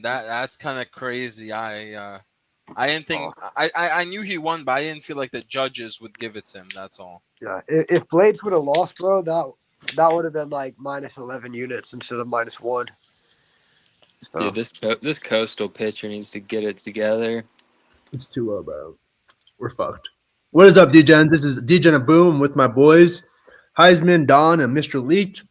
That's kind of crazy. I didn't think I knew he won, but I didn't feel like the judges would give it to him. That's all. Yeah, if Blades would have lost, bro, that would have been like minus 11 units instead of minus one. Dude, So this coastal pitcher needs to get it together. It's 2-0, bro. We're fucked. What is up, Degen? This is Degen and Boom with my boys, Heisman, Don, and Mr. Leaked.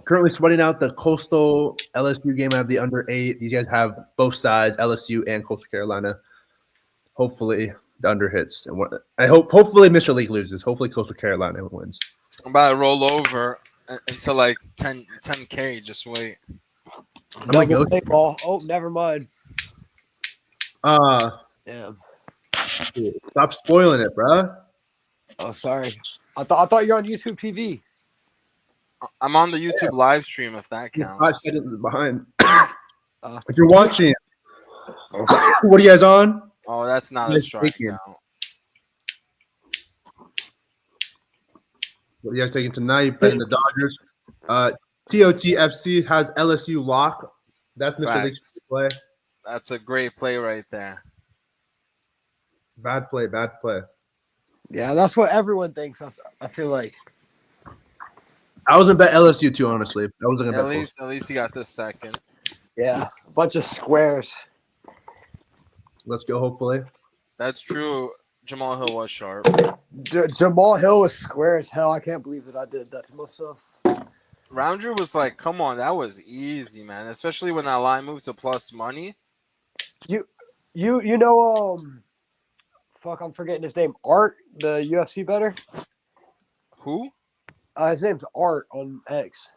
Currently sweating out the Coastal LSU game out of the under 8. These guys have both sides, LSU and Coastal Carolina. Hopefully the under hits, and hopefully Mr. Leak loses. Hopefully Coastal Carolina wins. I'm about to roll over until like 10K. Just wait. double play ball. Oh, never mind. Damn. Stop spoiling it, bro. Oh, sorry. I thought you're on YouTube TV. I'm on the YouTube live stream if that counts. 5 seconds behind. If you're watching, what are you guys on? Oh, that's not a strikeout. What are you guys taking tonight? Betting the Dodgers. TOTFC has LSU lock. That's Mr. Leak's play. That's a great play right there. Bad play. Yeah, that's what everyone thinks. I feel like. I wasn't bet LSU too, honestly. I wasn't gonna bet. At least you got this second. Yeah, a bunch of squares. Let's go. Hopefully, that's true. Jamal Hill was sharp. Jamal Hill was square as hell. I can't believe that I did that to myself. Roundtree was like, "Come on, that was easy, man." Especially when that line moved to plus money. You know fuck, I'm forgetting his name. Art, the UFC better. Who? His name's Art on X.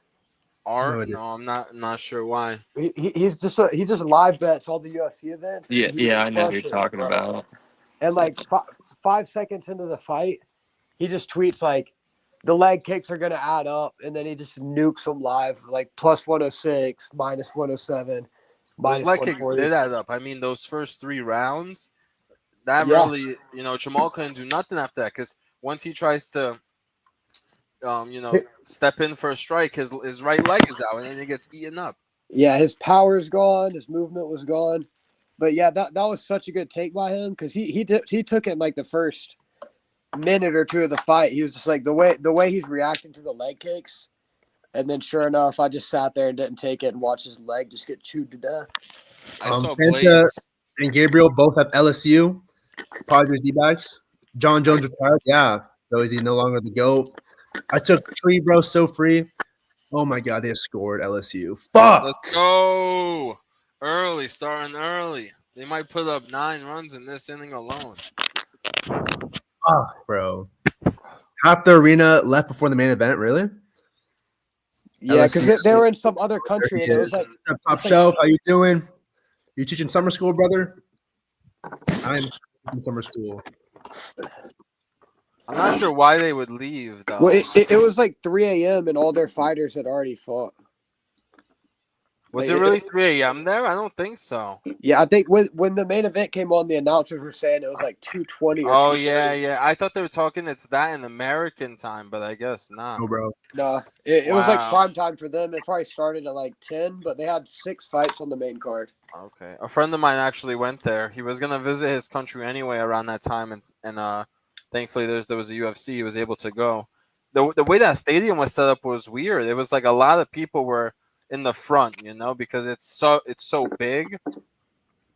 Art? No, I'm not sure why. He just live bets all the UFC events. Yeah, I know what you're talking about. And like 5 seconds into the fight, he just tweets like, the leg kicks are gonna add up, and then he just nukes them live, like plus 106, minus 107, minus those leg kicks 140. did add up. I mean, those first 3 rounds, that really, Jamal couldn't do nothing after that because once he tries to, step in for a strike, his right leg is out, and then he gets eaten up. Yeah, his power's gone, his movement was gone, but yeah, that was such a good take by him because he took it in like the first minute or two of the fight. He was just like the way he's reacting to the leg kicks, and then sure enough, I just sat there and didn't take it and watched his leg just get chewed to death. I saw Santa and Gabriel both have LSU. Padres D-backs. John Jones retired. Yeah. So is he no longer the GOAT? I took Tree, bro, so free. Oh my God, they scored LSU. Fuck. Let's go starting early. They might put up 9 runs in this inning alone. Fuck, bro. Half the arena left before the main event. Really? Yeah, because they were in some other country. And it was like top shelf. How you doing? You teaching summer school, brother? I'm in summer school. I'm not sure why they would leave, though. Well, it was like 3 a.m. and all their fighters had already fought. Was it really 3 a.m. there? I don't think so. Yeah, I think when the main event came on, the announcers were saying it was like 2:20. Oh, yeah. I thought they were talking it's that in American time, but I guess not. No, bro. Nah, it was like prime time for them. It probably started at like 10, but they had 6 fights on the main card. Okay. A friend of mine actually went there. He was going to visit his country anyway around that time, and thankfully there was a UFC. He was able to go. The way that stadium was set up was weird. It was like a lot of people were in the front, because it's so big.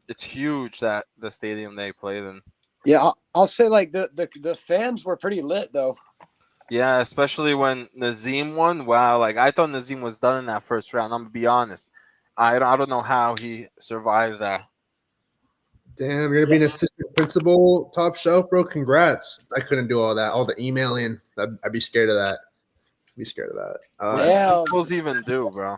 It's huge, that the stadium they played in. Yeah, I'll say like the fans were pretty lit though. Yeah, especially when Nazim won. Wow, like I thought Nazim was done in that first round. I'm gonna be honest. I don't know how he survived that. Damn, you're gonna be an assistant principal, top shelf, bro. Congrats. I couldn't do all that. All the emailing. I'd be scared of that. What do principals even do, bro?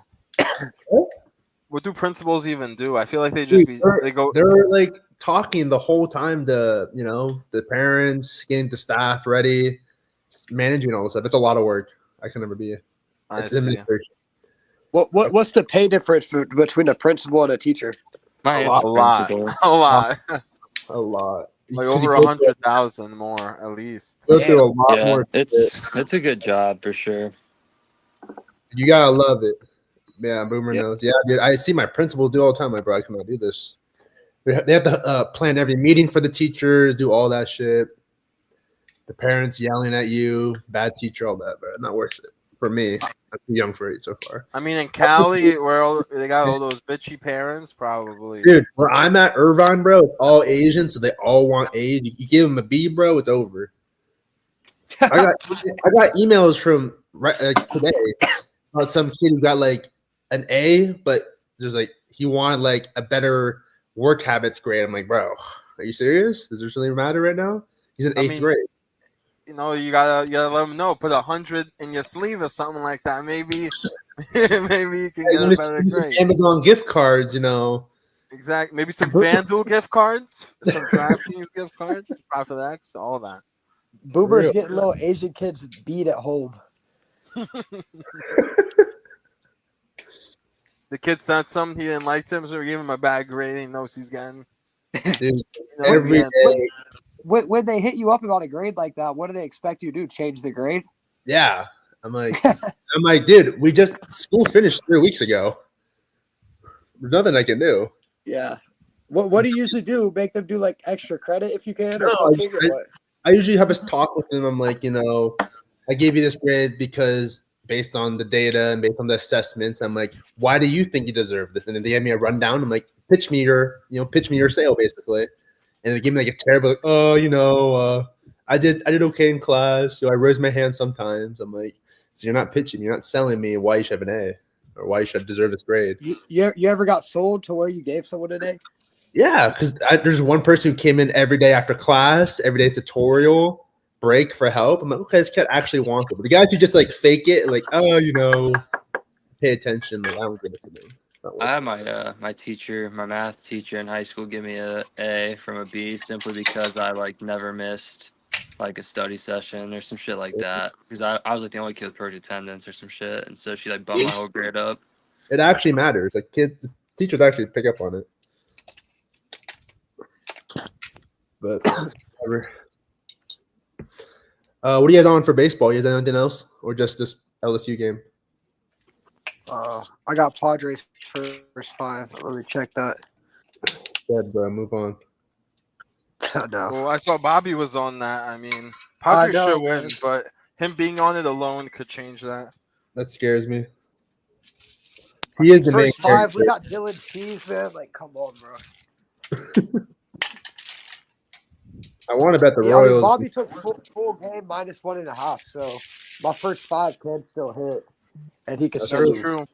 What do principals even do? I feel like they just They're like talking the whole time to the parents, getting the staff ready, just managing all this stuff. It's a lot of work. I can never be. It's administration. What's the pay difference between a principal and a teacher? A lot. Like over 100,000 more at least. Go through a lot more. It's a good job for sure. You gotta love it. Yeah, Boomer Yep. knows. Yeah, dude, I see my principals do all the time. Like, bro, I cannot do this. They have to plan every meeting for the teachers, do all that shit. The parents yelling at you, bad teacher, all that, bro. Not worth it for me. I'm too young for it so far. I mean, in Cali, where they got all those bitchy parents, probably. Dude, where I'm at, Irvine, bro, it's all Asian, so they all want A's. You give them a B, bro, it's over. I got emails from today about some kid who got like an A, but there's like he wanted like a better work habits grade. I'm like, bro, are you serious? Does this really matter right now? He's in I eighth mean, grade. You know, you gotta let them know. Put 100 in your sleeve or something like that. Maybe, maybe you can Hey, get a better some grade. Amazon gift cards, you know. Exactly. Maybe some FanDuel gift cards, some DraftKings gift cards, Profit X, all that. Boomer's Real. getting little Asian kids beat at home. The kid said something he didn't like him, so we gave him a bad grade. He knows he's getting. Dude, He knows he's every getting day. When they hit you up about a grade like that, what do they expect you to do? Change the grade? Yeah. I'm like, dude, school finished 3 weeks ago. There's nothing I can do. Yeah. What do you usually do? Make them do like extra credit if you can, or No, something? Or what? I usually have a talk with them. I'm like, I gave you this grade because based on the data and based on the assessments, I'm like, why do you think you deserve this? And then they gave me a rundown. I'm like, pitch me your sale basically. And they gave me like a terrible, I did okay in class, so I raise my hand sometimes. I'm like, so you're not pitching, you're not selling me why you should have an A or why you should deserve this grade. You ever got sold to where you gave someone an A? Yeah, because there's one person who came in every day after class, every day tutorial, break for help. I'm like, okay, this kid actually wants it. But the guys who just like fake it, like, pay attention. Like, I don't give it to me. I had my math teacher in high school give me a A from a B simply because I like never missed like a study session or some shit like that. Because I was like the only kid with perfect attendance or some shit, and so she like bumped my whole grade up. It actually matters. Like teachers actually pick up on it. But whatever. What are you guys on for baseball? You guys anything else, or just this LSU game? I got Padres first 5. Let me check that. It's dead, bro. Move on. No. Well, I saw Bobby was on that. I mean, Padres know, should win, man. but him being on it alone could change that. That scares me. He is the main First 5, character. we got Dylan Cease, man. Like, come on, bro. I want to bet the Yeah, I Royals. mean, Bobby took full game -1.5, so my first 5 can still hit, and he can That's still That's lose. true.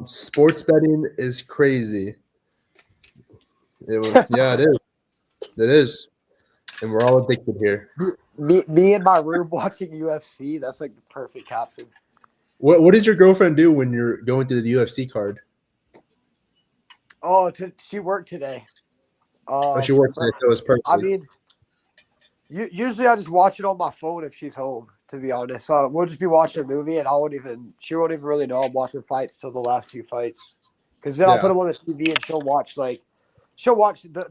Sports betting is crazy. It is. It is. And we're all addicted here. Me in my room watching UFC. That's like the perfect caption. What does your girlfriend do when you're going through the UFC card? Oh, she worked today. She works today, so it's perfect. I mean, usually I just watch it on my phone if she's home. To be honest, we'll just be watching a movie, and she won't even really know I'm watching fights till the last 2 fights, because then I'll put them on the TV and she'll watch.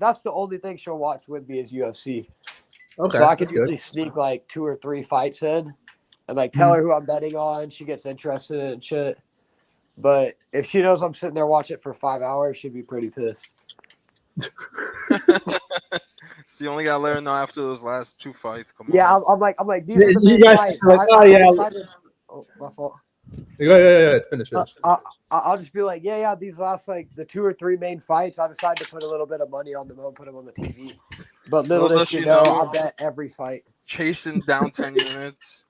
That's the only thing she'll watch with me is UFC. Okay, so I can that's usually good. sneak like 2 or 3 fights in, and like tell her who I'm betting on. She gets interested in it and shit. But if she knows I'm sitting there watching it for 5 hours, she'd be pretty pissed. So you only gotta let her know after those last 2 fights. Come Yeah, on. I'm like these are the You main guys fights. are like, I decided, my fault. Yeah, finish it. I'll just be like, yeah, these last like the 2 or 3 main fights, I decided to put a little bit of money on them and put them on the TV. But little Little does does she she know, know. I bet every fight. Chasing down 10 units.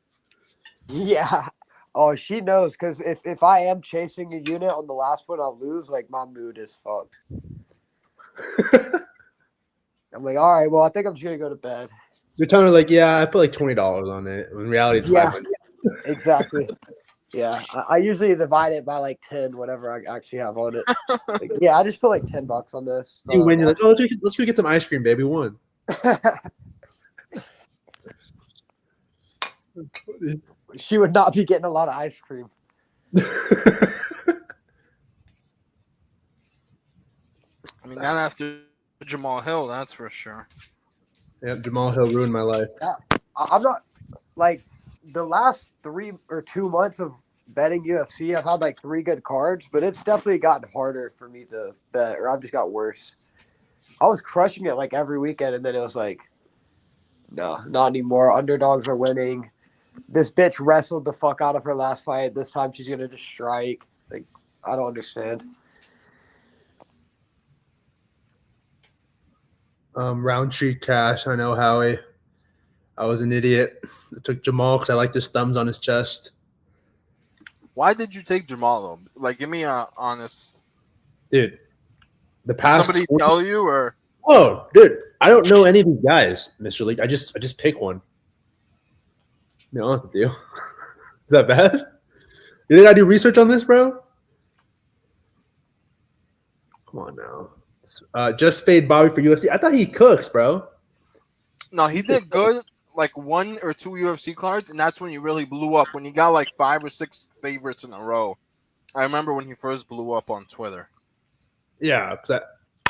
Yeah. Oh, she knows, because if I am chasing a unit on the last one, I'll lose. Like, my mood is fucked. I'm like, all right, well, I think I'm just gonna go to bed. You're telling her like, yeah, I put like $20 on it. In reality, it's $500. Exactly. Yeah, I usually divide it by like 10, whatever I actually have on it. Like, yeah, I just put like $10 on this. You win, you're like, oh, let's go get some ice cream, baby. Won. She would not be getting a lot of ice cream. I mean, not after Jamal Hill, that's for sure. Yep, Jamal Hill ruined my life. I'm not like the last 3 or 2 months of betting UFC, I've had like 3 good cards, but it's definitely gotten harder for me to bet, or I've just got worse. I was crushing it like every weekend, and then it was like, no, not anymore. Underdogs are winning. This bitch wrestled the fuck out of her last fight. This time she's gonna just strike. Like, I don't understand. Roundtree cash. I know, Howie. I was an idiot. I took Jamal because I liked his thumbs on his chest. Why did you take Jamal though? Like, give me a honest. Dude, the Did past somebody 20 tell you or? Oh, dude, I don't know any of these guys, Mr. Leak. I just pick one. To be honest with you. Is that bad? You think I do research on this, bro? Come on now. Just fade Bobby for UFC. I thought he cooks, bro. No, he did good. Like 1 or 2 UFC cards, and that's when he really blew up. When he got like 5 or 6 favorites in a row. I remember when he first blew up on Twitter. Yeah, because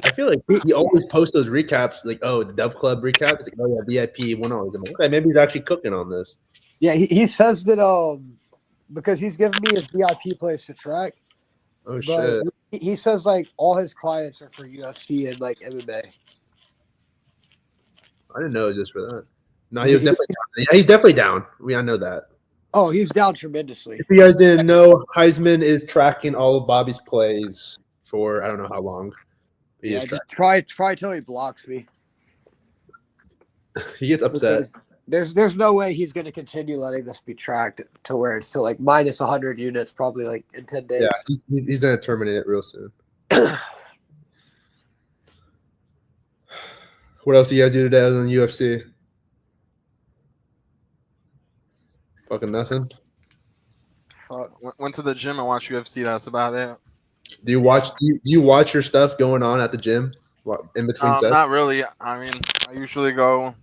I feel like he always posts those recaps, like, oh, the Dub Club recap. It's like, oh yeah, VIP won all. I'm like, okay, maybe he's actually cooking on this. Yeah, he says that because he's giving me his VIP place to track, Oh but shit! he says like all his clients are for UFC and like MMA. I didn't know it was just for that. No, he was definitely down. Yeah, he's definitely down. I know that. Oh, he's down tremendously. If you guys didn't know, Heisman is tracking all of Bobby's plays for I don't know how long. Yeah, just try till he blocks me. He gets upset. Because there's no way he's going to continue letting this be tracked to where it's to like minus 100 units probably like in 10 days. Yeah, he's going to terminate it real soon. What else do you guys do today other than UFC? Fucking nothing. Fuck. Went to the gym and watched UFC. That's about it. Do you watch? Do you watch your stuff going on at the gym in between sets? Not really. I mean, I usually go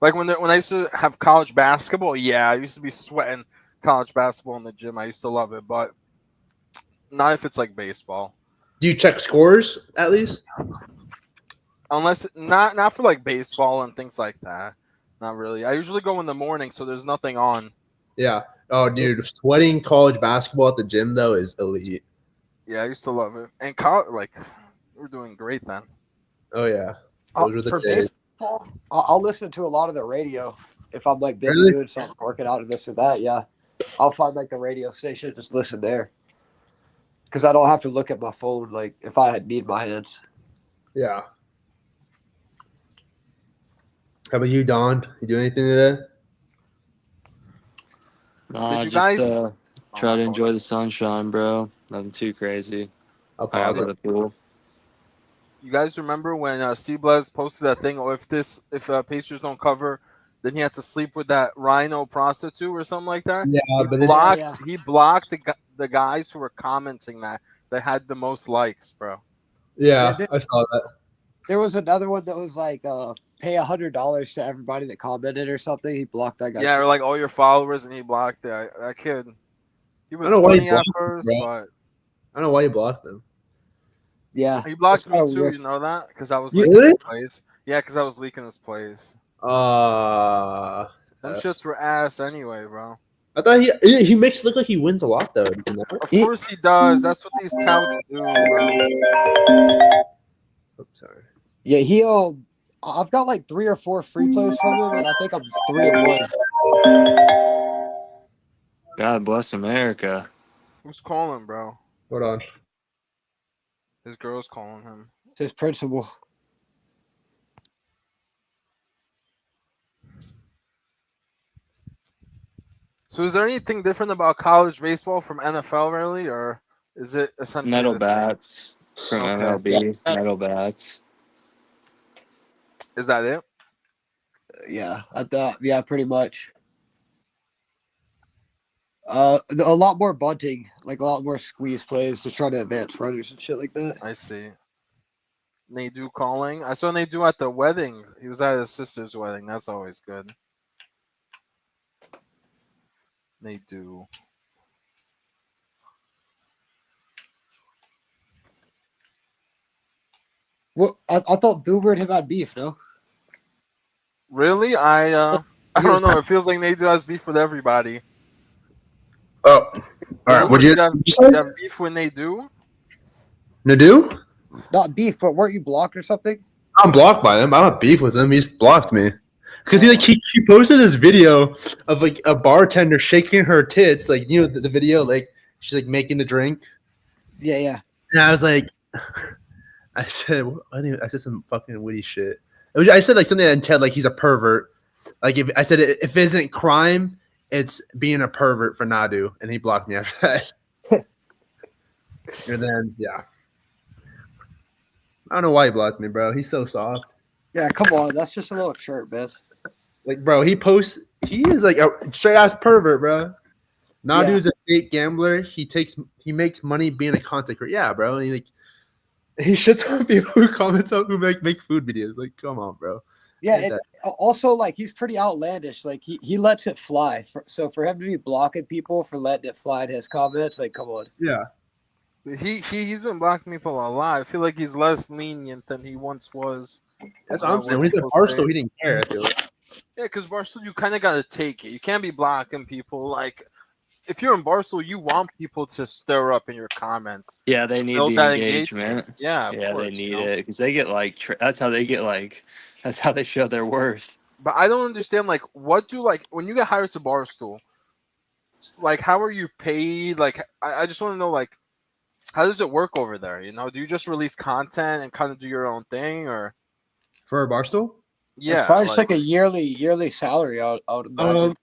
like when I used to have college basketball. Yeah, I used to be sweating college basketball in the gym. I used to love it, but not if it's like baseball. Do you check scores at least? Unless not for like baseball and things like that. Not really. I usually go in the morning, so there's nothing on. Yeah. Oh, dude, sweating college basketball at the gym though is elite. Yeah, I used to love it. And college, like, we're doing great then. Oh yeah, those were the For days. baseball, I'll listen to a lot of the radio if I'm like busy Really? doing something, working out or this or that. Yeah, I'll find like the radio station, just listen there, because I don't have to look at my phone like if I need my hands. Yeah. How about you, Don? You do anything today? Nah, Did you just guys? try to enjoy the sunshine, bro. Nothing too crazy. I'll I got pause by it. the pool. You guys remember when Steve Blaz posted that thing? Or if Pacers don't cover, then he had to sleep with that Rhino prostitute or something like that. Yeah, He but blocked. Yeah. He blocked the guys who were commenting that had the most likes, bro. yeah, I saw that. There was another one that was like pay $100 to everybody that commented or something. He blocked that guy. Yeah, or like all your followers, and he blocked that kid. He was I don't know why he funny at blocked him, first, bro. but I don't know why you blocked them. Yeah, he blocked it's me kinda too. weird. You know that? Because I was You- leaking Really? his plays. Yeah, because I was leaking his plays. Them shits were ass anyway, bro. I thought he makes it look like he wins a lot though. Doesn't he? Of course he does. That's what these touts do, bro. Oh, sorry. Yeah, I've got like 3 or 4 free plays from him, and I think I'm 3-1. God bless America. Who's calling, bro? Hold on. His girl's calling him. It's his principal. So is there anything different about college baseball from NFL, really, or is it essentially Metal the same? bats from Okay. MLB. Metal bats. Is that it? Yeah, I thought. Yeah, pretty much. A lot more bunting, like a lot more squeeze plays, just trying to advance runners and shit like that. I see. Nadeau calling. I saw Nadeau at the wedding. He was at his sister's wedding. That's always good. Nadeau. Well, I thought Boomer and him had beef, no? Really? I I don't know. It feels like Nadu has beef with everybody. Oh, all right. Nadu, Would you you have, say you have beef with Nadu? Nadu? Not beef, but weren't you blocked or something? I'm blocked by him. I don't have beef with him. He just blocked me because Oh. he posted this video of like a bartender shaking her tits, like the video, like she's like making the drink. Yeah. And I was like, I said some fucking witty shit. I said like something that intended like he's a pervert. Like if I said if it isn't crime, it's being a pervert for Nadu, and he blocked me after that. And then I don't know why he blocked me, bro. He's so soft. Yeah, come on. That's just a little chirp, man. Like, bro, he is like a straight ass pervert, bro. Nadu's a fake gambler. He makes money being a content creator. Yeah, bro. And he shits on people who comment on who make food videos. Like, come on, bro. Yeah, and also like he's pretty outlandish. Like he lets it fly. So for him to be blocking people for letting it fly in his comments, like, come on. Yeah. He's been blocking people a lot. I feel like he's less lenient than he once was. That's what I'm saying. When he's at Barstool, he didn't care. I feel like. Yeah, because Barstool, you kind of got to take it. You can't be blocking people. Like, if you're in Barstool, you want people to stir up in your comments. Yeah, they need Build the that engagement. Yeah, Yeah, course, they need it because they get that's how they show their worth. But I don't understand, like, when you get hired to Barstool, like, how are you paid? Like, I just want to know, like, how does it work over there? Do you just release content and kind of do your own thing, or For a Barstool? Yeah, it's probably just like a yearly salary. I would imagine.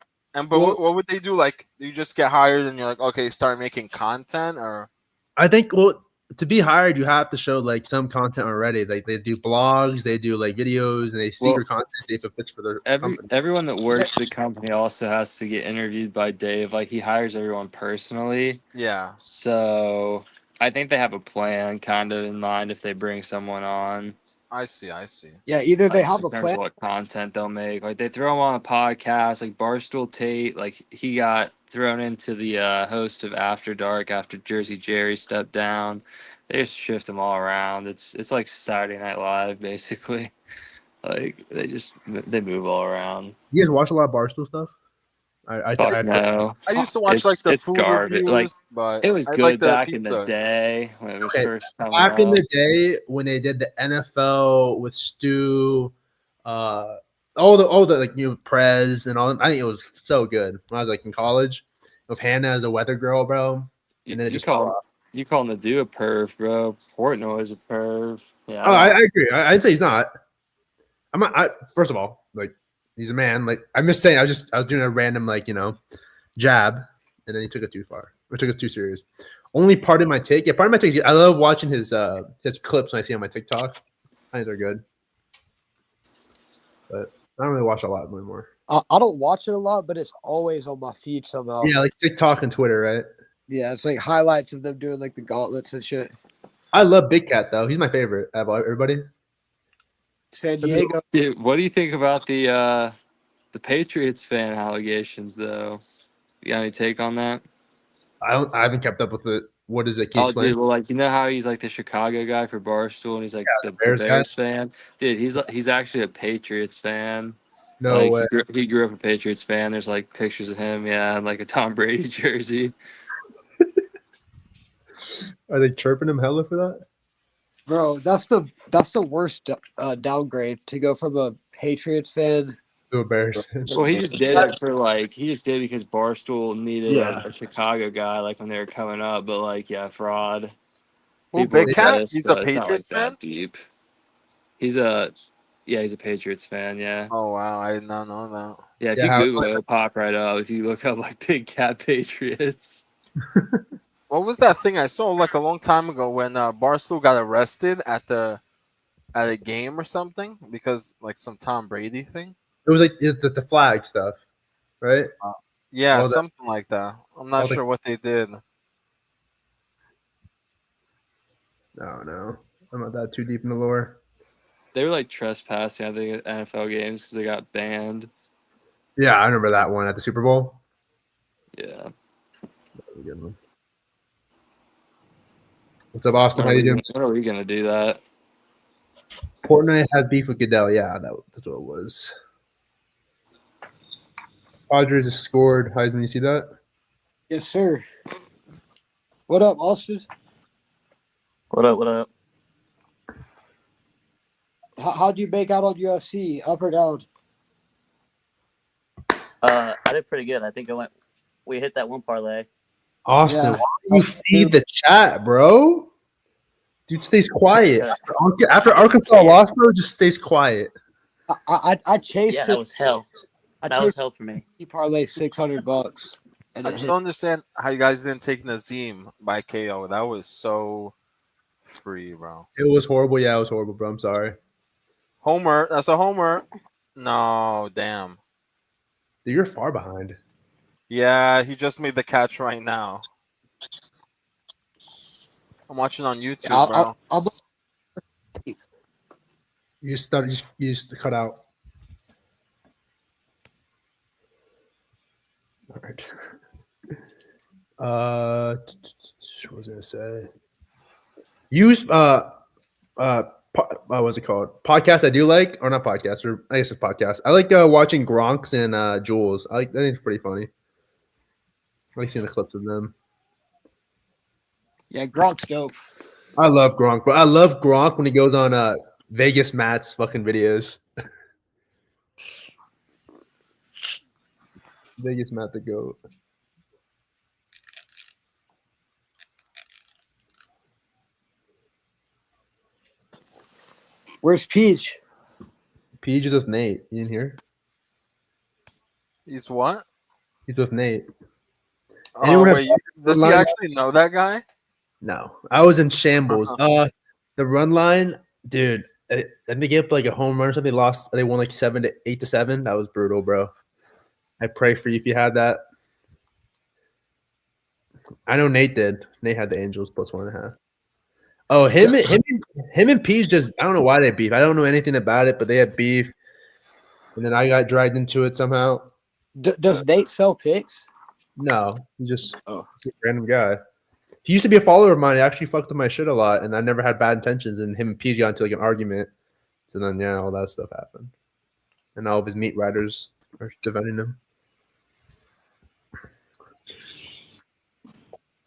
What would they do? Like, you just get hired and you're like, okay, start making content, or? I think to be hired, you have to show like some content already. Like they do blogs, they do like videos, and they secret content they put pitch for their company. Everyone that works for the company also has to get interviewed by Dave. Like he hires everyone personally. Yeah. So I think they have a plan kind of in mind if they bring someone on. I see. Yeah, either they have a plan plan. Of what content they'll make. Like they throw him on a podcast, like Barstool Tate. Like he got thrown into the host of After Dark after Jersey Jerry stepped down. They just shift him all around. It's like Saturday Night Live basically. Like they move all around. You guys watch a lot of Barstool stuff? I used to watch like the food garbage. reviews, but it was good back in the day when it was first coming back in the day when they did the NFL with Stu, all the like Prez and all. I think it was so good when I was like in college with Hannah as a weather girl, bro. And then you calling the dude a perv, bro? Portnoy's a perv. Yeah. Oh, I agree. I'd say he's not. I'm not. First of all, like. He's a man. Like I'm just saying, I was doing a random jab, and then he took it too far. Or took it too serious. Only part of my take. Yeah, part of my take. I love watching his clips when I see on my TikTok. I think they're good, but I don't really watch a lot anymore. I don't watch it a lot, but it's always on my feed somehow. Yeah, like TikTok and Twitter, right? Yeah, it's like highlights of them doing like the gauntlets and shit. I love Big Cat though. He's my favorite out of everybody. San Diego. Dude, what do you think about the Patriots fan allegations though? You got any take on that? I haven't kept up with it. What is it? Dude, well, like how he's like the Chicago guy for Barstool, and he's like the Bears fan. Dude, he's actually a Patriots fan. No way. He grew up a Patriots fan. There's like pictures of him, and like a Tom Brady jersey. Are they chirping him hella for that? Bro, that's the worst downgrade to go from a Patriots fan to a Bears fan. Well, he just did it because Barstool needed a Chicago guy like when they were coming up, but fraud. Well, Big Cat, he's a Patriots fan. Deep. He's a Patriots fan. Yeah. Oh wow, I did not know that. Yeah, if you Google it, it'll pop right up. If you look up like Big Cat Patriots. What was that thing I saw like a long time ago when Barstool got arrested at a game or something because like some Tom Brady thing? It was like the flag stuff, right? Yeah, something like that. I'm not sure what they did. No, I'm not that too deep in the lore. They were like trespassing, I think, at NFL games because they got banned. Yeah, I remember that one at the Super Bowl. Yeah. That was a good one. What's up, Austin? How you doing? When are we gonna do that? Portnoy has beef with Goodell. Yeah, that's what it was. Padres has scored. Heisman, you see that? Yes, sir. What up, Austin? What up? What up? How'd you make out on UFC? Up or down? I did pretty good. I think we hit that one parlay. Austin, Yeah. why do you feed the chat, bro? Dude stays quiet. After Arkansas lost, bro, just stays quiet. I chased Yeah, it. that was hell. I That was chased hell for me. he parlay $600. And I it just hit. don't understand how you guys didn't take Nazim by KO. That was so free, bro. It was horrible. Yeah, it was horrible, bro. I'm sorry. Homer, that's a homer. No, damn. Dude, you're far behind. Yeah, he just made the catch right now. I'm watching on YouTube, I'll, bro. I'll, You just cut out. All right. What was I gonna say? Use what's it called? Podcast I do like, or not podcast, or I guess it's podcast. I like watching Gronks and Jules. I think it's pretty funny. I like seeing the clips of them. yeah, Gronk's dope. I love Gronk, but I love Gronk when he goes on Vegas Matt's fucking videos. Vegas Matt the GOAT. Where's Peach? Peach is with Nate. You in here? He's what? He's with Nate. Oh, Anyone have wait, does he line- actually know that guy? No, I was in shambles. The run line, dude. And they gave up like a home run or something. They lost. They won like 8-7. That was brutal, bro. I pray for you if you had that. I know Nate did. Nate had the Angels plus 1.5. Oh, him and Peach just. I don't know why they beef. I don't know anything about it, but they had beef, and then I got dragged into it somehow. Does Nate sell picks? No, he's just a random guy. He used to be a follower of mine. He actually fucked with my shit a lot, and I never had bad intentions. And him and Peach got into like an argument. So then, yeah, all that stuff happened. And all of his meat riders are defending him.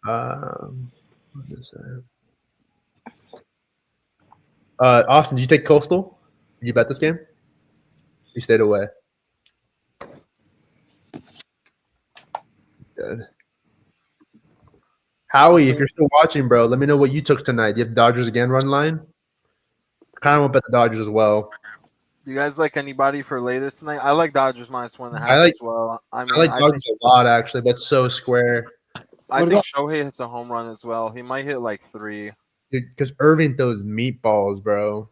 What is that? Austin, did you take Coastal? Did you bet this game? You stayed away. Good. Howie, if you're still watching, bro, let me know what you took tonight. Do you have Dodgers again run line? I kind of want to bet the Dodgers as well. Do you guys like anybody for later tonight? I like Dodgers minus 1.5 as well. I mean, I like Dodgers a lot, actually, but so square. I think Shohei hits a home run as well. He might hit like 3. Because Irving throws meatballs, bro.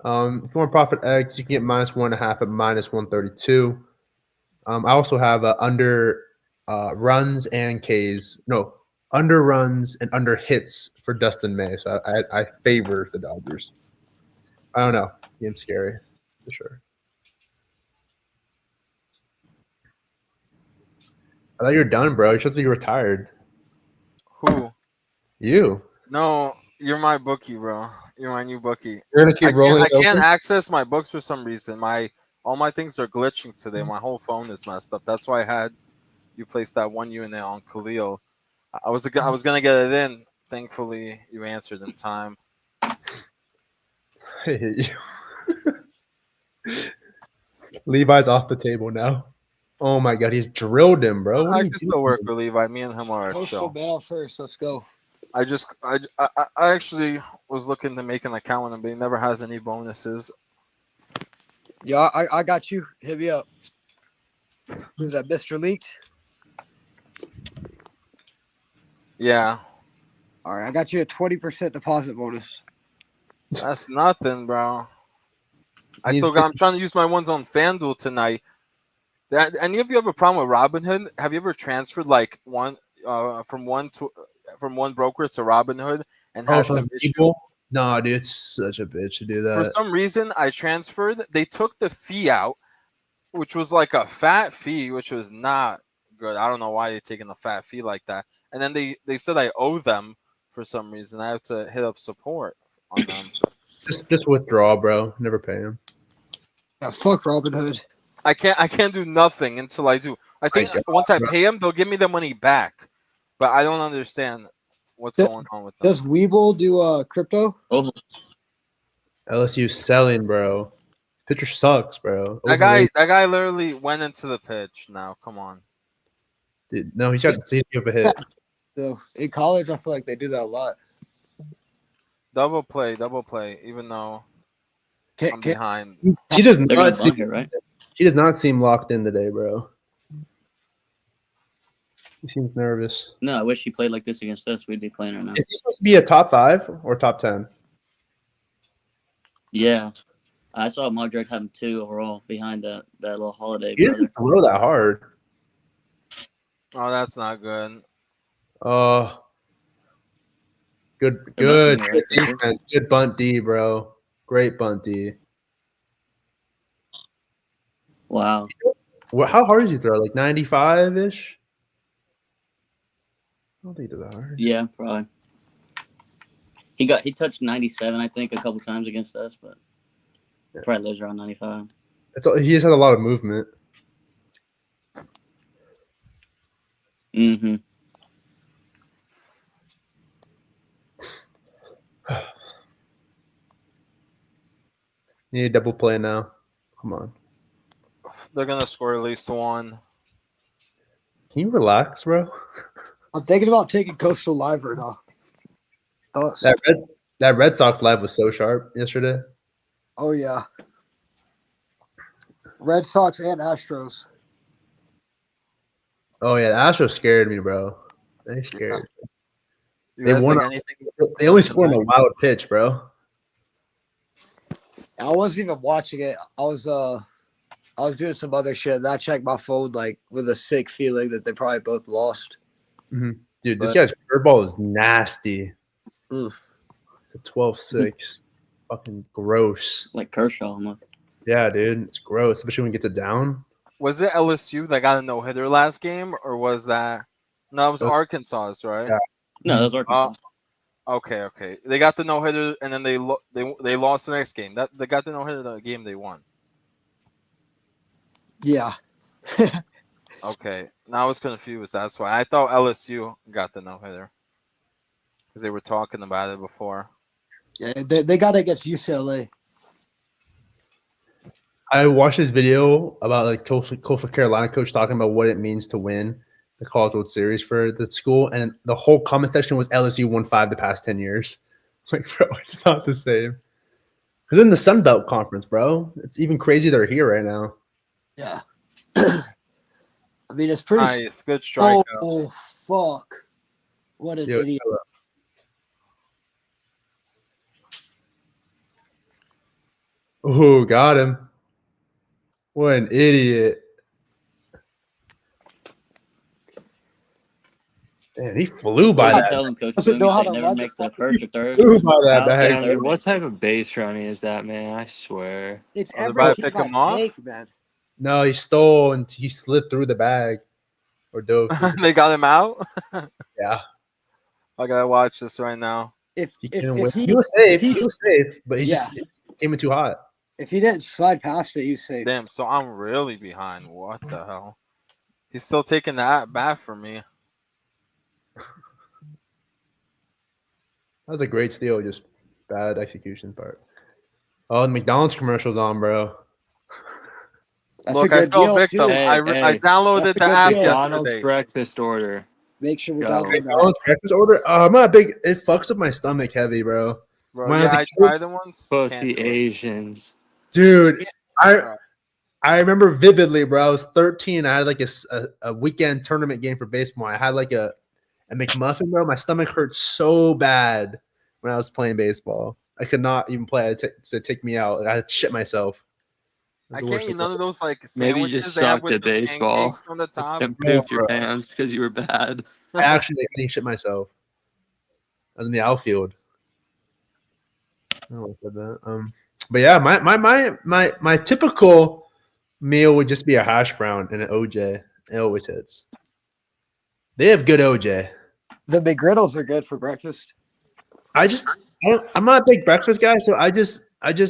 If you want profit eggs, you can get minus 1.5 at minus 132. I also have under runs and Ks. No, under runs and under hits for Dustin May. So I favor the Dodgers. I don't know. Game's scary for sure. I thought you're done, bro. You're supposed to be retired. Who? You. No, you're my bookie, bro. You're my new bookie. You're gonna keep rolling. I can't access my books for some reason. All my things are glitching today. My whole phone is messed up. That's why I had you place that one unit on Khalil. I was gonna get it in. Thankfully, you answered in time. I hate you. Levi's off the table now. Oh my god, he's drilled him, bro. What I can still work with Levi. Me and him are Coastal chill. battle first. Let's go. I actually was looking to make an account with him, but he never has any bonuses. Yeah, I got you. Hit me up. Who's that, Mr. Leaked? Yeah, All right, I got you a 20% deposit bonus. that's nothing, bro. I'm trying to use my ones on FanDuel tonight. Any of you have a problem with Robinhood? Have you ever transferred like from one broker to Robinhood and had some issue? No, dude, it's such a bitch to do that. For some reason, I transferred. They took the fee out, which was like a fat fee, which was not good. I don't know why they're taking a fat fee like that. And then they said I owe them for some reason. I have to hit up support on them. Just withdraw, bro. Never pay him. Yeah, fuck Robin Hood. I can't do nothing until I do. I think God, once I bro. pay them, they'll give me the money back. But I don't understand what's Yeah. going on with them. Does Weeble do crypto? Oh, LSU selling, bro. Pitcher sucks, bro. That guy literally went into the pitch. Now, come on. Dude, no, he's got to give a hit. So in college, I feel like they do that a lot. Double play. Even though I'm Can't behind. He does they're gonna not seem. bunt here, right? He does not seem locked in today, bro. He seems nervous. No, I wish he played like this against us. We'd be playing right now. Is he supposed to be a top 5 or top 10? Yeah, I saw Mock Drake having 2 overall behind that little Holiday He brother. doesn't throw that hard. Oh, that's not good. Oh, good They're busting it, right, for sure. defense. Good bunt D, bro. Great bunt D. Wow. How hard does he throw? Like 95 ish? I don't think it's that hard. Yeah, probably. He touched 97, I think, a couple times against us, but probably lives around 95. He just has a lot of movement. Mm-hmm. You need a double play now. Come on. They're gonna score at least one. Can you relax, bro? I'm thinking about taking Coastal live right now. Us. That Red Sox live was so sharp yesterday. Oh yeah. Red Sox and Astros. Oh yeah, the Astros scared me, bro. They scared. You They guys won. think anything? They only scored on a wild pitch, bro. I wasn't even watching it. I was doing some other shit. And I checked my phone like with a sick feeling that they probably both lost. Dude, this But- guy's curveball is nasty. Oof. It's a 12-6. Fucking gross. Like Kershaw almost. Yeah, dude, it's gross, especially when it gets it down. Was it LSU that got a no hitter last game, or was that? No, it was Nope. Arkansas's, right? Yeah. No, those Arkansas. Okay. They got the no hitter, and then they lost the next game. They got the no hitter the game they won. Yeah. Okay, now I was confused. That's why I thought LSU got the no hitter because they were talking about it before. Yeah, they got it against UCLA. I watched this video about like Coastal Carolina coach talking about what it means to win the College World Series for the school, and the whole comment section was LSU won 5 the past 10 years. Like, bro, it's not the same. Because in the Sun Belt Conference, bro, it's even crazy they're here right now. Yeah. I mean, it's pretty. Nice, good strikeout. Oh fuck! What an Yo, idiot! chill out. Oh, got him. What an idiot. Man, he flew by What that. tell them, Coach Doesn't Boom, know how they to never run make the the fucking- first or third. Flew by that Out bag. there. Dude, what type of base running is that, man? I swear. It's Oh, they're every about to team pick him I off? take, man. No, he stole and he slid through the bag or dove. through. They got him out. Yeah, I gotta watch this right now. If he if, couldn't if win. he He was safe. if He was safe, but he Yeah. just came in too hot. if he didn't slide past it, he's safe. Damn, so I'm really behind. What the hell? He's still taking that bat for me. That was a great steal, just bad execution part. Oh, the McDonald's commercial's on, bro. That's Look, a I good fell deal victim. too. Hey, I hey. downloaded That's the a good app deal. McDonald's yesterday. breakfast order. Make sure we Go. download that. McDonald's breakfast order. I'm not big. It fucks up my stomach heavy, bro. Bro, When I was yeah, a I kid- tried it once. Can't Pussy do it. Asians. Dude, Right. I remember vividly, bro. I was 13. I had like a weekend tournament game for baseball. I had like a McMuffin, bro. My stomach hurt so bad when I was playing baseball. I could not even play. To take me out. I had to shit myself. It was I the can't worst eat thing none of those like Maybe you sandwiches just they have sucked with at the baseball pancakes on the top. and pooped your bro. pants because you were bad. I actually didn't shit myself. I was in the outfield. I don't know why I said that. But yeah, my typical meal would just be a hash brown and an OJ. It always hits. They have good OJ. The McGriddles are good for breakfast. I'm not a big breakfast guy, so I just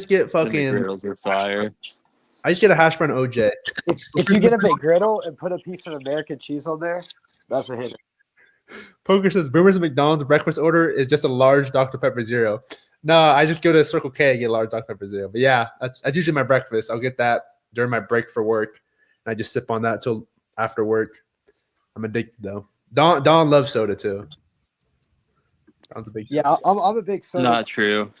get The fucking McGriddles are fire. I just get a hash brown OJ. If you get a McGriddle and put a piece of American cheese on there, that's a hit. Poker says Boomer's McDonald's breakfast order is just a large Dr. Pepper Zero. No, I just go to Circle K and get a large Dr. Pepper Zero. But yeah, that's usually my breakfast. I'll get that during my break for work, and I just sip on that till after work. I'm addicted though. Don loves soda too. Don's a big soda. Yeah, I'm a big soda. Not true.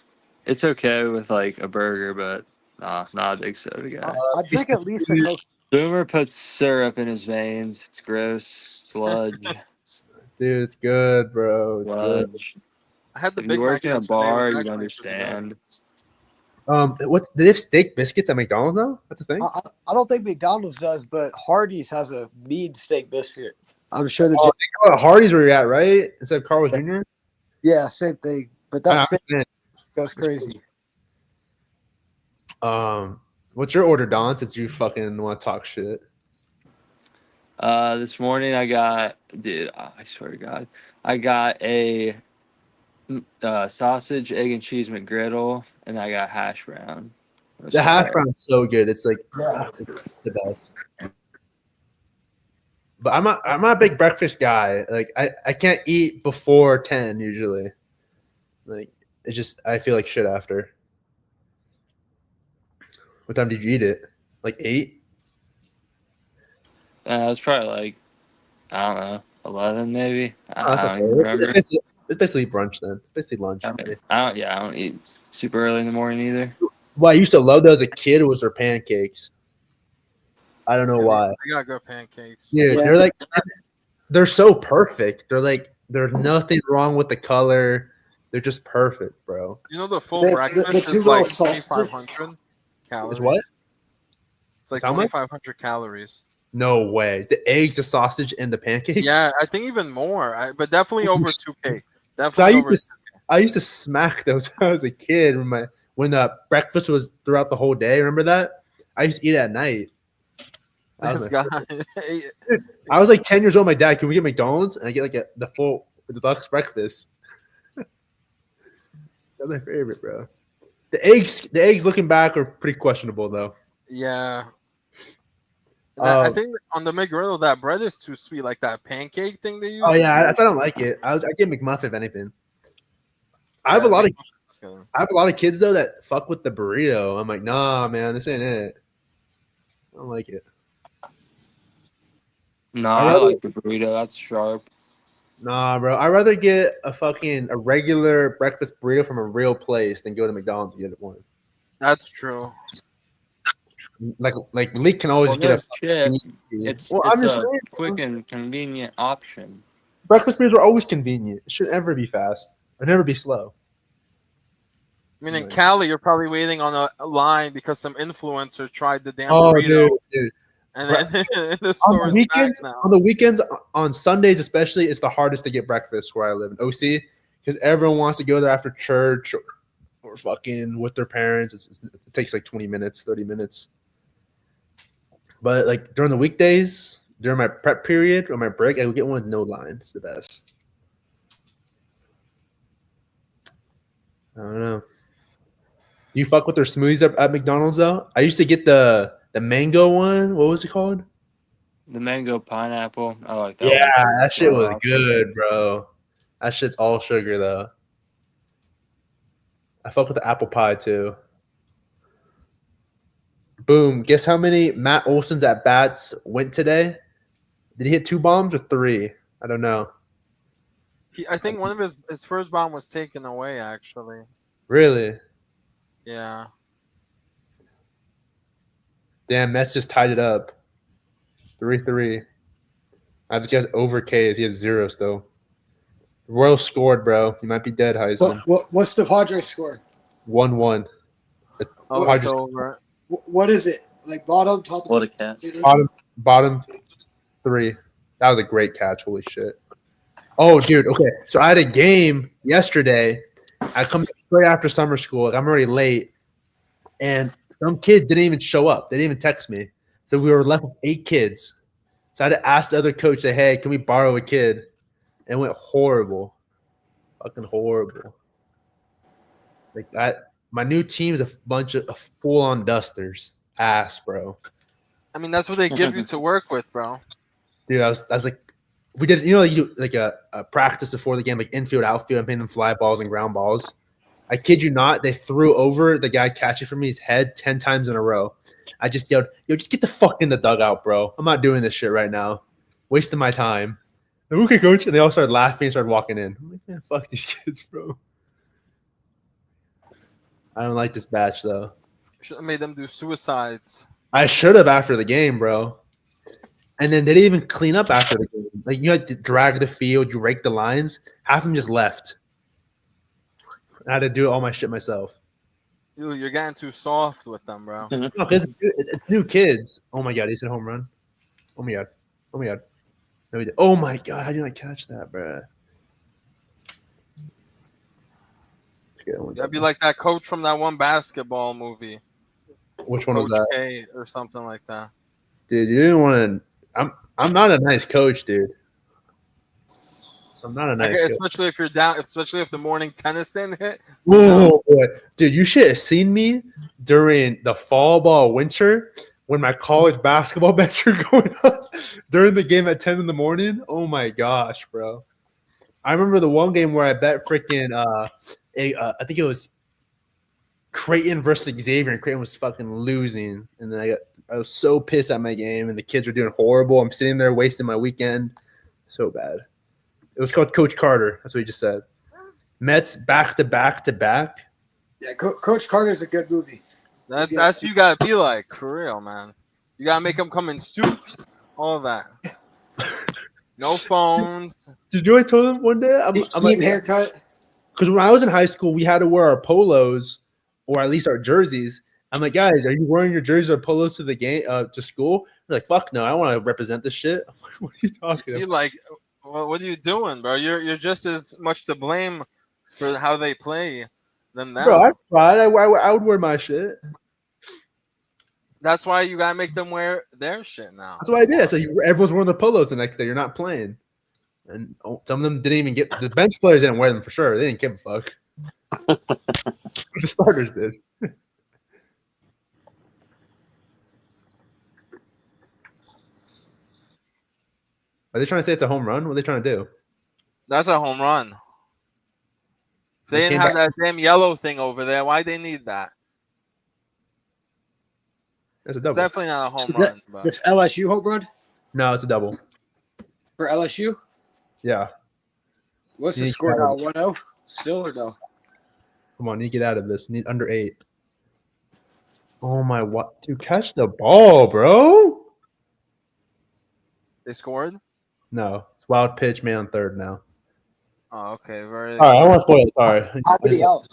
It's okay with like a burger, but not a big soda guy. I drink at least a Coke. Boomer puts syrup in his veins. It's gross. Sludge. Dude, it's good, bro. It's good. Sludge. I had the If Big you Mac worked in a yesterday, it was bar, actually you'd pretty understand. What they have steak biscuits at McDonald's now? That's a thing. I don't think McDonald's does, but Hardee's has a mean steak biscuit. I'm sure the Hardee's where you're at, right? Instead of Carl's Jr. yeah, same thing. But that steak goes crazy. What's your order, Don? Since you fucking want to talk shit. This morning I got, I swear to God, I got a sausage, egg, and cheese McGriddle, and I got hash brown. The hash brown's so good. It's like it's the best. But I'm not a big breakfast guy. Like I can't eat before 10 usually. Like it just I feel like shit after. What time did you eat it? Like 8? It was probably like, I don't know, 11 maybe. Oh, I don't even remember. It's basically brunch then. It's basically lunch. I don't eat super early in the morning either. What I used to love though as a kid was their pancakes. I don't know why. They got good pancakes. Dude, they're so perfect. There's nothing wrong with the color. They're just perfect, bro. You know the full breakfast is like 2,500 calories. Is what? It's like How much? 2,500 calories. No way. The eggs, the sausage, and the pancakes. Yeah, I think even more. But definitely over 2K. So Definitely I used to smack those when I was a kid when the breakfast was throughout the whole day. Remember that? I used to eat it at night. This guy. I was like 10 years old. My dad, can we get McDonald's? And I get like the full deluxe breakfast. That's my favorite, bro. The eggs looking back are pretty questionable though. Yeah. I think on the McGriddle that bread is too sweet, like that pancake thing they use. Oh yeah, I don't like it. I get McMuffin if anything. I have a lot of kids though that fuck with the burrito. I'm like, nah, man, this ain't it. I don't like it. Nah, I like the burrito. That's sharp. Nah, bro. I'd rather get a regular breakfast burrito from a real place than go to McDonald's and get one. That's true. Like Malik can always get a chips. It's a quick and convenient option. Breakfast meals are always convenient. It should never be fast. Or never be slow. I mean, in Cali, you're probably waiting on a line because some influencer tried the damn burrito. Dude. And then the store is back now. On the weekends, on Sundays especially, it's the hardest to get breakfast where I live in OC because everyone wants to go there after church or fucking with their parents. It takes like 20 minutes, 30 minutes. But like during the weekdays, during my prep period or my break, I would get one with no line. It's the best. I don't know. Do you fuck with their smoothies at McDonald's though? I used to get the mango one. What was it called? The mango pineapple. I like that. Yeah, that shit was good, bro. That shit's all sugar though. I fuck with the apple pie too. Boom. Guess how many Matt Olson's at bats went today? Did he hit 2 bombs or 3? I don't know. I think one of his first bomb was taken away, actually. Really? Yeah. Damn, Mets just tied it up. 3-3. I think he has over Ks. He has 0 still. Royals scored, bro. You might be dead, Heisman. What's the Padres score? 1-1. Oh, it's over. What is it? Like bottom, top? What a catch. Bottom 3. That was a great catch. Holy shit. Oh, dude. Okay. So I had a game yesterday. I come straight after summer school. Like, I'm already late. And some kids didn't even show up. They didn't even text me. So we were left with 8 kids. So I had to ask the other coach, say, hey, can we borrow a kid? And it went horrible. Fucking horrible. Like that. My new team is a bunch of full-on dusters. ass, bro. I mean, that's what they give you to work with, bro. Dude, I was like, we did, you know, you do like a practice before the game, like infield, outfield, and paying them fly balls and ground balls. I kid you not, they threw over the guy catching for me his head 10 times in a row. I just yelled, yo, just get the fuck in the dugout, bro. I'm not doing this shit right now. Wasting my time. Like, okay, coach. And they all started laughing and started walking in. I'm like, man, fuck these kids, bro. I don't like this batch, though. Should have made them do suicides. I should have after the game, bro. And then they didn't even clean up after the game. Like, you had to drag the field, you rake the lines. Half of them just left. I had to do all my shit myself. You're getting too soft with them, bro. No, it's new kids. Oh my god, he's a home run. Oh my god. Oh my god. No, he did. Oh my god, how did I catch that, bro? That'd be like that coach from that one basketball movie. Which one Coach was that? K or something like that. Dude, you didn't want to. I'm not a nice coach, dude. I'm not a nice coach. Especially if you're down, especially if the morning tennis didn't hit. Whoa, boy. Dude, you should have seen me during the fall ball winter when my college basketball bets were going on during the game at 10 in the morning. Oh my gosh, bro. I remember the one game where I bet freaking I think it was Creighton versus Xavier, and Creighton was fucking losing. And then I was so pissed at my game, and the kids were doing horrible. I'm sitting there wasting my weekend. So bad. It was called Coach Carter. That's what he just said. Mets back to back to back. Yeah, Coach Carter's a good movie. That's you gotta be like, for real, man. You gotta make them come in suits, all of that. No phones. Did you know I told him one day? I'm like, haircut. Because when I was in high school, we had to wear our polos or at least our jerseys. I'm like, guys, are you wearing your jerseys or polos to the game to school? They're like, fuck no, I want to represent this shit. What are you talking about? Like, what are you doing, bro? You're just as much to blame for how they play than them. Bro, I tried. I would wear my shit. That's why you gotta make them wear their shit now. That's what I did. So everyone's wearing the polos the next day. You're not playing. And some of them didn't even get the bench players didn't wear them for sure. They didn't give a fuck. The starters did. Are they trying to say it's a home run? What are they trying to do? That's a home run. If they didn't have that damn yellow thing over there, why'd they need that? That's a double. It's definitely not a home run. But... This LSU home run? No, it's a double. For LSU? Yeah. What's the score now? 1-0? Still or no? Come on, you get out of this. Need under 8. Oh my what? Dude, catch the ball, bro. They scored? No. It's wild pitch, man on third now. Oh, okay. Very. All right, I don't want to spoil it. Sorry. How many outs?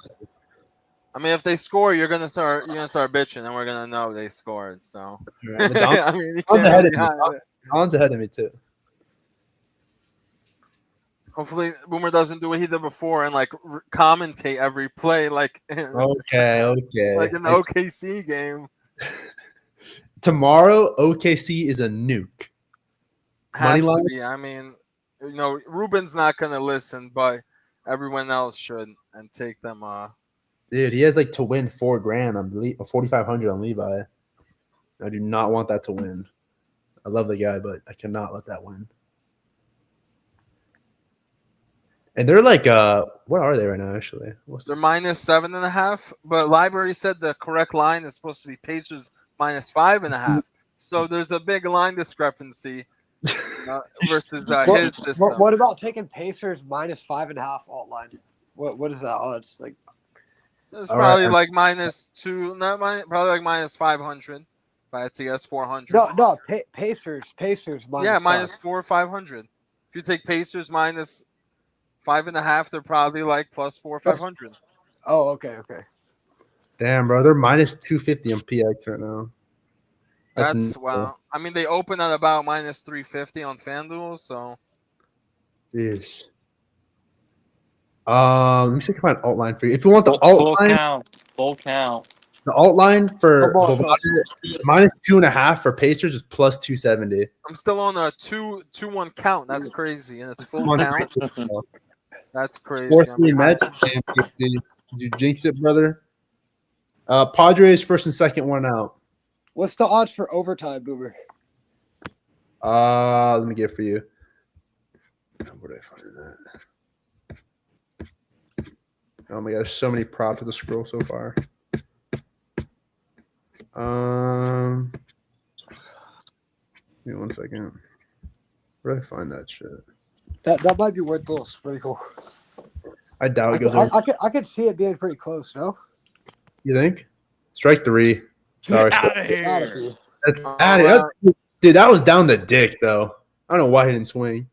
I mean, if they score, you're gonna start bitching, and we're gonna know they scored. So. Right. I mean, Don's ahead of me too. Hopefully, Boomer doesn't do what he did before and like commentate every play, like. Okay. Like in the OKC game. Tomorrow, OKC is a nuke. Has to be. I mean, Ruben's not gonna listen, but everyone else should and take them. Dude, he has like to win $4,000 on 4,500 on Levi. I do not want that to win. I love the guy, but I cannot let that win. And they're like, what are they right now? Actually, they're -7.5. But Library said the correct line is supposed to be Pacers -5.5. So there's a big line discrepancy versus his system. What about taking Pacers -5.5 alt line? What is that odds like? It's probably like -2, probably like -500. If I had to guess, 400. No, Pacers minus. Yeah, -4 or 500. If you take Pacers -5.5, they're probably like +4 or 500. Oh, okay. Damn, bro, they're -250 on PX right now. That's wow. I mean, they open at about -350 on FanDuel, so. Yes. Let me see if I can find alt line for you. If you want the alt line, full count. The alt line for -2.5 for Pacers is +270. I'm still on a 2-1 count. That's crazy, and it's full count. That's crazy. 4-3 Mets. Did you jinx it, brother? Padres first and second, 1 out. What's the odds for overtime, Boomer? Let me get it for you. Where did I find that? Oh my gosh, so many props to the scroll so far. Give me 1 second. Where did I find that shit? That might be worth a little sprinkle. I doubt it goes over. I could see it being pretty close, no? You think? Strike 3. Sorry. Get out of Get out of here. here. That's Oh, bad. wow. Dude, that was down the dick, though. I don't know why he didn't swing.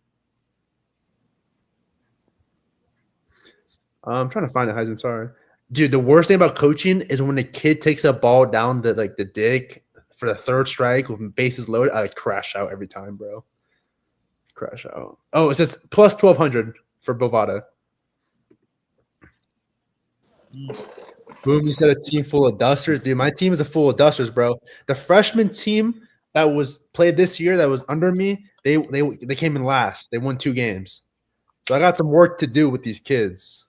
I'm trying to find it, Heisman. Sorry. Dude, the worst thing about coaching is when the kid takes a ball down the dick for the third strike with bases loaded. I crash out every time, bro. Crash out. Oh, it says plus 1,200 for Bovada. Boom, you said a team full of dusters. Dude, my team is a full of dusters, bro. The freshman team that was played this year that was under me, they came in last. They won 2 games. So I got some work to do with these kids.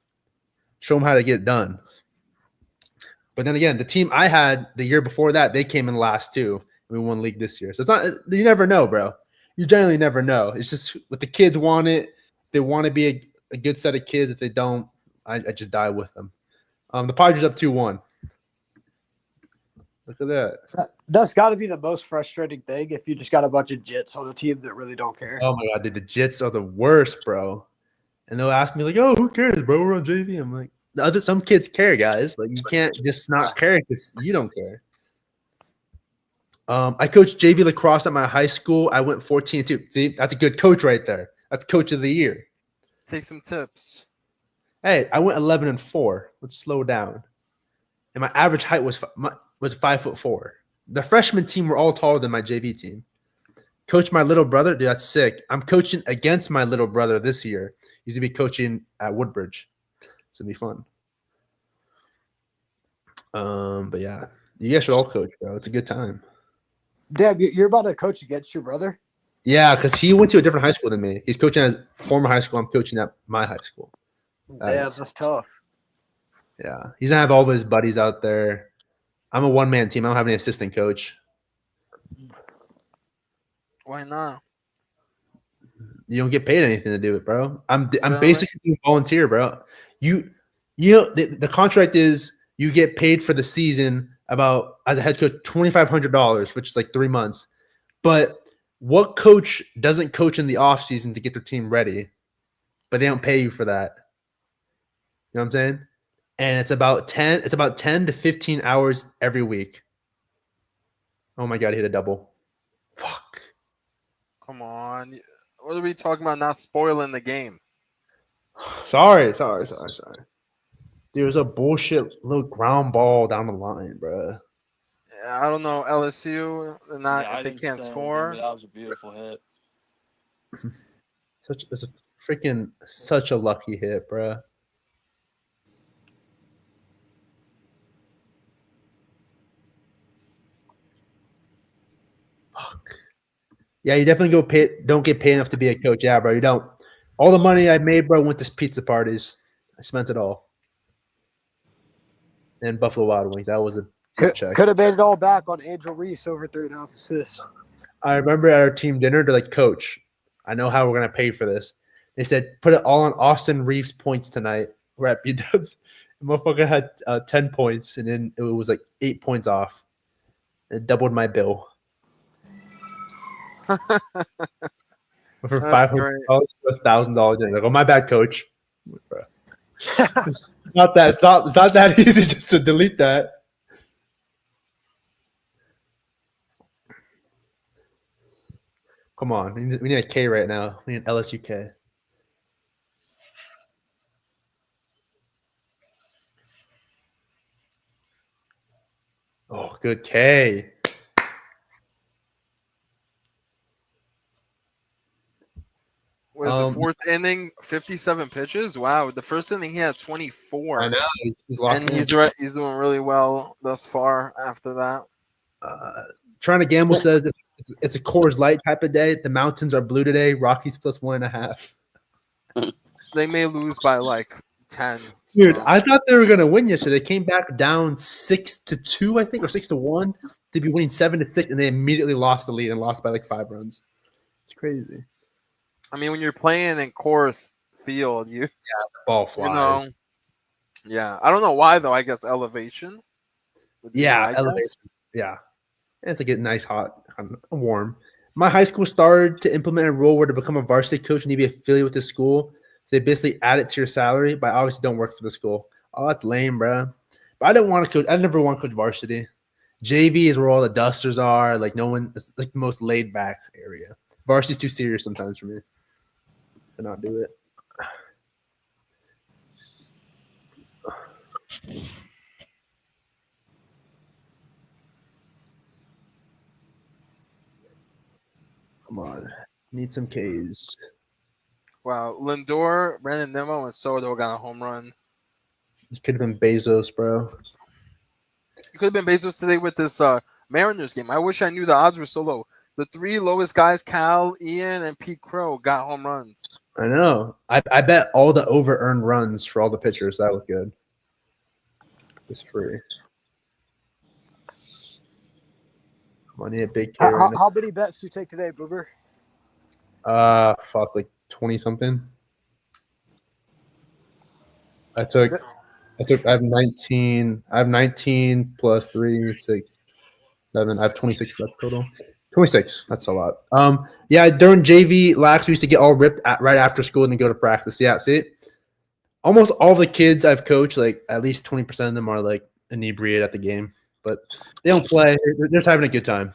Show them how to get it done. But then again, the team I had the year before that, they came in last too. We won league this year. So it's not, you never know, bro. You generally never know. It's just what the kids want it. They want to be a good set of kids. If they don't, I just die with them. The Padres up 2-1. Look at that. That's got to be the most frustrating thing if you just got a bunch of jits on a team that really don't care. Oh my god, dude, the Jits are the worst, bro. And they'll ask me like, "Oh, who cares, bro? We're on JV." I'm like, some kids care, guys. Like, you can't just not care because you don't care. I coached JV lacrosse at my high school. I went 14-2. See, that's a good coach right there. That's coach of the year. Take some tips. Hey, I went 11-4. Let's slow down. And my average height was 5'4". The freshman team were all taller than my JV team. Coach my little brother, dude, that's sick. I'm coaching against my little brother this year. He's gonna be coaching at Woodbridge. It's gonna be fun. But yeah, you guys should all coach, bro. It's a good time. Damn, you're about to coach against your brother? Yeah, because he went to a different high school than me. He's coaching at former high school. I'm coaching at my high school. Damn, that's tough. Yeah, he's gonna have all of his buddies out there. I'm a one-man team. I don't have any assistant coach. Why not? You don't get paid anything to do it, bro. I'm Really? basically doing volunteer, bro. You know the contract is you get paid for the season about as a head coach $2,500, which is like 3 months. But what coach doesn't coach in the off season to get their team ready? But they don't pay you for that. You know what I'm saying? And it's about 10 to 15 hours every week. Oh my god, he hit a double. Fuck. Come on. What are we talking about? Not spoiling the game. Sorry. Dude, it was a bullshit little ground ball down the line, bro. Yeah, I don't know. LSU, not I if they didn't can't stand score. with him, but that was a beautiful hit. Such a lucky hit, bro. Fuck. Yeah, you definitely don't get paid enough to be a coach. Yeah, bro, you don't. All the money I made, bro, went to pizza parties. I spent it all. And Buffalo Wild Wings. That was a deep check. Could have made it all back on Angel Reese over 3.5 assists. I remember at our team dinner, they're like, "Coach, I know how we're gonna pay for this." They said, "Put it all on Austin Reeves points tonight." We're at B-Dubs. The motherfucker had 10 points, and then it was like 8 points off. It doubled my bill. For $500 to $1,000. Like, oh, my bad, coach. Not that. It's not that easy just to delete that. Come on, we need a K right now. We need an LSU K. Oh, good K. Was the fourth inning 57 pitches? Wow, the first inning he had 24. I know he's locked And in. he's doing really well thus far after that. Trying to gamble says it's a Coors Light type of day. The mountains are blue today. Rockies plus 1.5. They may lose by like 10. Dude, so. I thought they were gonna win yesterday. They came back down 6-2, I think, or 6-1. They'd be winning 7-6, and they immediately lost the lead and lost by like 5 runs. It's crazy. I mean, when you're playing in Coors Field, Ball you know, flies. yeah. I don't know why though. I guess elevation would be Yeah, my guess. elevation. Yeah, and it's like a nice, hot, warm. My high school started to implement a rule where to become a varsity coach, you need to be affiliated with the school. So they basically add it to your salary, but I obviously don't work for the school. Oh, that's lame, bro. But I didn't want to coach. I never want to coach varsity. JV is where all the dusters are. Like no one, it's like the most laid back area. Varsity's too serious sometimes for me. Cannot do it. Come on, need some K's. Wow, Lindor, Brandon Nimmo, and Soto got a home run. This could have been Bezos, bro. It could have been Bezos today with this Mariners game. I wish I knew the odds were so low. The 3 lowest guys, Cal, Ian, and Pete Crow, got home runs. I know. I bet all the over earned runs for all the pitchers. That was good. It's free. Come on, I need a big carry. How many bets do you take today, Boober? Fuck, like 20 something. I have 19. I have 19 plus 3, 6, 7. I have 26 bets total. 26. That's a lot. Yeah, during JV, Lax, we used to get all ripped right after school and then go to practice. Yeah, see, almost all the kids I've coached, like at least 20% of them are like inebriated at the game, but they don't play. They're just having a good time.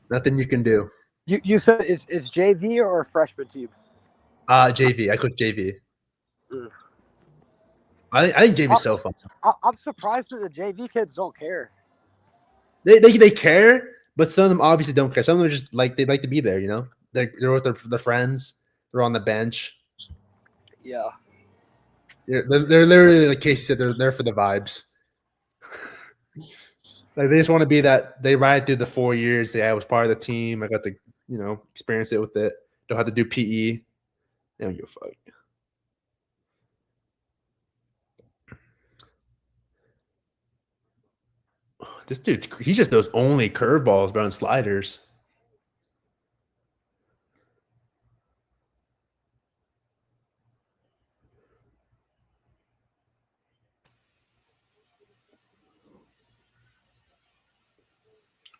Nothing you can do. You said it's JV or a freshman team? JV. I coach JV. I think JV's so fun. I'm surprised that the JV kids don't care. They care, but some of them obviously don't care. Some of them are just like they like to be there. You know, they're with their friends. They're on the bench. Yeah. They're literally, like Casey said, they're there for the vibes. Like they just want to be that. They ride through the 4 years. I was part of the team. I got to experience it with it. Don't have to do PE. They don't give a fuck. This dude, he just knows only curveballs, bro, and sliders.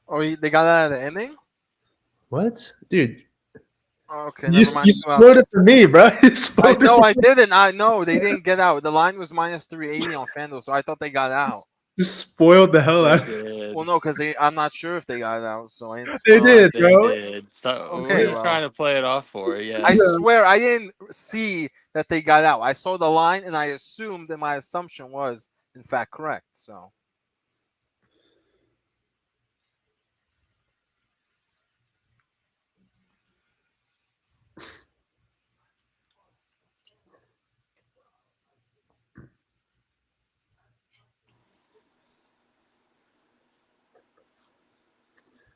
Oh, they got out of the inning? What, dude? Okay, You never mind. spoiled it for me, bro. I didn't. I know they didn't get out. The line was minus 380 on FanDuel, so I thought they got out. Just spoiled the hell out. Well, no, because I'm not sure if they got out, so I didn't. They did, bro. They did. Stop. Okay, What are you well. trying to play it off for? Yeah. I swear I didn't see that they got out. I saw the line and I assumed that my assumption was in fact correct. So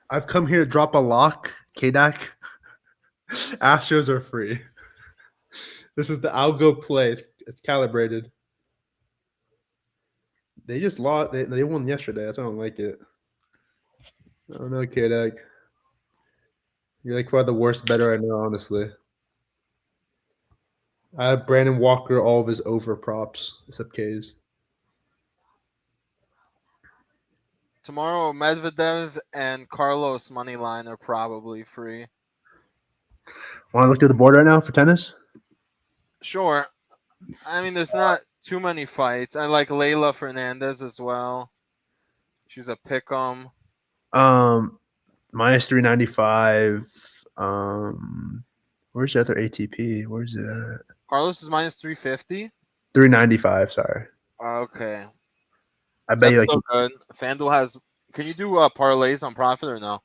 I've come here to drop a lock, K-Dak. Astros are free. This is the algo play. It's calibrated. They just lost. They won yesterday. That's why I don't like it. I don't know, K-Dak. You're like probably the worst better I know, honestly. I have Brandon Walker, all of his over props, except K's. tomorrow Medvedev and Carlos money line are probably free. Want to look at the board right now for tennis? Sure. I mean, there's not too many fights. I like Layla Fernandez as well. She's a pick'em. Minus 395. Where's the other ATP? Where's it at? Carlos is minus 350. 395. Sorry. Okay. I bet That's you so good. FanDuel has. Can you do parlays on profit or no?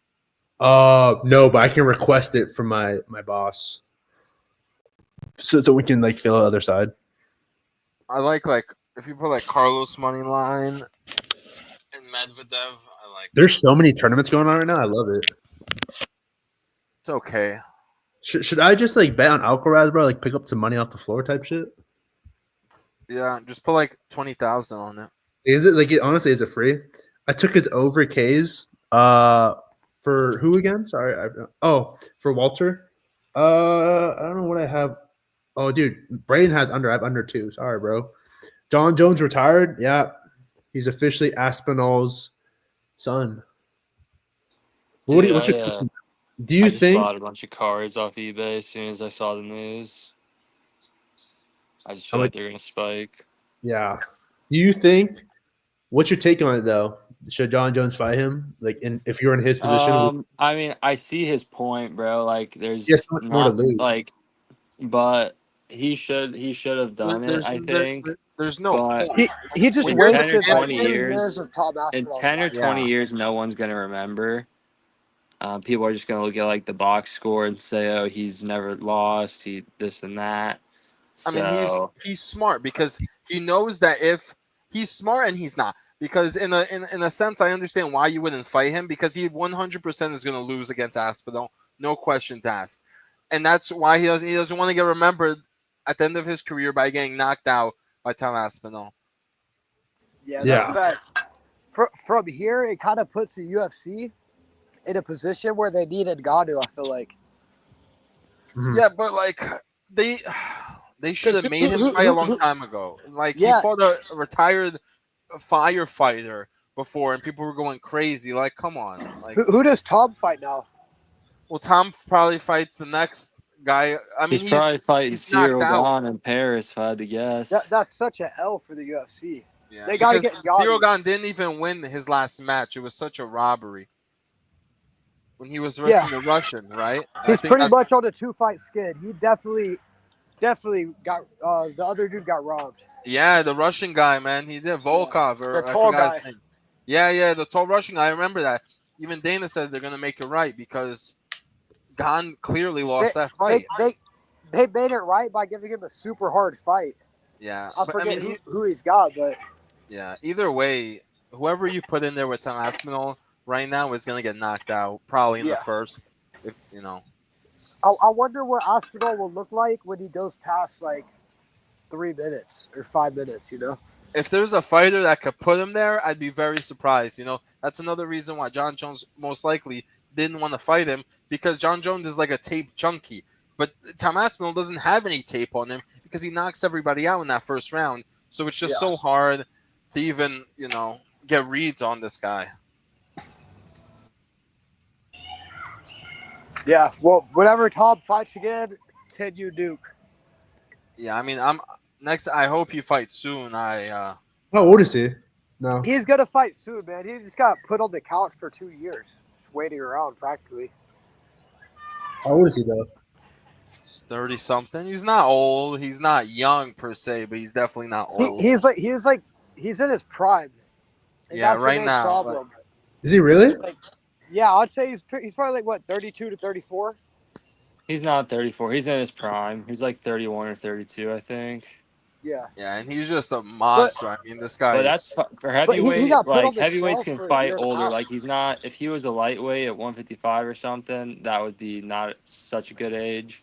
No, but I can request it from my boss, so we can like fill the other side. I like if you put like Carlos money line and Medvedev. I like. There's so many tournaments going on right now. I love it. It's okay. Should I just like bet on Alcaraz, bro? Like pick up some money off the floor type shit? Yeah, just put like 20,000 on it. Is it like honestly? Is it free? I took his over K's. For who again? Sorry. For Walter. I don't know what I have. Oh, dude, Braden has under. I have under 2. Sorry, bro. John Jones retired. Yeah, he's officially Aspinall's son. Dude, What's your do you I just think? bought a bunch of cards off eBay as soon as I saw the news. I just How feel like much? they're gonna spike. Yeah. Do you think? What's your take on it though? Should John Jones fight him? Like, if you're in his position, I mean, I see his point, bro. Like, he has there's so much more to not lose. like, but he should have done it. I think, There's no but point. He just When in you're 10 or wasted like 20 2 years, years of Tom in Aspinall's 10 or life. 20 Yeah. years, no one's gonna remember. People are just gonna look at like the box score and say, "Oh, he's never lost. He this and that." I mean, he's So he's smart because he knows that if he's smart and he's not, because in a sense I understand why you wouldn't fight him, because he 100% is going to lose against Aspinall, no questions asked, and that's why he doesn't want to get remembered at the end of his career by getting knocked out by Tom Aspinall. Yeah, that's Yeah. facts. From here, it kind of puts the UFC in a position where they needed Ngannou, I feel like. Mhm. Yeah, but like they they should have made him fight a long time ago. Like he Yeah. fought a retired firefighter before, and people were going crazy. Like, come on, like. Who does Tom fight now? Well, Tom probably fights the next guy. I mean, he's probably fighting he's knocked Cyril out. Gahn in Paris, if I had to guess. That's such an L for the UFC. Yeah, They got to because get Ngannou. Cirogan didn't even win his last match. It was such a robbery when he was Yeah. wrestling the Russian, right? I He's think pretty that's much on a 2-fight skid. He definitely got the other dude got robbed. yeah, the Russian guy, man. He did Volkov, The or I tall forgot guy. his name. Yeah, the tall Russian guy. I remember that. Even Dana said they're gonna make it right because Gan clearly lost that fight. They made it right by giving him a super hard fight. Yeah, I but forget I mean, who he's got, but yeah. Either way, whoever you put in there with Tom Aspinall right now is gonna get knocked out probably in the Yeah. first. If you know, I wonder what Aspinall will look like when he goes past like 3 minutes or 5 minutes. You know? if there's a fighter that could put him there, I'd be very surprised. You know, that's another reason why John Jones most likely didn't want to fight him, because John Jones is like a tape junkie. But Tom Aspinall doesn't have any tape on him because he knocks everybody out in that first round. So it's just so hard to even, get reads on this guy. Yeah. Well, whenever Tom fights again, 10U Duke. Yeah, I mean, I hope he fights soon. How old is he? No. He's gonna fight soon, man. He just got put on the couch for 2 years, just waiting around practically. How old is he though? He's 30 something. He's not old. He's not young per se, but he's definitely not old. He's in his prime. And Yeah, that's the right main now, problem. Is he really? Yeah, I'd say he's probably like what 32 to 34. He's not 34. He's in his prime. He's like 31 or 32, I think. Yeah. Yeah, and he's just a monster. I mean, this guy But is. that's for he heavyweight. got put on Like the heavyweights shelf can for a fight year and a older. half. Like he's not. If he was a lightweight at 155 or something, that would be not such a good age.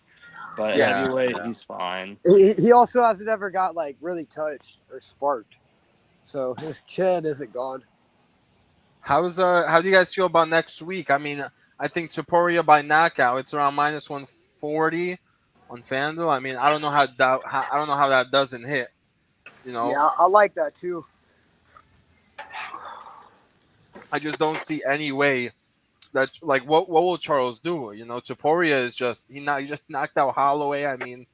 But at Yeah, heavyweight, yeah. he's fine. He also hasn't ever got like really touched or sparked, so his chin isn't gone. How do you guys feel about next week? I mean, I think Topuria by knockout, it's around minus 140 on FanDuel. I mean, I don't know how that doesn't hit. Yeah, I like that too. I just don't see any way that, like, what will Charles do? Topuria is he just knocked out Holloway. I mean,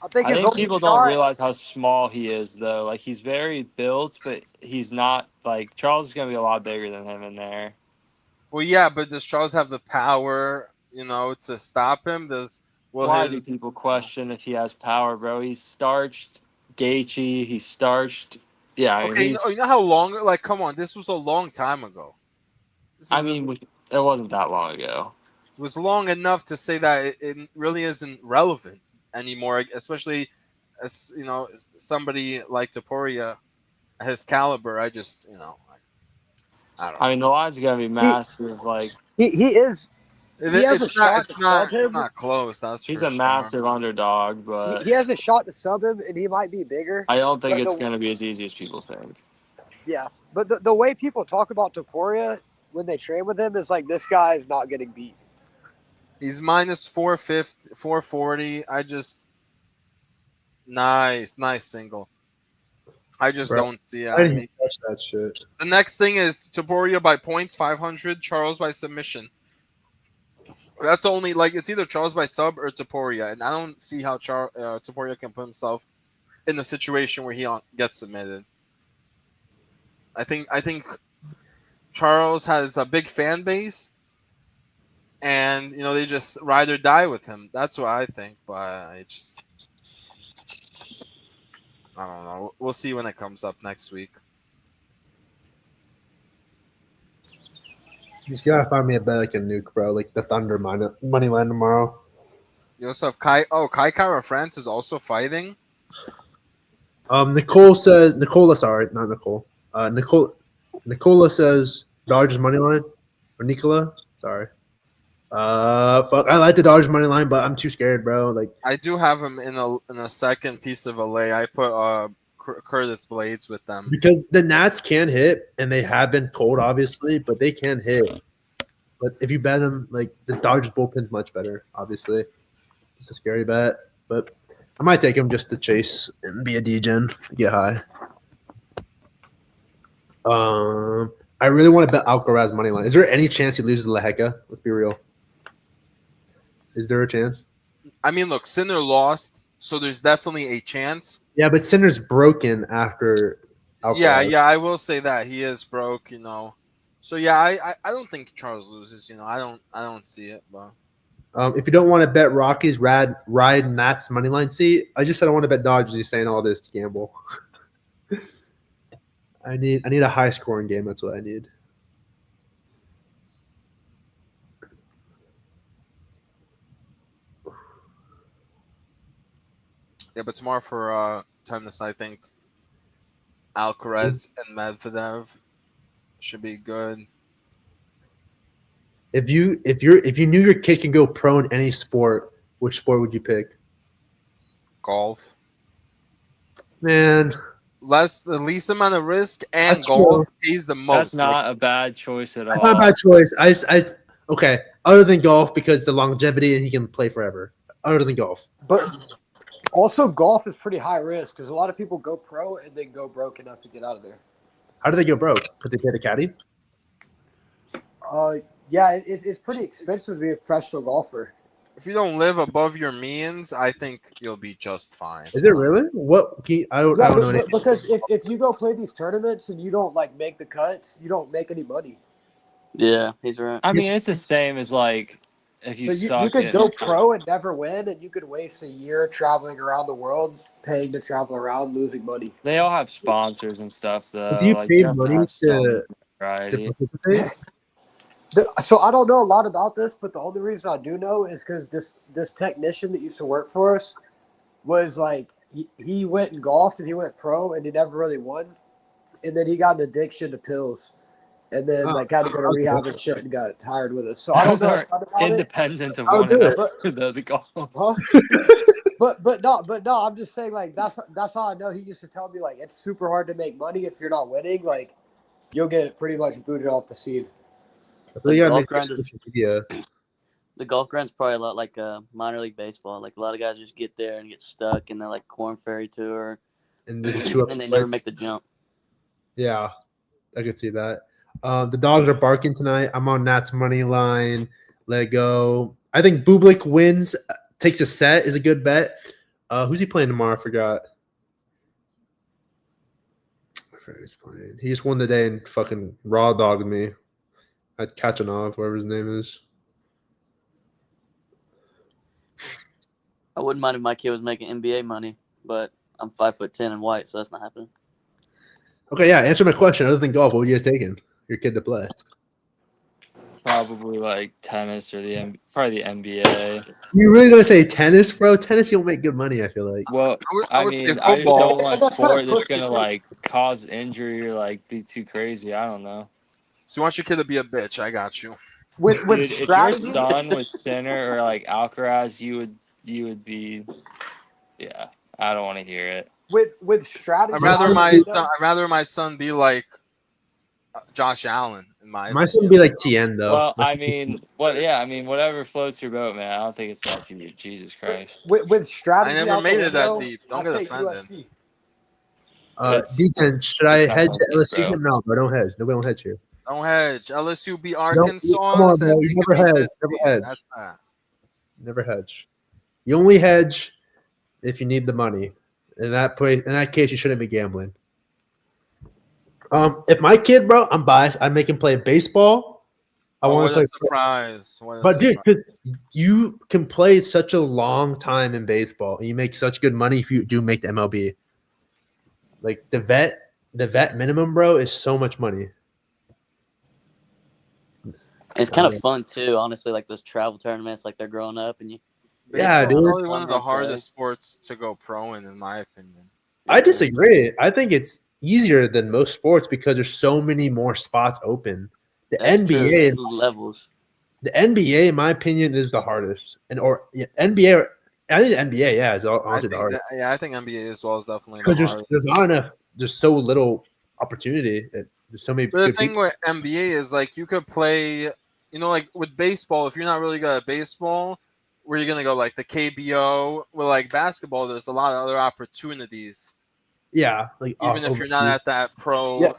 I think I his think only people don't shot. realize how small he is, though. Like he's very built, but he's not like Charles is gonna be a lot bigger than him in there. well, yeah, but does Charles have the power, to stop him? Why do people question if he has power, bro? He's starched Gaethje. He's starched. Yeah, I mean, Okay, you know how long? Like, come on, this was a long time ago. it wasn't that long ago. It was long enough to say that it really isn't relevant anymore, especially as somebody like Topuria, his caliber. I just, I don't know. I mean, the line's gonna be massive. Like He is He has a shot to sub It's him. not close. That's He's for a sure. massive underdog, but He has a shot to sub him, and he might be bigger. I don't think But it's going to be as easy as people think. Yeah, but the way people talk about Topuria when they train with him is like this guy is not getting beat. He's minus 450, 440. Nice single. I just Bro, don't see it. Why I didn't mean, he touch that shit? the next thing is Taporia by points, 500. Charles by submission. That's only like it's either Charles by sub or Taporia, and I don't see how Taporia can put himself in a situation where he gets submitted. I think Charles has a big fan base, and they just ride or die with him. That's what I think, but I don't know. We'll see when it comes up next week. You just gotta find me a bet like a nuke, bro. Like the Thunder money line tomorrow. You also have Kai Kara France is also fighting. Nicola, sorry, not Nicole. Nicola says Dodgers money line, or Nicola, sorry. Fuck, I like the Dodgers money line, but I'm too scared, bro. Like I do have him in a second piece of a lay. I put Curtis Blades with them. because the Nats can hit, and they have been cold, obviously, but they can hit. But if you bet them, like the Dodgers bullpen's much better, obviously. It's a scary bet, but I might take him just to chase and be a Degen, get high. I really want to bet Alcaraz money line. Is there any chance he loses Laheka? Let's be real. Is there a chance? I mean, look, Sinner lost, so there's definitely a chance. Yeah, but Sinner's broken after Alcaraz. Yeah, I will say that he is broke, So yeah, I don't think Charles loses. I don't see it, but. If you don't want to bet Rockies, ride Nats money line seat. I just said I want to bet Dodgers. You're saying all this to gamble. I need a high scoring game. That's what I need. Yeah, but tomorrow for tennis, I think Alcaraz and Medvedev should be good. If you knew your kid can go pro in any sport, which sport would you pick? Golf. Man, The least amount of risk, and That's golf pays the most. That's not a bad choice at all. that's not a bad choice. Okay. Other than golf, because the longevity and he can play forever. Other than golf, But also, golf is pretty high risk because a lot of people go pro and then go broke enough to get out of there. how do they go broke? Could they pay the caddy? Yeah, it's pretty expensive to be a professional golfer. If you don't live above your means, I think you'll be just fine. Is it really? What? I don't know anything. Because if you go play these tournaments and you don't like make the cuts, you don't make any money. Yeah, he's right. I mean, it's the same as like if you So suck you could at- go pro and never win, and you could waste a year traveling around the world, paying to travel around, losing money. They all have sponsors and stuff, though. Do you Like, pay have money have some to variety. participate? So I don't know a lot about this, but the only reason I do know is because this technician that used to work for us was like he went and golfed and he went pro and he never really won, and then he got an addiction to pills, and then Oh, had to go to rehab and shit and got hired with us. So I don't Those know are a ton about it. independent of I'll one do it. another. The golf. Huh? But no, I'm just saying like that's how I know. He used to tell me like it's super hard to make money if you're not winning. Like you'll get pretty much booted off the scene. So you gotta golf make grind social media. The golf grind's probably a lot like minor league baseball. Like a lot of guys just get there and get stuck in the like Corn Ferry Tour, And this is and they never make the jump. Yeah, I could see that. The dogs are barking tonight. I'm on Nats money line. Let it go. I think Bublik wins, takes a set, is a good bet. Who's he playing tomorrow? I forgot who he's playing. He just won the day and fucking raw dogged me. I'd catch an off, whatever his name is. I wouldn't mind if my kid was making NBA money, but I'm 5'10" and white, so that's not happening. Okay, yeah. Answer my question. Other than golf, what would you guys taking your kid to play? Probably like tennis or probably the NBA. You really gonna say tennis, bro? Tennis, you'll make good money. I feel like. Well, I I would say mean, I just football. don't want That's sport kinda that's pussy, gonna too. like cause injury or like be too crazy. I don't know. So you want your kid to be a bitch? I got you. with Dude, if your strategy, son was Sinner or like Alcaraz, you would be. Yeah, I don't want to hear it. with I'd strategy, My I rather son would my be, beat son. him. I'd rather my son be like Josh Allen, in my my son opinion. be like Tien though. Well, I mean, what? Yeah, I mean, whatever floats your boat, man. I don't think it's that deep. Jesus Christ. With I strategy never out the made it that window, deep. Don't I get say offended. USC. It's D10, should I it's not hedge that the deep, LSU bro. game? No, bro, don't hedge. Nobody don't hedge here. Don't hedge. LSU beat Don't. Come Arkansas, on, bro. and You they could never beat hedge. this Never team. hedge. That's that. Never hedge. You only hedge if you need the money. In that case, you shouldn't be gambling. If my kid, bro, I'm biased. I'd make him play baseball. I Oh, want what to a play, surprise! What a but dude, surprise! because you can play such a long time in baseball, and you make such good money if you do make the MLB. Like the vet minimum, bro, is so much money. It's kind of fun too, honestly. Like those travel tournaments, like they're growing up, and you Yeah, Baseball's go out in dude. the probably one of summer the and play. hardest sports to go pro in my opinion. I Really. disagree. I think it's easier than most sports because there's so many more spots open. The That's true. NBA, There's levels. the NBA, in my opinion, is the hardest. NBA, I think the NBA, yeah, is honestly the hardest I think NBA as well is definitely the because there's hardest. not enough. There's so little opportunity. There's so many But the good thing people. with NBA is like you could play, like with baseball. If you're not really good at baseball, where you're gonna go like the KBO. With like basketball, there's a lot of other opportunities, Yeah, like even if you're not overseas. at that pro, Yeah,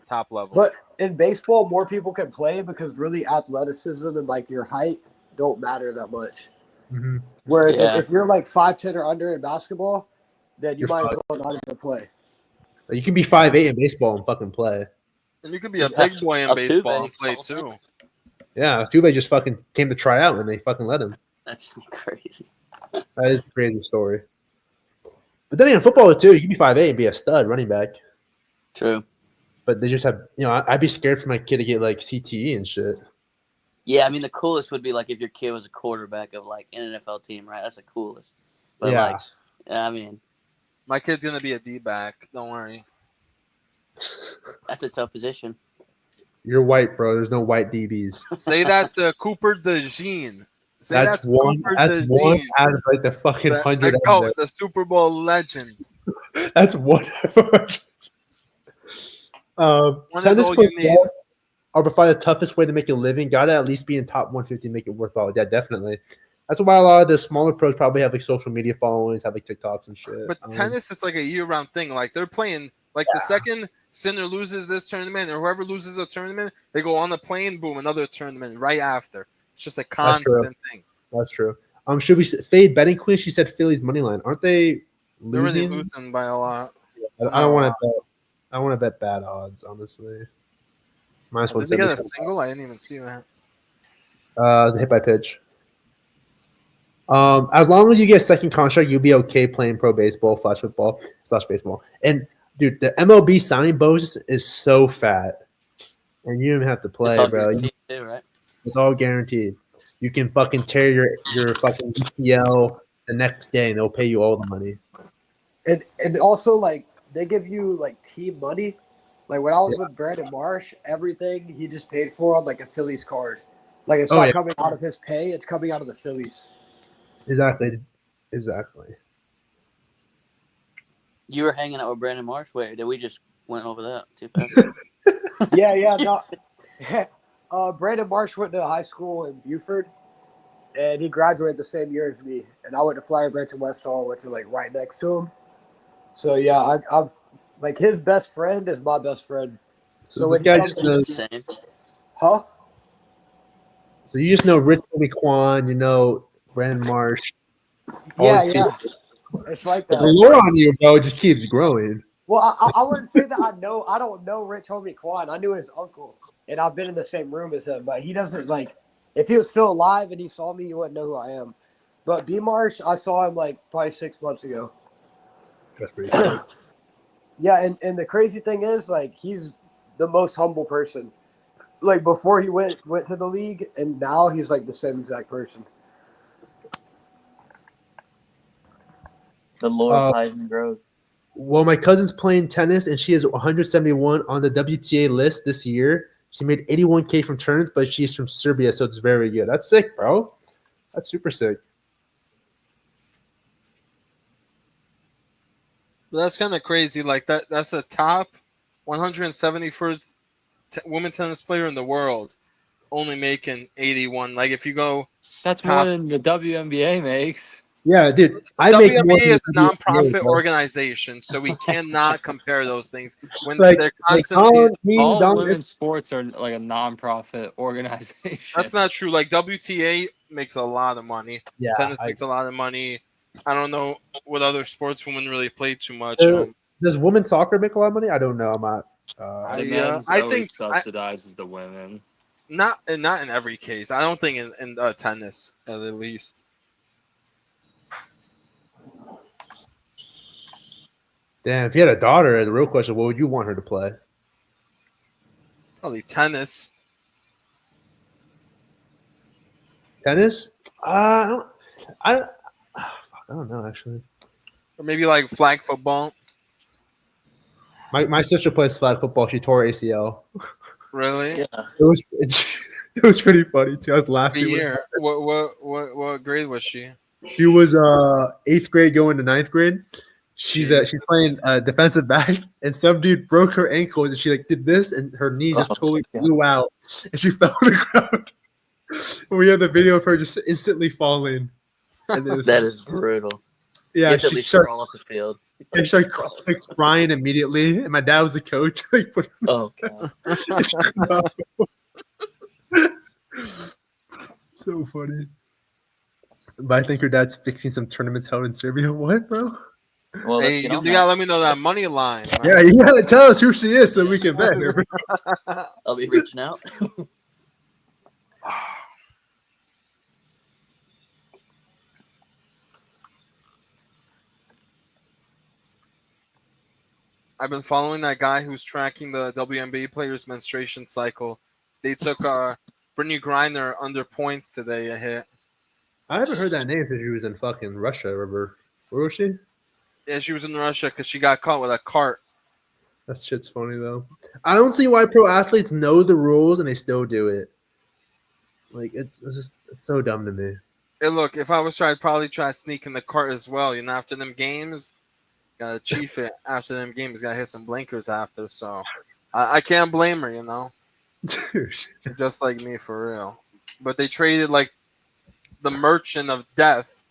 top level. but in baseball, more people can play because really athleticism and like your height don't matter that much. Mhm. Whereas Yeah. if you're like 5'10" or under in basketball, then you You're might as fine. well not even play. You can be 5'8" in baseball and fucking play. And you could be a Yeah. big boy in baseball and Altuve. play too. Yeah, Tuve just fucking came to try out and they fucking let him. That's crazy. That is a crazy story. But then in football too, you can be 5'8" and be a stud running back. True. But they just have, I'd be scared for my kid to get like CTE and shit. Yeah, I mean the coolest would be like if your kid was a quarterback of like an NFL team, right? That's the coolest. But Yeah. like, I mean, My kid's gonna be a D-back. Don't worry. that's a tough position. You're white, bro. There's no white DBs. Say that to Cooper DeJean. Say That's that to one. Cooper That's one DeJean. out of like the fucking The 100 out GOAT, there. the Super Bowl legend. That's one. One is Tennis all plus you need. golf are by the toughest way to make a living. Gotta at least be in top 150 to make it worthwhile. Yeah, definitely. That's why a lot of the smaller pros probably have like social media followings, have like TikToks and shit. But tennis, it's like a year-round thing. Like they're playing. Like the second Sinner loses this tournament, or whoever loses a tournament, they go on the plane. Boom, another tournament right after. It's just a constant thing. That's true. Should we fade betting queen? She said Philly's money line. Aren't they They're really losing? losing by a lot. I don't want to bet. I want to bet bad odds, honestly. Minus Did they get a 170. single? I didn't even see that. The hit by pitch. As long as you get a second contract, you'll be okay playing pro baseball, /football, /baseball. And dude, the MLB signing bonus is so fat, and you don't even have to It's play, all bro. guaranteed too, right? It's all guaranteed. You can fucking tear your fucking ACL the next day, and they'll pay you all the money. And also like they give you like team money. Like when I was with Brandon Marsh, everything he just paid for on like a Phillies card. Like it's not coming out of his pay; it's coming out of the Phillies. Exactly. You were hanging out with Brandon Marsh. Wait, did we just went over that too fast? Yeah, no. Brandon Marsh went to high school in Buford, and he graduated the same year as me. And I went to Flyer Branch and West Hall, which are like right next to him. So yeah, I'm like his best friend is my best friend. So when this guy he just comes knows. Same. Huh? So you just know Rich Homie Quan, you know Brandon Marsh. Yeah. It's like The that. lore on you, bro, just keeps growing. Well, I wouldn't say that I don't know Rich Homie Quan. I knew his uncle, and I've been in the same room as him. But he doesn't like. If he was still alive and he saw me, he wouldn't know who I am. But B Marsh, I saw him like probably 6 months ago. That's pretty cool. Yeah, and the crazy thing is, like, he's the most humble person. Like before he went to the league, and now he's like the same exact person. The lore of Heisman grows. Well, my cousin's playing tennis, and she is 171 on the WTA list this year. She made $81K from tournaments, but she's from Serbia, so it's very good. That's sick, bro. That's super sick. But that's kind of crazy. Like that's the top 171st women tennis player in the world, only making 81. Like if you go That's more top, than the WNBA makes. Yeah, dude. I make more WNBA than is a the WNBA, non-profit bro. organization, so we cannot compare those things when Like, they're like constantly. All Don, women's sports are like a non-profit organization. That's not true. Like WTA makes a lot of money. yeah. Tennis makes a lot of money. I don't know what other sports women really play too much. Does women's soccer make a lot of money? I don't know. I'm not. The men's I always think subsidizes the women. not in every case. I don't think in tennis at least. Damn, if you had a daughter, the real question: what would you want her to play? Probably tennis. Tennis? I don't know actually. Or maybe like flag football. My sister plays flag football. She tore her ACL. Really? Yeah. It was pretty funny too. I was The laughing. year. What grade was she? She was 8th grade going to 9th grade. She's playing defensive back, and some dude broke her ankle, and she like did this, and her knee just totally blew out, and she fell to the ground. We have the video of her just instantly falling. And it was, That is brutal. yeah, You have to at she least started, crawl off the field. she started like, crying immediately, and my dad was the coach. Like, put Oh, God. so funny. But I think her dad's fixing some tournaments held in Serbia. What, bro? Well, Hey, let's you get on gotta that. let me know that money line. Man. Yeah, you gotta tell us who she is so we can bet her. I'll be reaching out. I've been following that guy who's tracking the WNBA players' menstruation cycle. They took Brittany Griner under points today a hit. I haven't heard that name since she was in fucking Russia. Remember? Where was she? Yeah, she was in Russia because she got caught with a cart. That shit's funny though. I don't see why pro athletes know the rules and they still do it. Like it's so dumb to me. Hey, look, if I was her, I'd probably try to sneak in the cart as well. You know, after them games, gotta chief it. After them games, gotta hit some blinkers after. So I can't blame her, you know. Dude. She's just like me for real. But they traded like the merchant of death,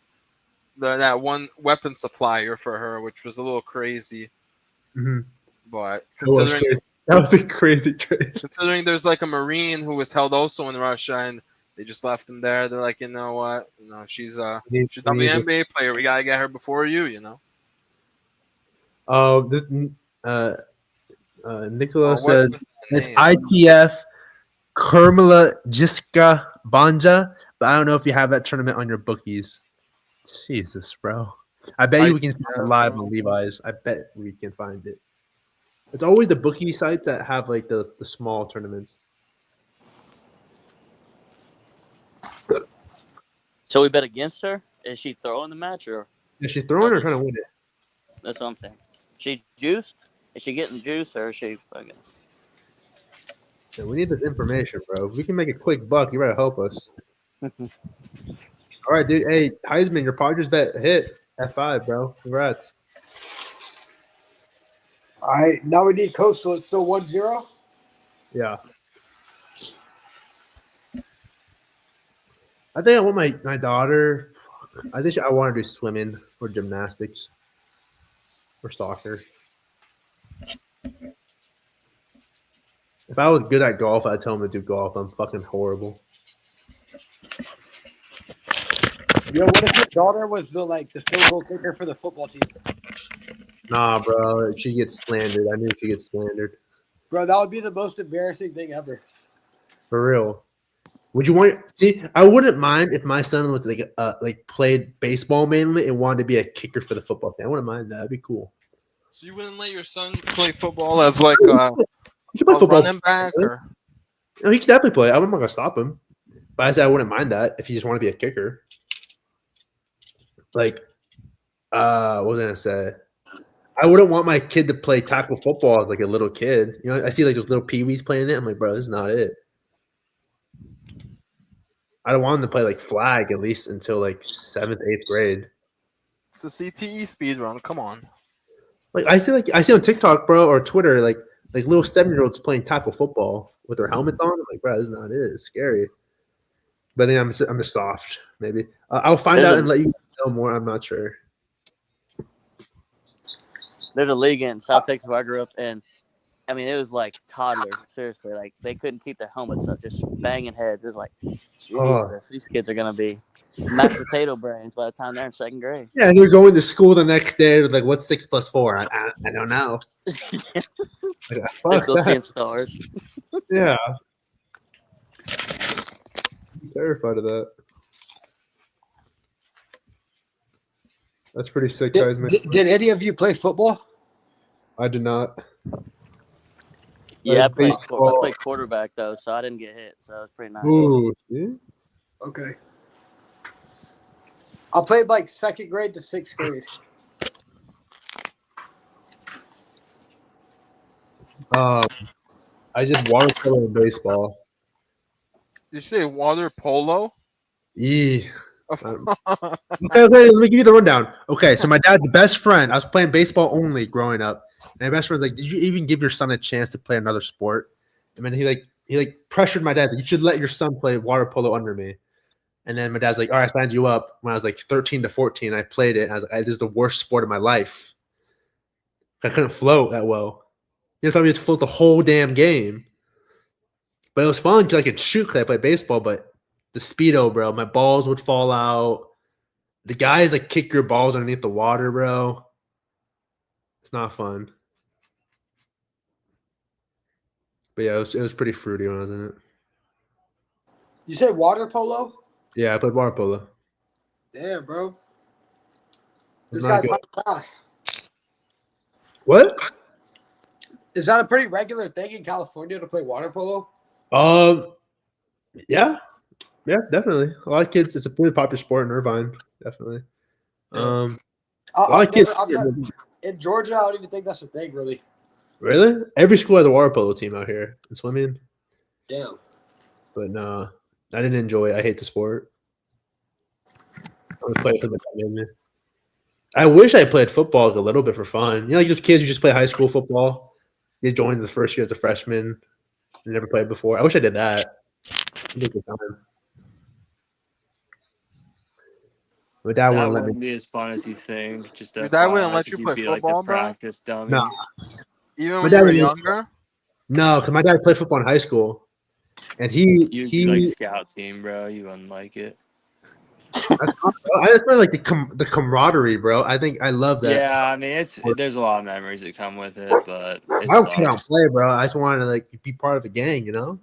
that one weapon supplier for her, which was a little crazy. Mm-hmm. But That was a crazy trade. considering there's like a Marine who was held also in Russia and they just left him there. They're like, you know what? You know, she's a WNBA player. We gotta get her before you know. This Nicola What says was that it's name? ITF Kermala Jiska Banja, but I don't know if you have that tournament on your bookies. Jesus, bro. I bet you we can find it live on Levi's. I bet we can find it. It's always the bookie sites that have like the small tournaments. So we bet against her? Is she throwing the match or? Is she throwing or trying to win it? That's what I'm saying. She juiced? Is she getting juice or is she fucking? Yeah, we need this information, bro. If we can make a quick buck, you better help us. All right, dude. Hey, Heisman, your Padres bet hit F5, bro. Congrats. All right, now we need Coastal. It's still 1-0. Yeah. I think I want my daughter. I think I want her to do swimming or gymnastics or soccer. If I was good at golf, I'd tell him to do golf. I'm fucking horrible. Yo, what if your daughter was the field goal kicker for the football team? Nah, bro. She gets slandered. I knew she gets slandered. Bro, that would be the most embarrassing thing ever. For real. Would you want? See, I wouldn't mind if my son was like played baseball mainly and wanted to be a kicker for the football team. I wouldn't mind that. That'd be cool. So you wouldn't let your son play football as like He can play a football. running back, or No, he can definitely play. I'm not gonna stop him. But I said I wouldn't mind that if he just wanted to be a kicker. Like, what was I gonna say? I wouldn't want my kid to play tackle football as like a little kid. You know, I see like those little peewees playing it. I'm like, bro, this is not it. I don't want them to play like flag at least until like 7th, 8th grade. It's a CTE speed run. Come on. Like I see on TikTok, bro, or Twitter, like little 7-year-olds playing tackle football with their helmets on. I'm like, bro, this is not it. It's scary. But then I'm just soft. Maybe I'll find There's out a- and let you know more. I'm not sure. There's a league in South Texas where I grew up, and I mean, it was like toddlers. Seriously, like they couldn't keep their helmets up, just banging heads. It was like, Jesus, these kids are gonna be mashed potato brains by the time they're in 2nd grade. Yeah, and they're going to school the next day. With like, what's 6 + 4? I don't know. Like, They're fuck still that. seeing stars. Yeah. I'm terrified of that. That's pretty sick, guys. Man. Did any of you play football? I did not. Yeah, I baseball. played quarterback though, so I didn't get hit, so it was pretty nice. Ooh, see? Okay. I played like 2nd grade to 6th grade. I did water polo and baseball. Did you say water polo? Yeah. Of Okay, let me give you the rundown. Okay, so my dad's best friend, I was playing baseball only growing up. And my best friend's like, did you even give your son a chance to play another sport? And then he pressured my dad, like, you should let your son play water polo under me. And then my dad's like, all right, I signed you up. When I was like 13 to 14, I played it. And I was like, this is the worst sport of my life. I couldn't float that well. You know, taught me to float the whole damn game. But it was fun because I could shoot because I played baseball, but the speedo, bro, my balls would fall out. The guys like kick your balls underneath the water, bro. It's not fun. But yeah, it was pretty fruity when I was in it. You said water polo? Yeah, I played water polo. Damn, bro. It's This not guy's good. high class. What? Is that a pretty regular thing in California to play water polo? Yeah, definitely. A lot of kids. It's a pretty popular sport in Irvine. Definitely. A lot of kids. In Georgia, I don't even think that's a thing, really. Really? Every school has a water polo team out here in swimming. Damn. But no, I didn't enjoy it. I hate the sport. I only play it for the commitment. I wish I played football a little bit for fun. You know, like those kids who just play high school football. They joined the first year as a freshman. They never played before. I wish I did that. It'd be a good time. My dad That wouldn't let me. wouldn't be as fun as you think. Just Your dad wouldn't FYI, let 'cause you you'd play be football, like the bro? practice dummy. No, Even My when dad you were would- younger? no, because my dad played football in high school, and You'd be like he. scout team, bro. You wouldn't like it. I just really like the camaraderie, bro. I think I love that. Yeah, I mean, there's a lot of memories that come with it, but it I don't care how to sucks. play, bro. I just wanted to like be part of the gang, you know.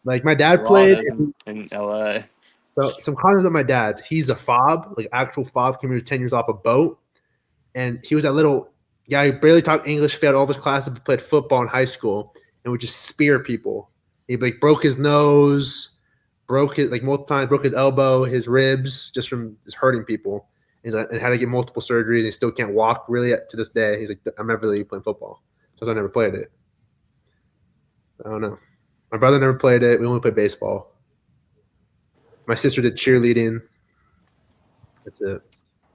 Like my dad A lot played. is in LA. So some context of my dad. He's a fob, like actual fob. Came here 10 years off a boat, and he was that little guy who barely talked English, failed all his classes, but played football in high school, and would just spear people. He like broke his nose, broke his like multiple times, broke his elbow, his ribs, just from just hurting people. And had to get multiple surgeries. And he still can't walk really to this day. He's like, I'm never really playing football, so I never played it. I don't know. My brother never played it. We only played baseball. My sister did cheerleading. That's it.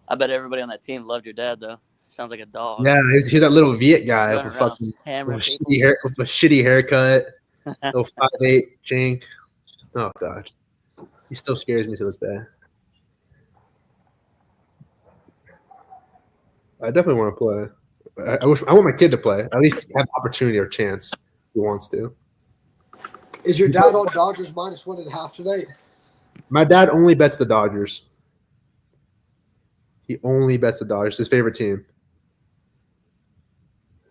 I bet everybody on that team loved your dad though. Sounds like a dog. Yeah, he's that little Viet guy Running with a around fucking hammering with a people. shitty haircut, little 5'8" chink. Oh god, he still scares me to this day. I definitely want to play. I want my kid to play. At least have opportunity or chance. If he wants to. Is your dad on Dodgers -1.5 tonight? My dad only bets the Dodgers. He only bets the Dodgers. His favorite team.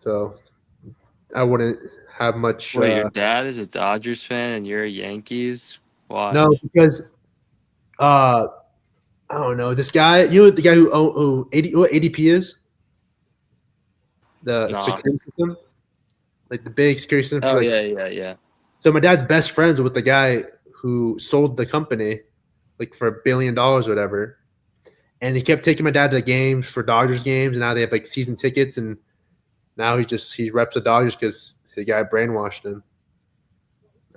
So I wouldn't have much. Wait, your dad is a Dodgers fan and you're a Yankees? Why? No, because I don't know. This guy, you know the guy who what ADP is? The Nah. security system? Like the big security system. Oh, for, like, yeah. So my dad's best friends with the guy who sold the company like for $1 billion or whatever. And he kept taking my dad to the games for Dodgers games, and now they have like season tickets, and now he reps the Dodgers because the guy brainwashed him.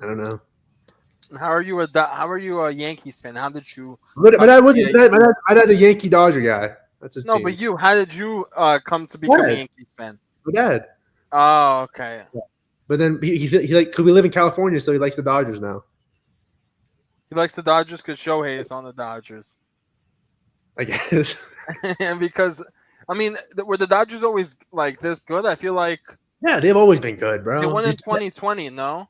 I don't know. How are you a Yankees fan? How did you But my come dad to be wasn't. a My dad's a Yankee Dodger guy. That's his No, team. but you, how did you come to become a Dad. Yankees fan? My dad. Oh, okay. But then he like because we live in California, so he likes the Dodgers now. He likes the Dodgers because Shohei is on the Dodgers. I guess. And because, I mean, were the Dodgers always like this good? I feel like Yeah, they've always been good, bro. they won in 2020, no?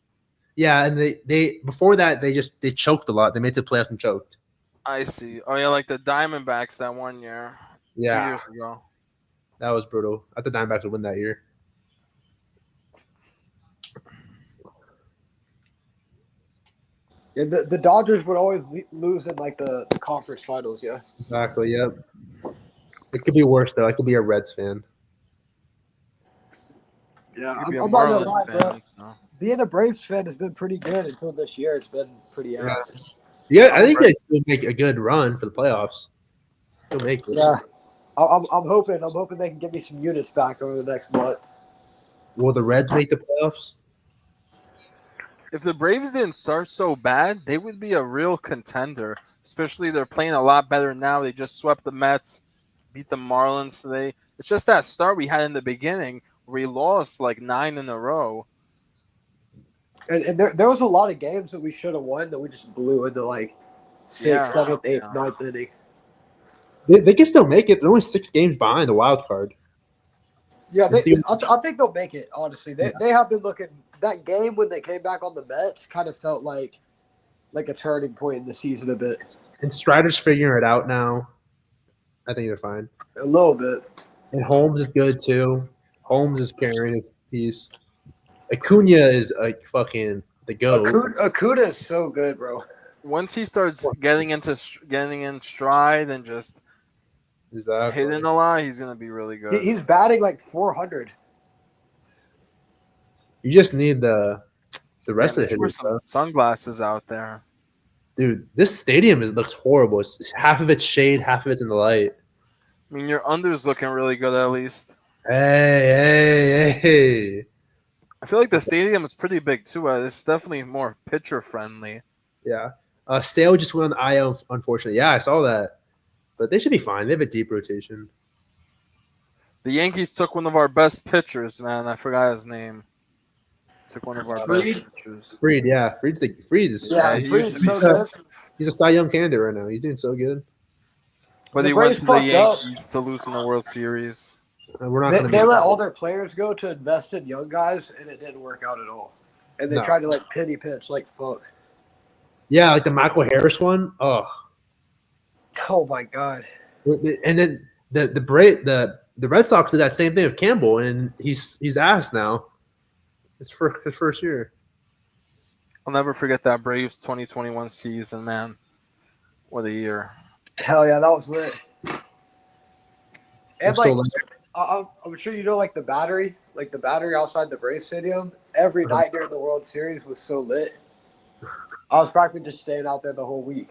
Yeah, and they before that they choked a lot. They made the playoffs and choked. I see. Oh, yeah, like the Diamondbacks that 1 year. 2 Yeah, years ago. that was brutal. I thought the Diamondbacks would win that year. Yeah, the Dodgers would always lose in like the conference finals. Yeah. Exactly. Yep. It could be worse though. I could be a Reds fan. Yeah, You'd be a I'm not gonna Marlins lie, bro. fan. So. Being a Braves fan has been pretty good until this year. It's been pretty ass. Yeah, I think they still make a good run for the playoffs. They'll make it. Yeah, I'm hoping they can get me some units back over the next month. Will the Reds make the playoffs? If the Braves didn't start so bad, they would be a real contender. Especially they're playing a lot better now. They just swept the Mets, beat the Marlins today. It's just that start we had in the beginning where we lost like 9 in a row. And there was a lot of games that we should have won that we just blew into like 6th, 7th, 8th, 9th inning. They can still make it. They're only 6 games behind the wild card. Yeah, I think they'll make it. Honestly, they have been looking. That game when they came back on the Mets kind of felt like a turning point in the season a bit. And Strider's figuring it out now. I think they're fine. A little bit. And Holmes is good too. Holmes is carrying his piece. Acuna is like fucking the GOAT. Acuna is so good, bro. Once he starts getting in stride and just hitting a lot, he's gonna be really good. He's batting like 400. You just need the rest of the hitters. Some sunglasses out there. Dude, this stadium looks horrible. Half of it's shade, half of it's in the light. I mean, your under's looking really good at least. Hey. I feel like the stadium is pretty big too. It's definitely more pitcher friendly. Yeah. Sale just went on the IL, unfortunately. Yeah, I saw that. But they should be fine. They have a deep rotation. The Yankees took one of our best pitchers, man. I forgot his name. Took one of our best pitchers. Freed, yeah. Freed is he's a Cy Young candidate right now. He's doing so good. But he went to the Yankees to lose in the World Series. We're not they let all their players go to invest in young guys, and it didn't work out at all. And they tried to like penny pinch, like fuck. Yeah, like the Michael Harris one. Oh my god! And then the Red Sox did that same thing with Campbell, and he's ass now. It's for his first year. I'll never forget that Braves 2021 season, man. What a year! Hell yeah, that was lit. And like, I'm sure you know, like the battery outside the Braves Stadium. Every night during the World Series was so lit. I was practically just staying out there the whole week.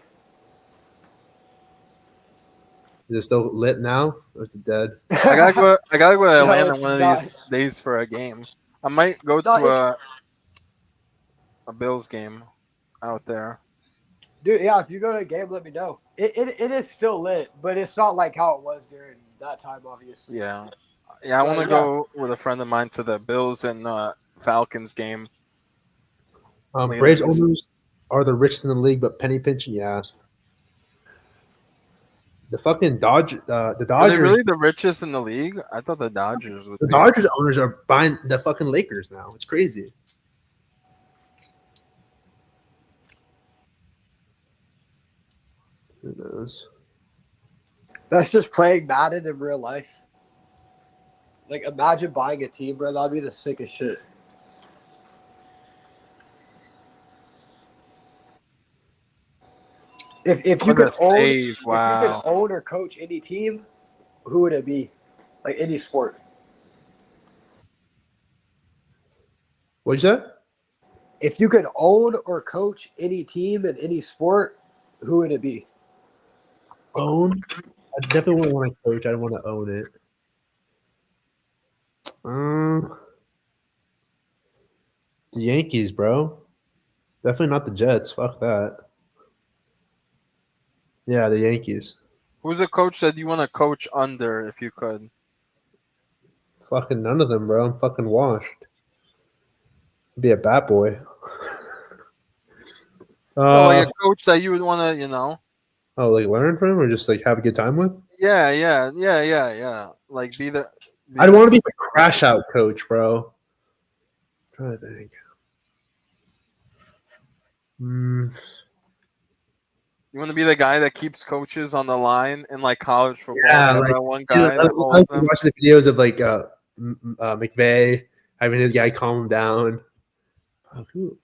Is it still lit now? Or is it dead? I gotta go to Atlanta one of these days for a game. I might go to a Bills game out there. Dude, yeah, if you go to a game, let me know. It is still lit, but it's not like how it was during that time, obviously. Yeah, I want to go with a friend of mine to the Bills and Falcons game. Braves owners are the richest in the league, but penny pinching, yeah. The fucking Dodgers. Are they really the richest in the league? I thought the Dodgers would. The Dodgers owners are buying the fucking Lakers now. It's crazy. Who knows? That's just playing Madden in real life. Like, imagine buying a team, bro. That'd be the sickest shit. If you could own or coach any team, who would it be? Like any sport. What'd you say? If you could own or coach any team in any sport, who would it be? Own? I definitely wouldn't want to coach. I don't want to own it. The Yankees, bro. Definitely not the Jets. Fuck that. Yeah, the Yankees. Who's a coach that you want to coach under if you could? Fucking none of them, bro. I'm fucking washed. Be a bat boy. No, like a coach that you would want to, like learn from or just like have a good time with? Yeah. Like be the. I'd want to be the crash out coach, bro. I'm trying to think. You want to be the guy that keeps coaches on the line in like college football. Yeah, like, like, that one guy that I holds them. watching the videos of like McVay having his guy calm him down. Who?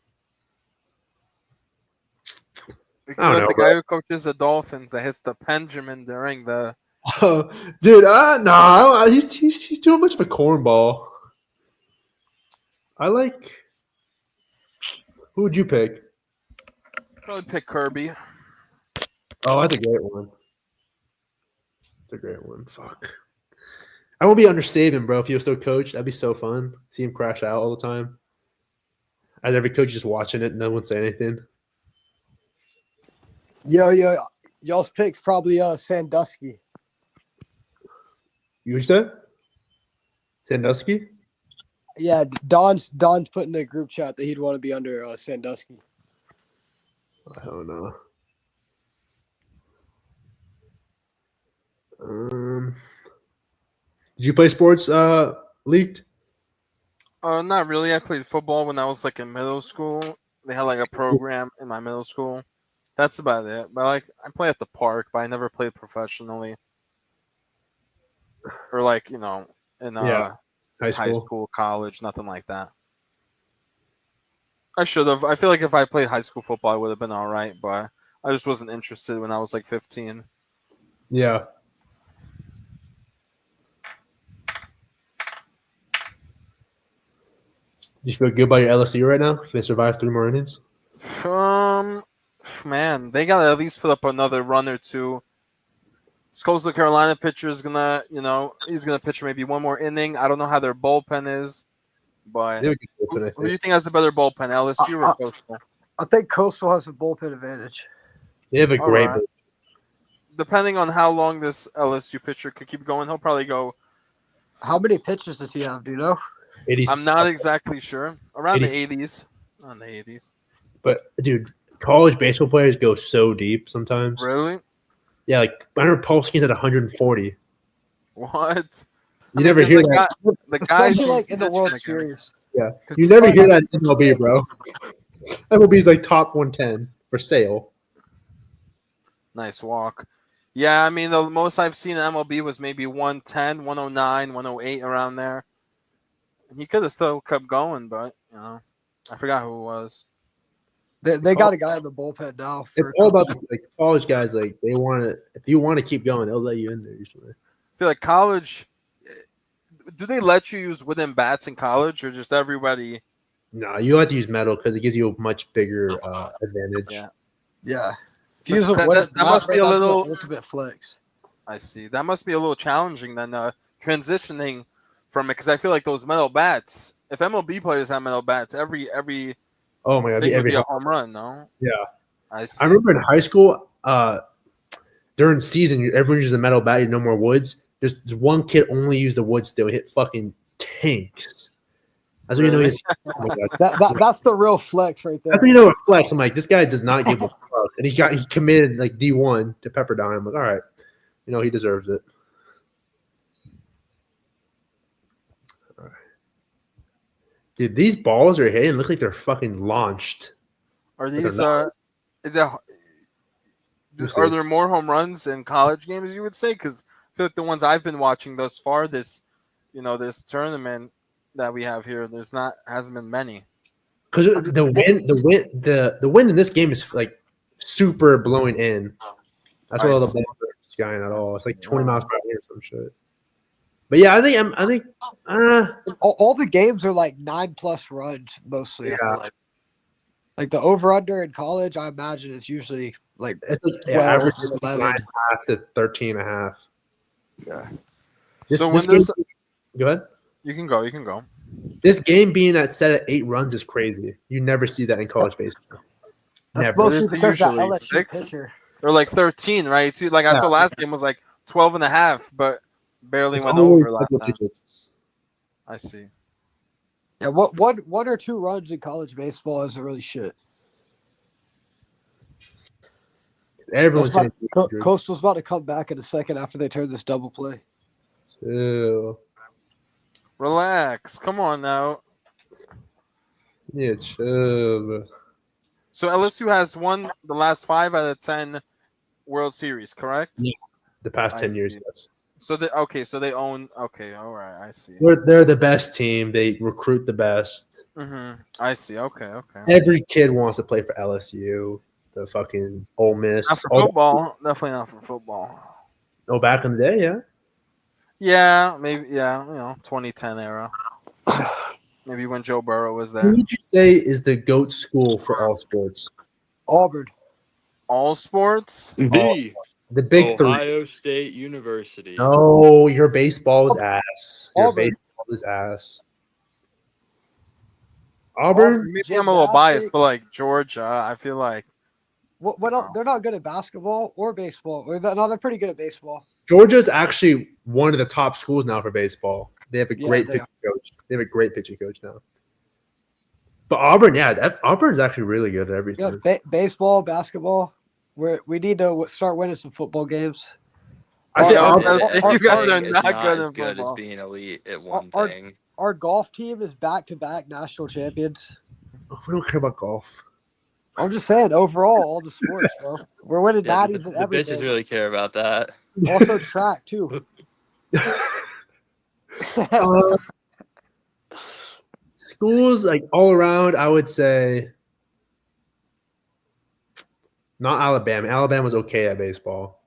We I don't could know, the bro. guy who coaches the Dolphins that hits the Benjamin during the. Oh, dude, no, he's too much of a cornball. I like. Who would you pick? Probably pick Kirby. Oh, that's a great one. That's a great one. Fuck. I won't be under Saban, bro. If he was still coach, that'd be so fun. See him crash out all the time. As every coach just watching it, no one say anything. Y'all's pick's probably Sandusky. You said Sandusky? Yeah, Don's put in the group chat that he'd want to be under Sandusky. I don't know. Did you play sports leaked? Not really. I played football when I was like in middle school. They had like a program in my middle school. That's about it. But like I play at the park, but I never played professionally. Or like, in High high school. school, college, nothing like that. I should have. I feel like if I played high school football, I would have been all right, but I just wasn't interested when I was like 15. Yeah. You feel good about your LSU right now? Can they survive 3 more innings? Man, they gotta at least put up another run or two. This Coastal Carolina pitcher is gonna, he's gonna pitch maybe one more inning. I don't know how their bullpen is, but They have a good bullpen, I who do you think. think has the better bullpen, LSU or Coastal? I think Coastal has a bullpen advantage. They have a great Alright. bullpen. Depending on how long this LSU pitcher could keep going, he'll probably go. How many pitches does he have? Do you know? I'm not exactly sure. Around 80. the 80s. On the 80s. But dude, college baseball players go so deep sometimes. Really? Yeah, like I remember Paul Skeens at 140. What? You never hear the that. The guys Especially like he's in the pitching World against. Series. Yeah, you never hear that in MLB, bro. MLB's like top 110 for sale. Nice walk. Yeah, I mean, the most I've seen in MLB was maybe 110, 109, 108, around there. And he could have still kept going, but, I forgot who it was. They got a guy in the bullpen now. It's all about like college guys. Like they want to. If you want to keep going, they'll let you in there usually. I feel like college. Do they let you use wooden bats in college, or just everybody? No, you have to use metal because it gives you a much bigger advantage. Yeah. But that must be a little ultimate flex. I see. That must be a little challenging then, transitioning from it, because I feel like those metal bats. If MLB players have metal bats, every Oh my god, thing would be a home run, no? Yeah. I see. I remember in high school, during season, everyone uses a metal bat. No more woods. There's one kid only used the wood still. He hit fucking tanks. That's what you know. Really? Oh my god. That's the real flex right there. That's when you know a flex. I'm like, this guy does not give a fuck, and he committed like D1 to Pepperdine. I'm like, all right, he deserves it. All right. Dude, these balls are hitting. Look like they're fucking launched. Are they're these not. are there more home runs in college games, you would say? Because I feel like the ones I've been watching thus far, this tournament that we have here, hasn't been many. Because the wind in this game is like super blowing in. That's why all the balls are skying at all. It's like 20 miles per hour or some shit. But yeah, I think all the games are like 9+ runs mostly. Yeah. I feel like. Like the over under in college, I imagine it's usually like It's like 12, average 11. 9.5 to 13.5. Yeah. So This when there's, go ahead. you can go. You can go. This game being set at 8 runs is crazy. You never see that in college baseball. That's Never. mostly What is it because that usually? LSU 6? pitcher. Or like 13, right? See, like I Yeah. saw last game was like 12 and a half, but barely It's went always over last double time. digits. I see. Yeah, one or two runs in college baseball isn't really shit. Everyone's hitting 300. Coastal's about to come back in a second after they turn this double play. Chill. Relax. Come on now. Yeah, chill. So LSU has won the last 5 out of 10 World Series, correct? Yeah. The past I 10 years. see. Yes. So they own. Okay, all right, I see. They're the best team. They recruit the best. I see. Okay. Every kid wants to play for LSU. The fucking Ole Miss. Not for football. Definitely not for football. Oh, back in the day, yeah. Yeah, maybe. Yeah, 2010 era. Maybe when Joe Burrow was Who there. would you say is the GOAT school for all sports? Auburn. All sports. The The big three. Ohio State University. No, your baseball is ass. Your Auburn. baseball is ass. Auburn? Maybe I'm a little Gymnastics. biased, but like Georgia, I feel like What else? They're not good at basketball or baseball. No, they're pretty good at baseball. Georgia's actually one of the top schools now for baseball. They have a Yeah, great they pitching coach. They have a great pitching coach now. But Auburn, Auburn's actually really good at everything. Yeah, baseball, basketball. We need to start winning some football games. I say Yeah, Auburn. you guys are Is not good as in good as football. being elite at one Our- thing. Our golf team is back-to-back national champions. We don't care about golf. I'm just saying, overall, all the sports, bro. We're winning Yeah, natties the and bitches everything. really care about that. Also track too. Schools like all around, I would say not Alabama. Alabama's okay at baseball.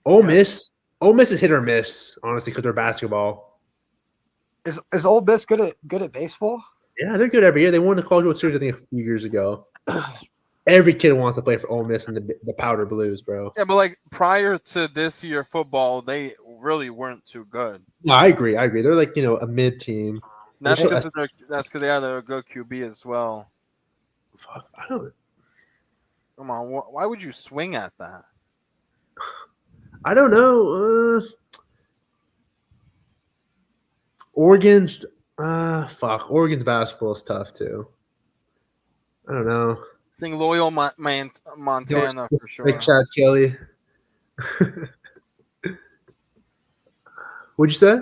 Ole Miss is hit or miss, honestly, because they're basketball. Is Ole Miss good at baseball? Yeah, they're good every year. They won the College World Series, I think, a few years ago. Every kid wants to play for Ole Miss and the Powder Blues, bro. Yeah, but like prior to this year football, they really weren't too good. No, I agree. They're like, a mid team. And that's Also, because they had a good QB as well. fuck, I don't Come on, why would you swing at that? know. Oregon's basketball is tough too. I don't know. I think Loyal Montana for sure. Like Chad Kelly. What'd you say?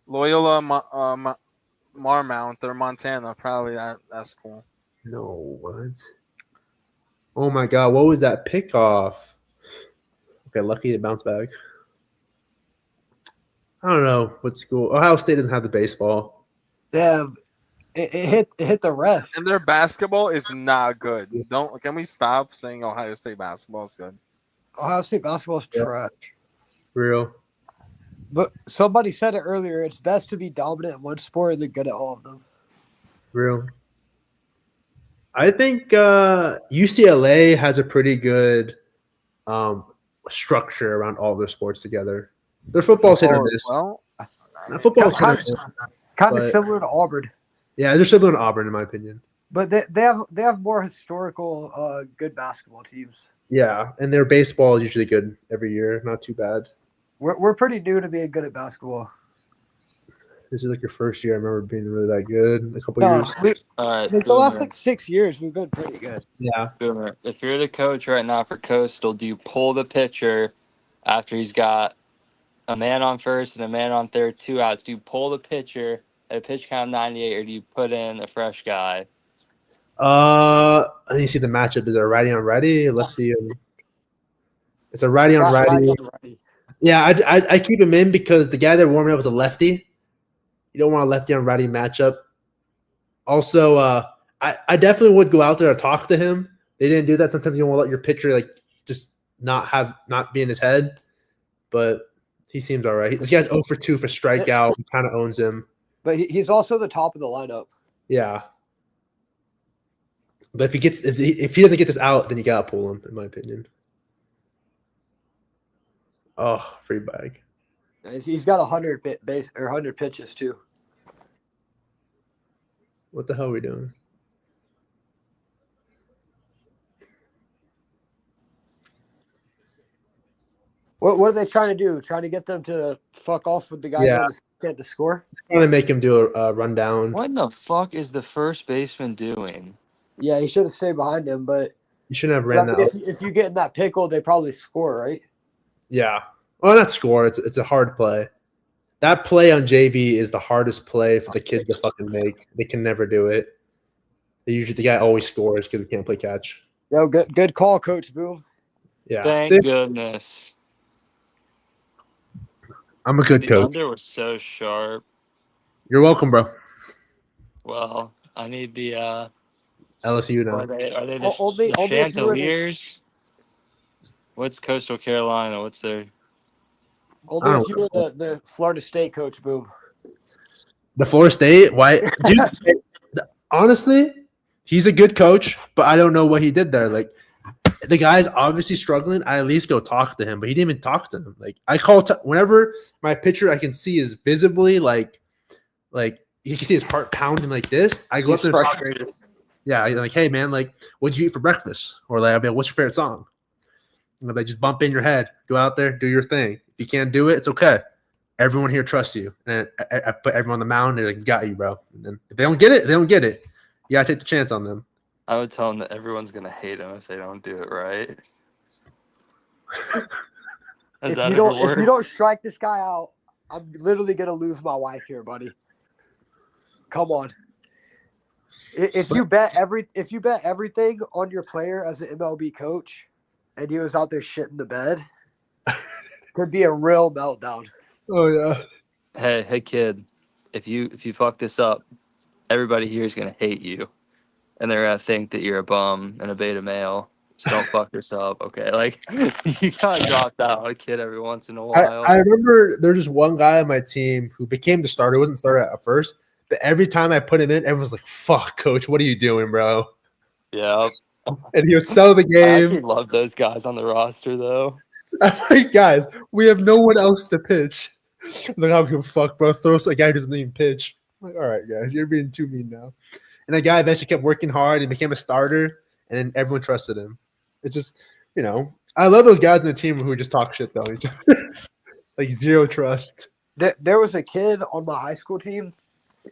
Loyola Marmount or Montana, probably that's cool. No, what? Oh my god, what was that pickoff? Okay, lucky it bounced back. I don't know what school. Ohio State doesn't have the baseball. Damn, it hit the ref. And their basketball is not good. Can we stop saying Ohio State basketball is good? Ohio State basketball is trash. Real. But somebody said it earlier. It's best to be dominant in one sport than good at all of them. Real. I think UCLA has a pretty good structure around all their sports together. Their football's hit or miss. Well, Football's hit or miss. Kind of But- similar to Auburn, Yeah, they're similar to Auburn in my opinion. but they have more historical good basketball teams. Yeah, and their baseball is usually good every year. Not too bad. We're pretty new to being good at basketball. This is like your first year. I remember being really that good a couple No, years. All right, the last Boomer. like 6 years we've been pretty good. Yeah. Boomer, if you're the coach right now for Coastal, do you pull the pitcher after he's got a man on first and a man on third, 2 outs? Do you pull the pitcher at a pitch count of 98, or do you put in a fresh guy? I need to see the matchup. Is it a righty on righty, lefty? It's a righty on righty. Righty. Yeah, I keep him in because the guy that warming up was a lefty. You don't want a lefty on righty matchup. Also, I definitely would go out there and talk to him. They didn't do that. Sometimes you want to let your pitcher just not be in his head. But he seems all right. This guy's 0 for 2 for strikeout. He kind of owns him. But he's also the top of the lineup. Yeah. But if he doesn't get this out, then you gotta pull him, in my opinion. Oh, free bag. He's got 100 base or 100 pitches too. What the hell are we doing? What are they trying to do? Trying to get them to fuck off with the guy going to score? Trying to make him do a rundown. What in the fuck is the first baseman doing? Yeah, he should have stayed behind him, but You shouldn't have ran that. If you get in that pickle, they probably score, right? Yeah. Well, not score. It's a hard play. That play on JV is the hardest play for the kids to fucking make. They can never do it. The guy always scores because he can't play catch. Yo, good call, Coach Boom. Yeah. Thank goodness. I'm a good The coach. under was so sharp. You're welcome, bro. Well, I need the LSU now. Are they the Only if you were the- Chanticleers? What's Coastal Carolina? What's their Only if you were the Florida State Coach Boom. The Florida State? Why? Dude, honestly, he's a good coach, but I don't know what he did there. Like, the guy's obviously struggling. I at least go talk to him, but he didn't even talk to him. Like, I call whenever my pitcher I can see is visibly like you can see his heart pounding like this. I go up there and talk to him. Yeah, I'm like, hey man, like, what'd you eat for breakfast? Or like, I'll be like, what's your favorite song? And like, just bump in your head, go out there, do your thing. If you can't do it, it's okay. Everyone here trusts you. And I put everyone on the mound. They're like, got you, bro. And then if they don't get it, they don't get it. You gotta take the chance on them. I would tell them that everyone's gonna hate him if they don't do it right. If you don't strike this guy out, I'm literally gonna lose my wife here, buddy. Come on. If you bet everything on your player as an MLB coach, and he was out there shitting the bed, could be a real meltdown. Oh yeah. Hey kid, if you fuck this up, everybody here is gonna hate you, and they're gonna think that you're a bum and a beta male. So don't fuck this up, okay? Like, you gotta drop that on a kid every once in a while. I remember there's just one guy on my team who became the starter. Wasn't starter at first, but every time I put him in, everyone's like, "Fuck, coach, what are you doing, bro?" Yeah. And he would sell the I actually game. love those guys on the roster, though. I'm like, guys, we have no one else to pitch. I'm like, I don't give a fuck, bro. Throw a guy who doesn't even pitch. I'm like, all right, guys, you're being too mean now. And that guy eventually kept working hard and became a starter, and then everyone trusted him. It's just, I love those guys in the team who just talk shit, though. Like, zero trust. There was a kid on my high school team,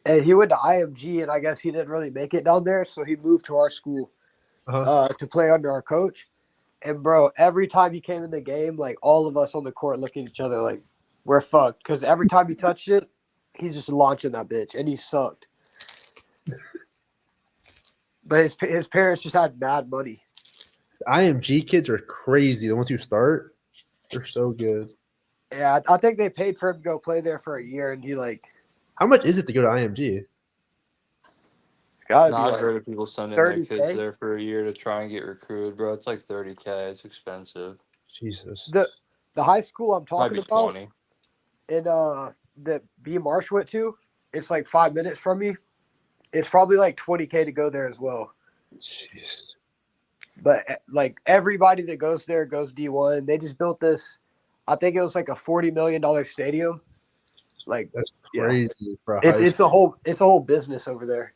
and he went to IMG, and I guess he didn't really make it down there, so he moved to our school to play under our coach. And, bro, every time he came in the game, like, all of us on the court looking at each other like, we're fucked. Because every time he touched it, he's just launching that bitch, and he sucked. But his parents just had mad money. The IMG kids are crazy. The ones who start, they're so good. Yeah, I think they paid for him to go play there for a year, and he, like... How much is it to go to IMG? Gotta No, be I've like heard of people sending their 30K? kids there for a year to try and get recruited, bro. It's like $30K. It's expensive. Jesus. The high school I'm Might talking be about 20. in that B Marsh went to, it's like 5 minutes from me. It's probably like $20K to go there as well. Jeez. But like everybody that goes there goes D1. They just built this. I think it was like a $40 million stadium. Like That's crazy for a high it's a whole business over there.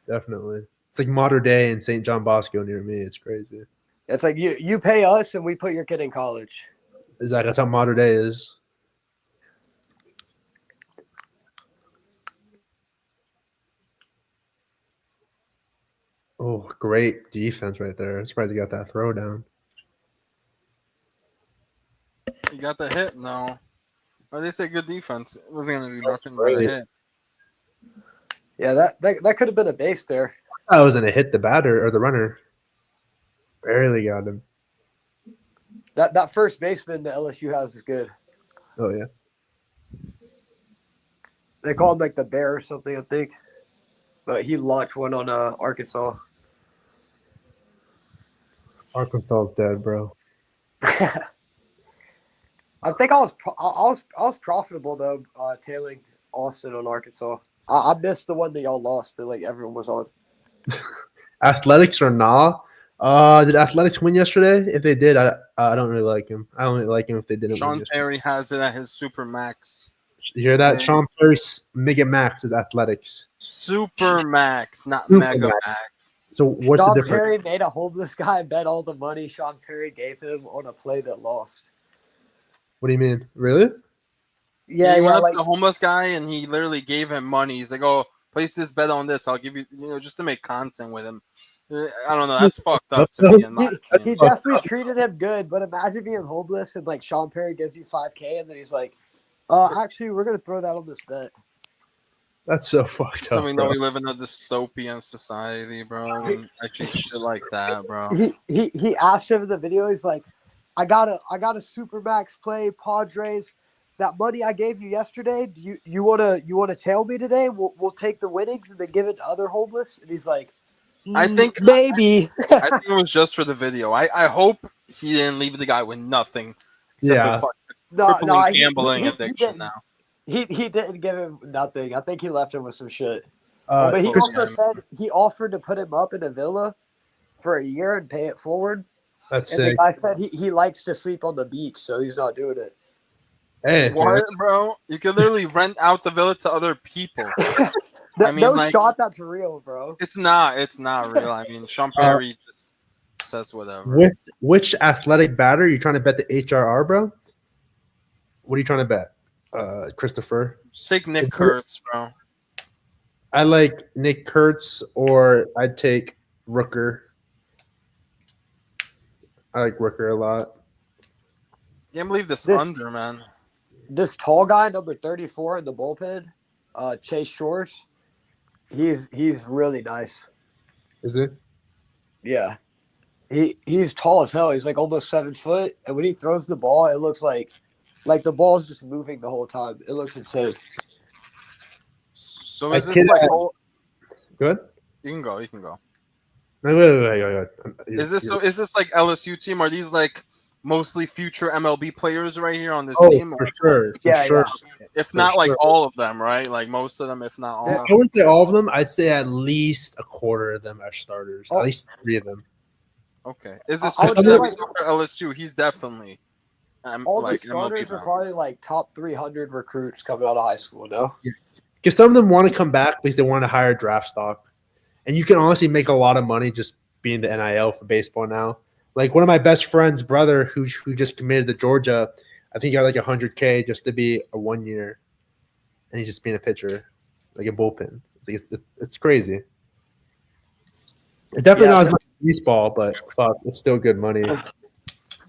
Definitely. It's like modern day in St. John Bosco near me. It's crazy. It's like you pay us and we put your kid in college. Exactly. That's how modern day is. Oh, great defense right there. I'm surprised he got that throw down. You got the hit? No. Or they say good defense. It wasn't going to be nothing but great. a hit. Yeah, that could have been a base there. I wasn't a hit the batter or the runner. Barely got him. That first baseman the LSU has is good. Oh, yeah. They call him like the Bear or something, I think. But he launched one on Arkansas. Arkansas is dead, bro. I think I was profitable though, tailing Austin on Arkansas. I missed the one that y'all lost that like everyone was on. Athletics or nah? Did Athletics win yesterday? If they did, I don't really like him. I don't really like him if they didn't win Sean yesterday. Perry has it at his super max. You hear that? today. Sean Perry's Mega Max is Athletics. Super max, not Super mega max. max. So what's the Sean difference? Perry made a homeless guy bet all the money Sean Perry gave him on a play that lost. What do you mean? Really? Yeah, he went up like to the homeless guy and he literally gave him money. He's like, "Oh, place this bet on this. I'll give you, just to make content with him." I don't know. That's fucked up to me. In my he opinion. definitely treated him good, but imagine being homeless and like Sean Perry gives you $5K and then he's like, actually, we're gonna throw that on this bet. That's so fucked So up, we know bro. we live in a dystopian society, bro, and actually shit like that, bro. He asked him in the video. He's like, I got a Supermax play, Padres. That money I gave you yesterday. Do you wanna tail me today? We'll take the winnings and then give it to other homeless. And he's like, I think maybe. I think it was just for the video. I hope he didn't leave the guy with nothing except Yeah. with fucking No, crippling he gambling addiction didn't. now. He didn't give him nothing. I think he left him with some shit. Uh, But he Chris- also said he offered to put him up in a villa for a year and pay it forward. that's And the sick. guy said he likes to sleep on the beach, so he's not doing it. Hey, man, What, that's- bro? You can literally rent out the villa to other people. No, I mean, no like- shot that's real, bro. It's not real. I mean, Sean Perry just says whatever. with which athletic batter are you trying to bet the HRR, bro? What are you trying to bet? Christopher. Take Nick Kurtz, bro. I like Nick Kurtz, or I'd take Rooker. I like Rooker a lot. Can't believe this This- under, man. This tall guy, number 34 in the bullpen, Chase Shores, he's really nice. Is it? Yeah. He's tall as hell. He's like almost 7 foot. And when he throws the ball, it looks like the ball's just moving the whole time. It looks insane. So I is this kid- like whole? Good. You can go. You can go. No, wait. Is this like LSU team? Are these like mostly future MLB players right here on this Oh, team? for sure. For Yeah, sure. If for not like sure. all of them, right? Like most of them, if not all. I wouldn't say all of them. I'd say at least a quarter of them are starters. Oh. At least 3 of them. Okay. Is this I would for say, like- LSU? He's definitely All like the starters MLB are bound. probably like top 300 recruits coming out of high school, no? Because some of them want to come back because they want to hire draft stock. And you can honestly make a lot of money just being the NIL for baseball now. Like one of my best friend's brother who just committed to Georgia, I think he got like $100K just to be a 1 year. And he's just being a pitcher, like a bullpen. It's crazy. It's definitely Yeah, not as much as baseball, but fuck, it's still good money.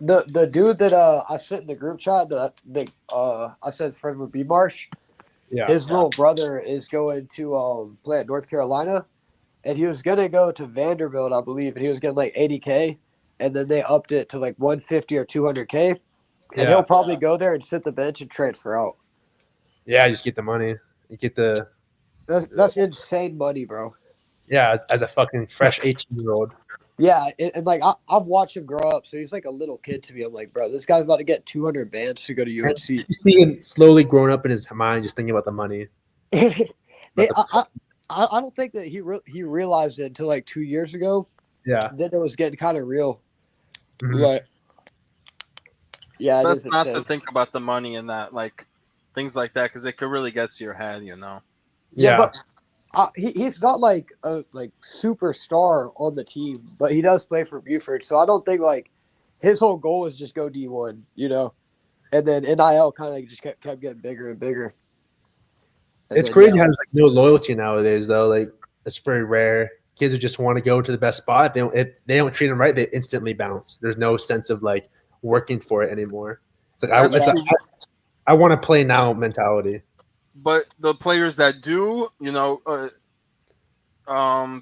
The dude that I sent in the group chat that I said his friend would be Marsh. Yeah. His little brother is going to play at North Carolina, and he was gonna go to Vanderbilt, I believe, and he was getting like 80K, and then they upped it to like 150 or 200K, and Yeah. he'll probably go there and sit the bench and transfer out. Yeah, just get the money. You get the That's insane money, bro. yeah, as a fucking fresh 18-year-old. Yeah, and like I've watched him grow up, so he's like a little kid to me. I'm like, bro, this guy's about to get 200 bands to go to UNC. You see him slowly growing up in his mind, just thinking about the money. I don't think that he realized it until like 2 years ago. Yeah. Then it was getting kind of real. Mhm. Like, yeah, it It's is best not to insane. think about the money and that, like things like that, because it could really get to your head, you know. Yeah, but he's not like a superstar on the team, but he does play for Buford. So I don't think like his whole goal is just go D1, you know, and then NIL kind of like just kept getting bigger and bigger. And It's then, crazy yeah. how there's like no loyalty nowadays, though. Like it's very rare. Kids who just want to go to the best spot. If they don't treat them right, they instantly bounce. There's no sense of like working for it anymore. It's like That's true. I want to play now mentality. But the players that do, you know,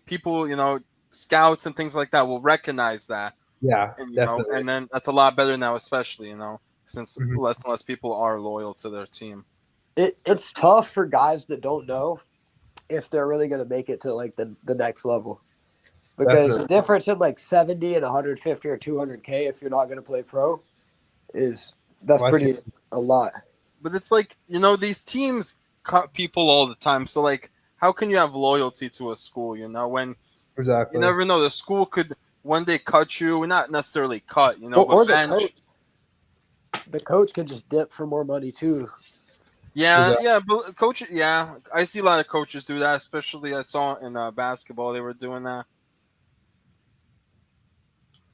people, you know, scouts and things like that will recognize that, Yeah, and you know, definitely. and then that's a lot better now, especially, you know, since Mhm. less and less people are loyal to their team. It's tough for guys that don't know if they're really going to make it to like the next level, because Definitely. the difference in like 70 and 150 or 200K if you're not going to play pro that's Well, I pretty think- a lot. But it's like, you know, these teams cut people all the time. So like, how can you have loyalty to a school? You know, when Exactly. You never know. The school could one day cut you, not necessarily cut, or but the bench. coach. The coach can just dip for more money too. Yeah, Exactly. yeah, but coach. Yeah, I see a lot of coaches do that. Especially I saw in basketball they were doing that.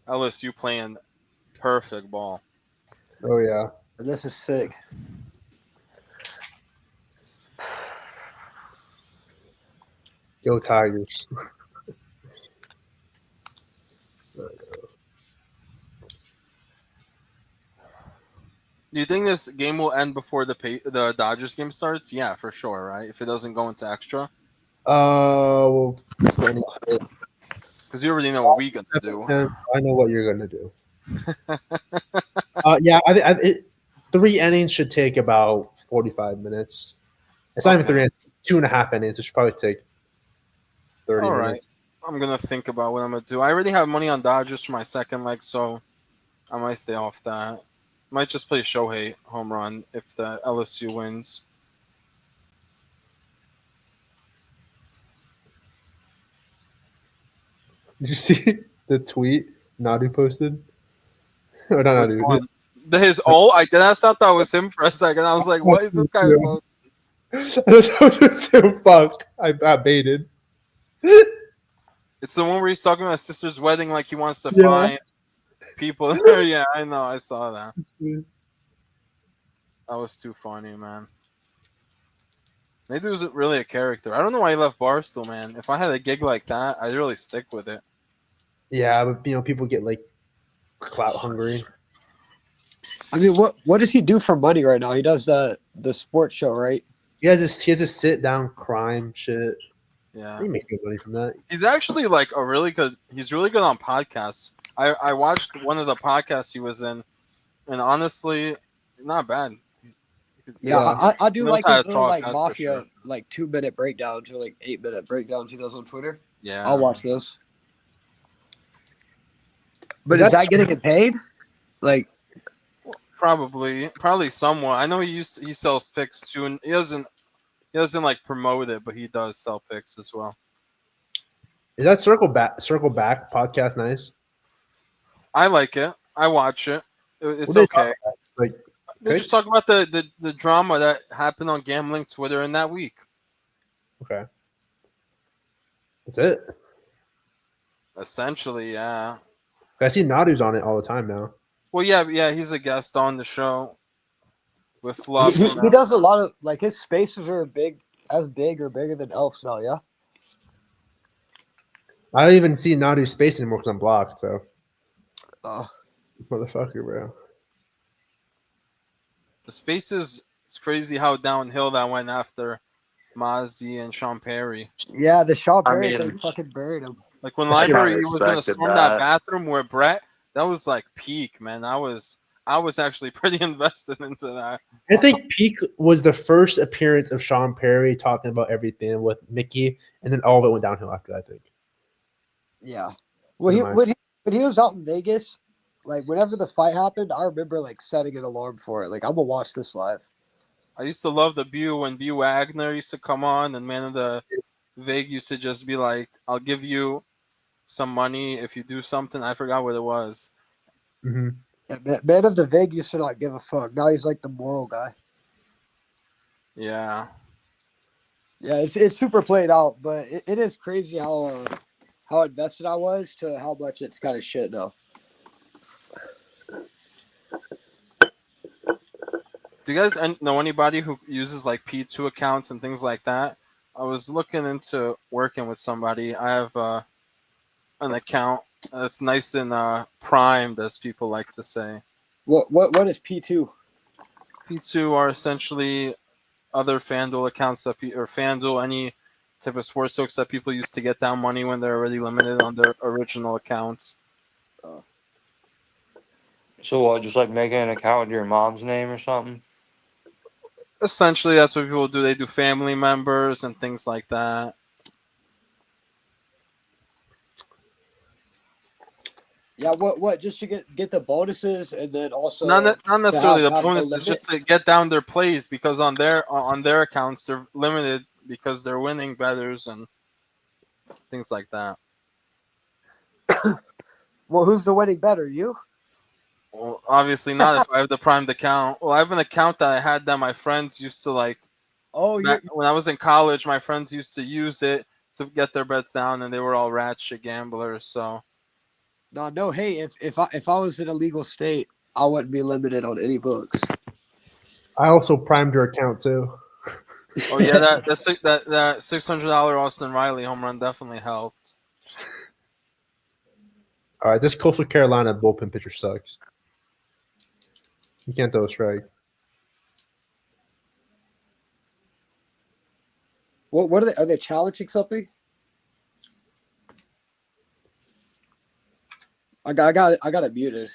LSU playing perfect ball. Oh yeah. And this is sick. Go Tigers. Do you think this game will end before the Dodgers game starts? Yeah, for sure, right? If it doesn't go into extra, Oh, because you already know what we gonna do. I know what you're gonna do. Yeah, it, 3 innings should take about 45 minutes. It's not even Okay. 3 innings, 2.5 innings. It should probably take 30 All right. minutes. I'm gonna think about what I'm gonna do. I already have money on Dodgers for my second leg, so I might stay off that. Might just play Shohei home run if the LSU wins. Did you see the tweet Nadu posted? Or not Which Nadu. one? His I thought that was him for a second. I was like, what is this guy post? So fuck. I baited. It's the one where he's talking about his sister's wedding, like he wants to Yeah. find people there. Yeah, I know. I saw that. That was too funny, man. Maybe was really a character. I don't know why he left Barstool, man. If I had a gig like that, I'd really stick with it. Yeah, but people get like clout hungry. I mean, what does he do for money right now? He does the sports show, right? He has this sit down crime shit. Yeah. He makes good money from that. He's actually like he's really good on podcasts. I watched one of the podcasts he was in, and honestly, not bad. Yeah, I He do knows like how his to little talk, like that's for mafia sure. like 2-minute breakdowns or like 8-minute breakdowns he does on Twitter. Yeah. I'll watch those. But Is is that that getting paid? Like, Probably somewhat. I know he sells picks too, and he doesn't like promote it, but he does sell picks as well. Is that circle back podcast nice? I like it. I watch it. It's What do they okay. talk about? Like They just picks? talk about the drama that happened on gambling Twitter in that week. Okay. That's it. Essentially, yeah. I see Nadu's on it all the time now. Well, yeah. He's a guest on the show with Fluff. he does a lot of like his spaces are big or bigger than Elf's now. Yeah. I don't even see Nadu's space anymore because I'm blocked. So, Oh, motherfucker, bro. The Spaces. It's crazy how downhill that went after Mozzie and Sean Perry. yeah, the Shaw I Perry mean- thing fucking buried him. Like when I kinda Library was gonna expected storm that that. bathroom where Brett, that was like peak, man. I was actually pretty invested into that. I think peak was the first appearance of Sean Perry talking about everything with Mickey, and then all of it went downhill after that. I think. Yeah. Well, when he was out in Vegas, like whenever the fight happened, I remember like setting an alarm for it. Like I'm gonna watch this live. I used to love the Bew when Bew Wagner used to come on, and Man of the Vig used to just be like, "I'll give you some money if you do something." I forgot what it was. Mm-hmm. Yeah, man of the Vig used to not give a fuck. Now he's like the moral guy. Yeah. Yeah, it's super played out, but it is crazy how invested I was to how much it's kind of shit now. Do you guys know anybody who uses like P2 accounts and things like that? I was looking into working with somebody. I have an account that's nice and primed, as people like to say. What is P2? P2 are essentially other FanDuel accounts or FanDuel, any type of sports books that people use to get down money when they're already limited on their original accounts. So what? Just like making an account with your mom's name or something? Essentially, that's what people do. They do family members and things like that. Yeah, what just to get the bonuses and then also Not necessarily the have no bonus. It's just to get down their plays because on their accounts they're limited because they're winning betters and things like that. Well, who's the winning better? You? Well, obviously not if I have the primed account. Well, I have an account that I had that my friends used to like. Oh, Back when I was in college, my friends used to use it to get their bets down, and they were all rat shit gamblers. So no. Hey, if I was in a legal state, I wouldn't be limited on any books. I also primed your account too. oh yeah, that $600 Austin Riley home run definitely helped. All right, this Coastal Carolina bullpen pitcher sucks. You can't throw a strike. What are they? Are they challenging something? I got it muted.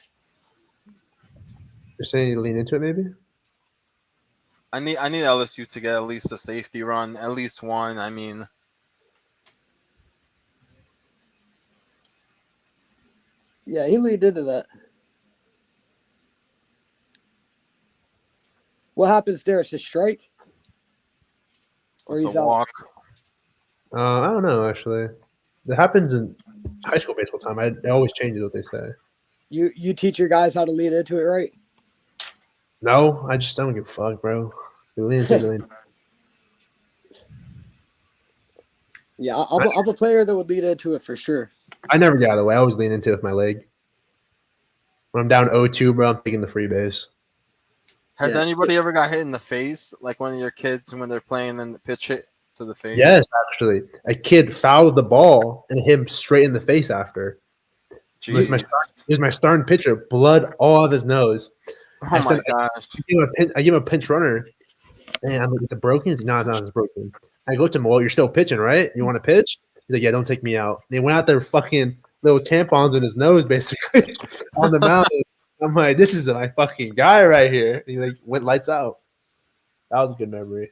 You're saying you lean into it, maybe? I need LSU to get at least a safety run, at least one. I mean, Yeah, he leaned into that. What happens there? It's a strike? Or it's a he's out? walk. I don't know, actually. That happens in high school baseball time. It always changes what they say. You teach your guys how to lean into it, right? No, I just don't give a fuck, bro. You lean into it, lean. Yeah, I'm a player that would lean into it for sure. I never get out of the way. I always lean into it with my leg. When I'm down 0-2, bro, I'm taking the free base. Has Yeah. anybody ever got hit in the face, like one of your kids when they're playing and the pitch hit to the face? Yes, actually. A kid fouled the ball and hit him straight in the face after. It was my starting pitcher, blood all of his nose. Oh my gosh. I give him a pinch runner. And I'm like, is it broken? He's like, no, it's broken. I go to him, well, you're still pitching, right? You want to pitch? He's like, yeah, don't take me out. And he went out there fucking little tampons in his nose, basically, on the mound. I'm like, this is my fucking guy right here. And he like went lights out. That was a good memory.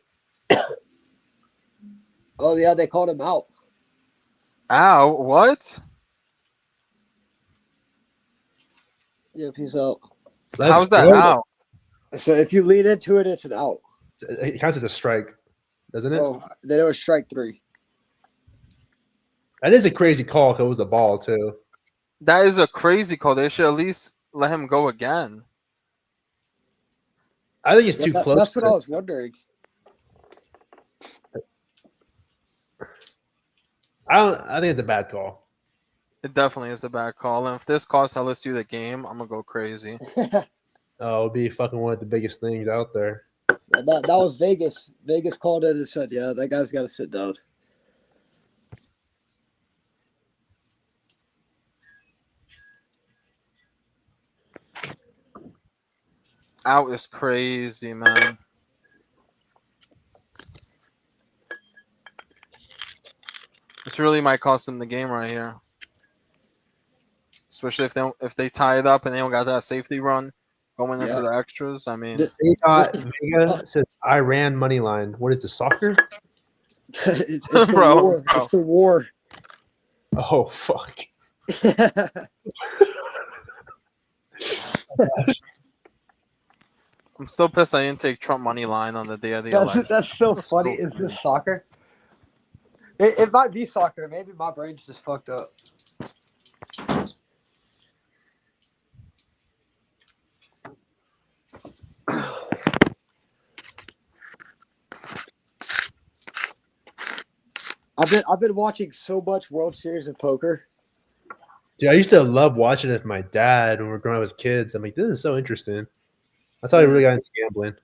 Oh yeah, they called him out. Ow, what? Yep, he's out. How's that go. out? So if you lean into it, it's an out. It counts as a strike, doesn't it? Oh, then it was strike 3. That is a crazy call because it was a ball, too. That is a crazy call. They should at least let him go again. I think it's too close. That's what I was wondering. I think it's a bad call. It definitely is a bad call. And if this costs LSU the game, I'm going to go crazy. Oh, it'll be fucking one of the biggest things out there. Yeah, that was Vegas. Vegas called it and said, yeah, that guy's got to sit down. Out is crazy, man. This really might cost them the game right here. Especially if they tie it up and they don't got that safety run going into the extras. I mean, Vega says Iran money line. What is this, soccer? it's the Bro, war. bro. It's the war. Oh fuck! I'm still pissed I didn't take Trump money line on the day of the election. That's so That's funny. so Is this soccer? It might be soccer. Maybe my brain's just fucked up. I've been watching so much World Series of Poker. Dude, I used to love watching it with my dad when we were growing up as kids. I'm like, this is so interesting. That's how I really got into gambling.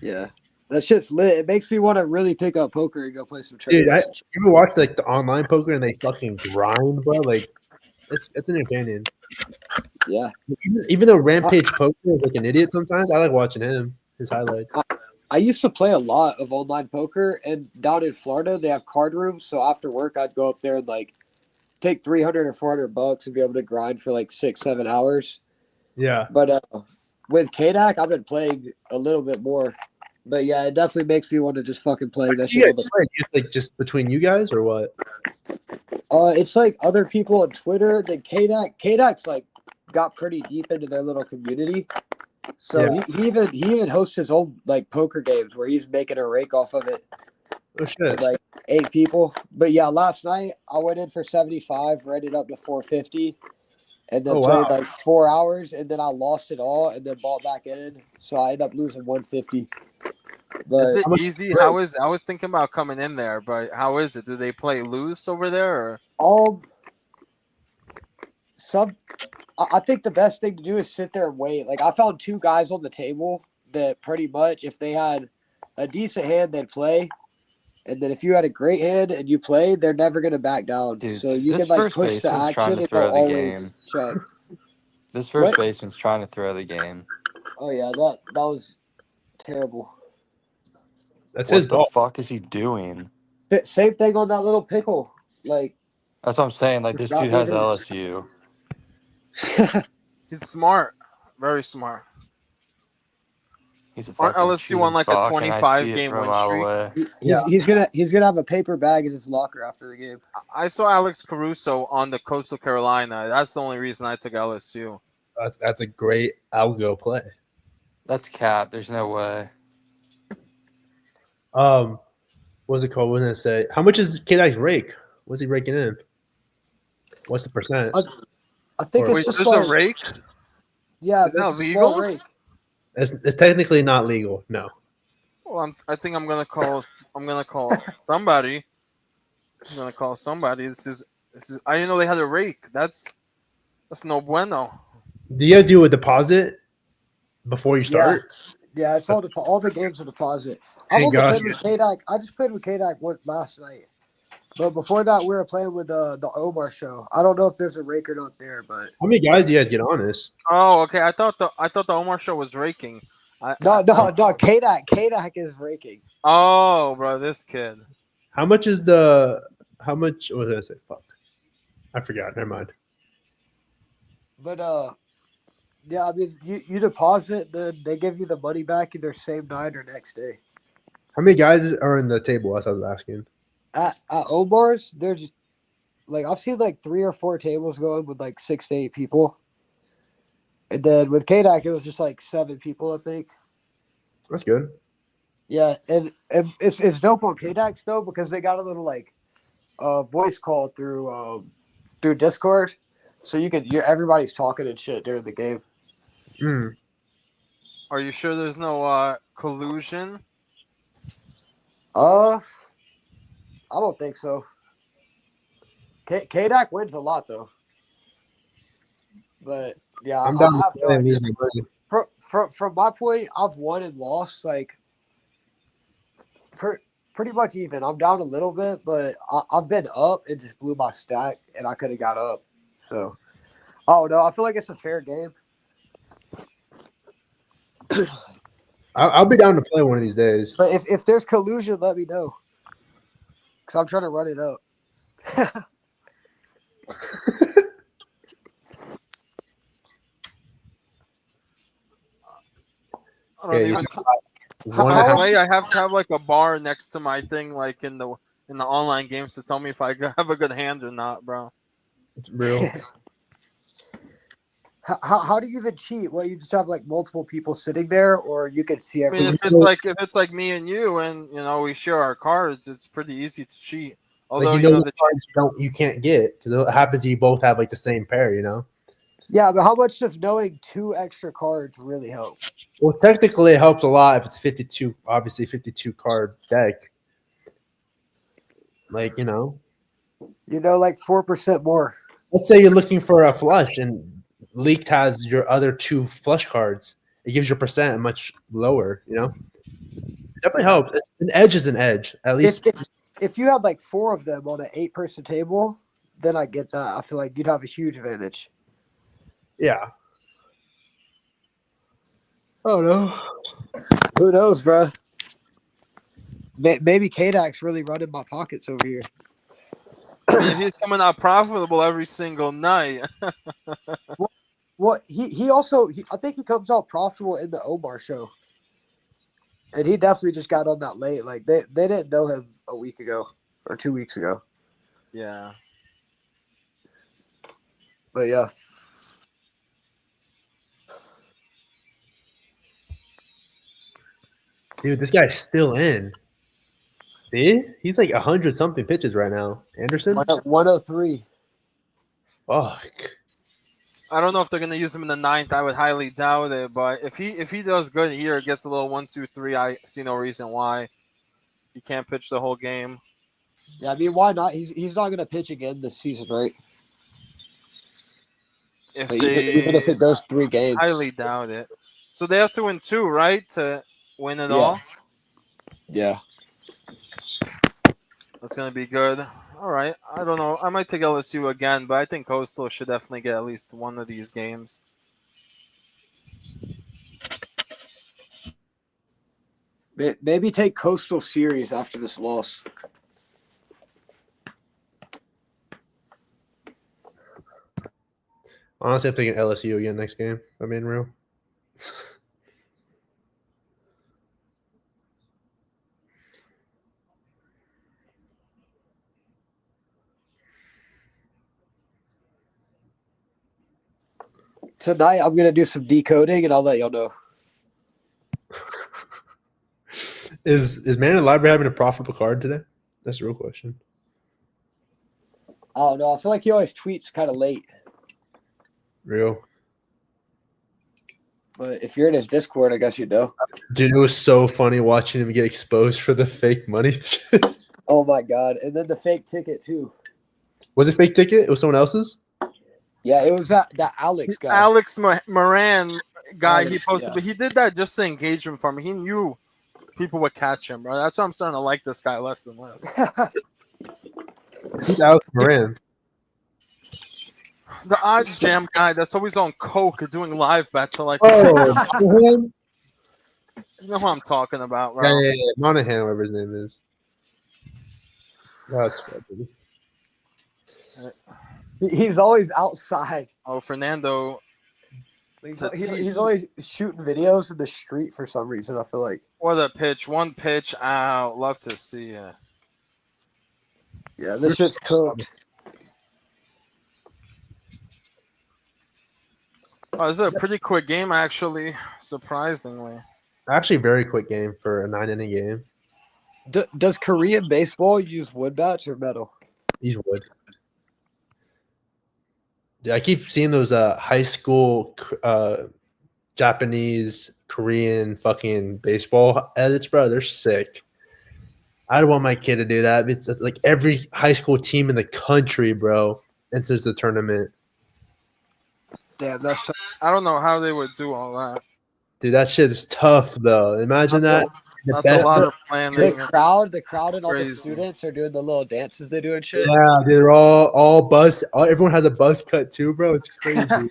Yeah, that shit's lit. It makes me want to really pick up poker and go play some Dude, trade. you ever watch like the online poker and they fucking grind, bro? Like, it's entertaining. Yeah. Even though Rampage Poker is like an idiot sometimes, I like watching his highlights. I used to play a lot of online poker, and down in Florida they have card rooms. So after work, I'd go up there and like take $300 or $400 and be able to grind for like 6-7 hours. Yeah. But with KDAC, I've been playing a little bit more. But yeah, it definitely makes me want to just fucking play that shit. It's like just between you guys or what? It's like other people on Twitter. Then KDAC's like got pretty deep into their little community. So he even hosts his own like poker games where he's making a rake off of it. Oh shit! With, like 8 people. But yeah, last night I went in for 75, rated up to 450, and then Oh, played wow. like 4 hours, and then I lost it all, and then bought back in. So I ended up losing 150. Is But it How much easy? break? How is? I was thinking about coming in there, but how is it? Do they play loose over there? Or? um, some I think the best thing to do is sit there and wait. Like I found two guys on the table that pretty much if they had a decent hand, they'd play. And then if you had a great hand and you played, they're never gonna back down. Dude, So you this can like first push the baseman's trying action to and they'll throw the always game. check. This What? first baseman's trying to throw the game. Oh yeah, that was terrible. That's his What the ball. fuck is he doing? Same thing on that little pickle. Like That's what I'm saying. Like, this got dude me has this. LSU. He's smart, very smart. He's a Aren't fucking LSU on cheating like a fuck, and I see 25 it game from a win mile streak? away. Yeah. He's gonna have a paper bag in his locker after the game. I saw Alex Caruso on the Coastal Carolina. That's the only reason I took LSU. That's a great algo play. That's cap. There's no way. What's it called? What was I gonna say? How much is K-Dag's rake? What's he raking in? What's the percent? I think Or- it's Wait, just there's like a rake? yeah, Is there's that a small legal? rake. It's technically not legal. No. Well, I think I'm gonna call. I'm gonna call somebody. I'm gonna call somebody. This is. I didn't know they had a rake. That's no bueno. Do you guys do a deposit before you Yeah, start? yeah, it's all the games are deposit. I've Thank only God. played with K-Dog. I just played with K-Dog last night. But before that, we were playing with the Omar show. I don't know if there's a rake or not there, but How many guys do you guys get on this? Oh, okay. I thought the Omar show was raking. no, K-Dog is raking. Oh, bro, this kid. How much is the? How much? What was I gonna say? Fuck, I forgot. Never mind. But yeah, I mean, you deposit, then they give you the money back either same night or next day. How many guys are in the table? That's what I was asking. At Omar's, there's just like I've seen like 3 or 4 tables going with like 6 to 8 people, and then with KDAC it was just like 7 people, I think. That's good. Yeah, and it's dope on KDAX though because they got a little like voice call through Discord, so everybody's talking and shit during the game. Mm. Are you sure there's no collusion? I don't think so. KDAC wins a lot though, but yeah, I'm I down have to no play idea. music, buddy. From my point, I've won and lost like pretty much even. I'm down a little bit, but I've been up and just blew my stack, and I could have got up. So, oh no, I feel like it's a fair game. I'll be down to play one of these days. But if there's collusion, let me know, because I'm trying to run it up. I don't Okay, even. one How- and a half. Play, I have to have like a bar next to my thing, like in the online games, to tell me if I have a good hand or not, bro. It's real. How do you even cheat? Well, you just have like multiple people sitting there, or you can see I mean, everything. if it's like me and you, and we share our cards, it's pretty easy to cheat. Although Like the cards you can't get because it happens you both have like the same pair. Yeah, but how much does knowing 2 extra cards really help? Well, technically, it helps a lot if it's a 52, obviously 52 card deck. Like Like 4% more. let's say you're looking for a flush and Leaked has your other 2 flush cards. It gives your percent much lower. It definitely helps. An edge is an edge. At least If you had like 4 of them on an 8-person table, then I get that. I feel like you'd have a huge advantage. yeah. Oh no. Who knows, bro? Maybe KDAC's really running my pockets over here. I mean, if he's coming out profitable every single night. Well, he also I think he comes out profitable in the Omar show, and he definitely just got on that late. Like they didn't know him a week ago or 2 weeks ago. Yeah. But yeah, Dude, this guy's still in. See? He's like 100 something pitches right now. Anderson? 103. Fuck. I don't know if they're gonna use him in the ninth. I would highly doubt it. But if he does good here, gets a little 1-2-3, I see no reason why he can't pitch the whole game. Yeah, I mean, why not? He's not gonna pitch again this season, right? If Like, even if they it goes 3 games. highly doubt it. So they have to win 2, right, to win it Yeah. all. Yeah. That's gonna be good. All right. I don't know. I might take LSU again, but I think Coastal should definitely get at least one of these games. Maybe take Coastal Series after this loss. Honestly, I'm thinking LSU again next game. If I'm being real. Tonight, I'm gonna do some decoding, and I'll let y'all know. Is Man in the Library having a profitable card today? That's the real question. I don't know. I feel like he always tweets kind of late. Real. But if you're in his Discord, I guess you know. Dude, it was so funny watching him get exposed for the fake money. Oh my god! And then the fake ticket too. Was it fake ticket? It was someone else's? Yeah, it was that Alex guy. Alex Moran guy he Alex, posted, yeah. but he did that just to engage him from. He knew people would catch him, bro. That's why I'm starting to like this guy less and less. Who's Alex Moran? The odds jam guy that's always on coke doing live bets. So like, Oh, you know who I'm talking about, bro. yeah. Monahan, whatever his name is. That's funny. He's always outside. Oh, Fernando. He's always shooting videos in the street for some reason. I feel like. What a pitch! One pitch out. Love to see it. Yeah, this shit's cooked. Oh, this is a pretty quick game, actually. Surprisingly. Actually, very quick game for a 9-inning game. Does Korean baseball use wood bats or metal? He's wood. Yeah, I keep seeing those high school Japanese, Korean fucking baseball edits, bro. They're sick. I don't want my kid to do that. It's like every high school team in the country, bro, enters the tournament. Damn, that's tough. I don't know how they would do all that. Dude, that shit is tough, though. Imagine that. The That's a best- lot of planning. The crowd, and all the Crazy. students are doing the little dances they do and shit. Yeah, they're all buzz. Everyone has a buzz cut too, bro. It's crazy.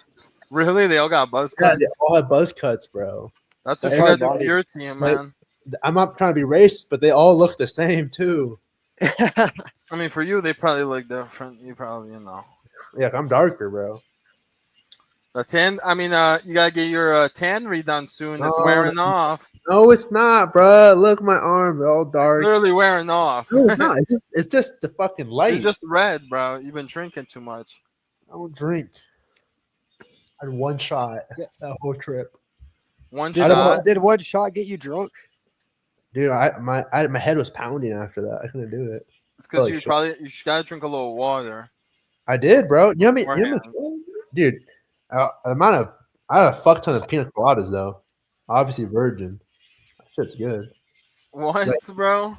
Really? They all got buzz Yeah, cuts? they all have buzz cuts, bro. That's what That's you hard gotta do body. for your team, Like- man. I'm not trying to be racist, but they all look the same too. I mean, for you, they probably look different. You probably, Yeah, I'm darker, bro. The tan. I mean, you gotta get your tan redone soon. It's No. wearing off. No, it's not, bro. Look, my arms are all It's dark. literally wearing off. No, it's not. It's just the fucking light. You're just red, bro. You've been drinking too much. I don't drink. I had one shot that whole trip, One I don't shot. Did one shot get you drunk? dude. My head was pounding after that. I couldn't do it. It's because Holy you should gotta drink a little water. I did, bro. You know what I mean? Beforehand. Dude, I had a fuck ton of pina coladas though. Obviously virgin. That shit's good. What, Like- bro? Is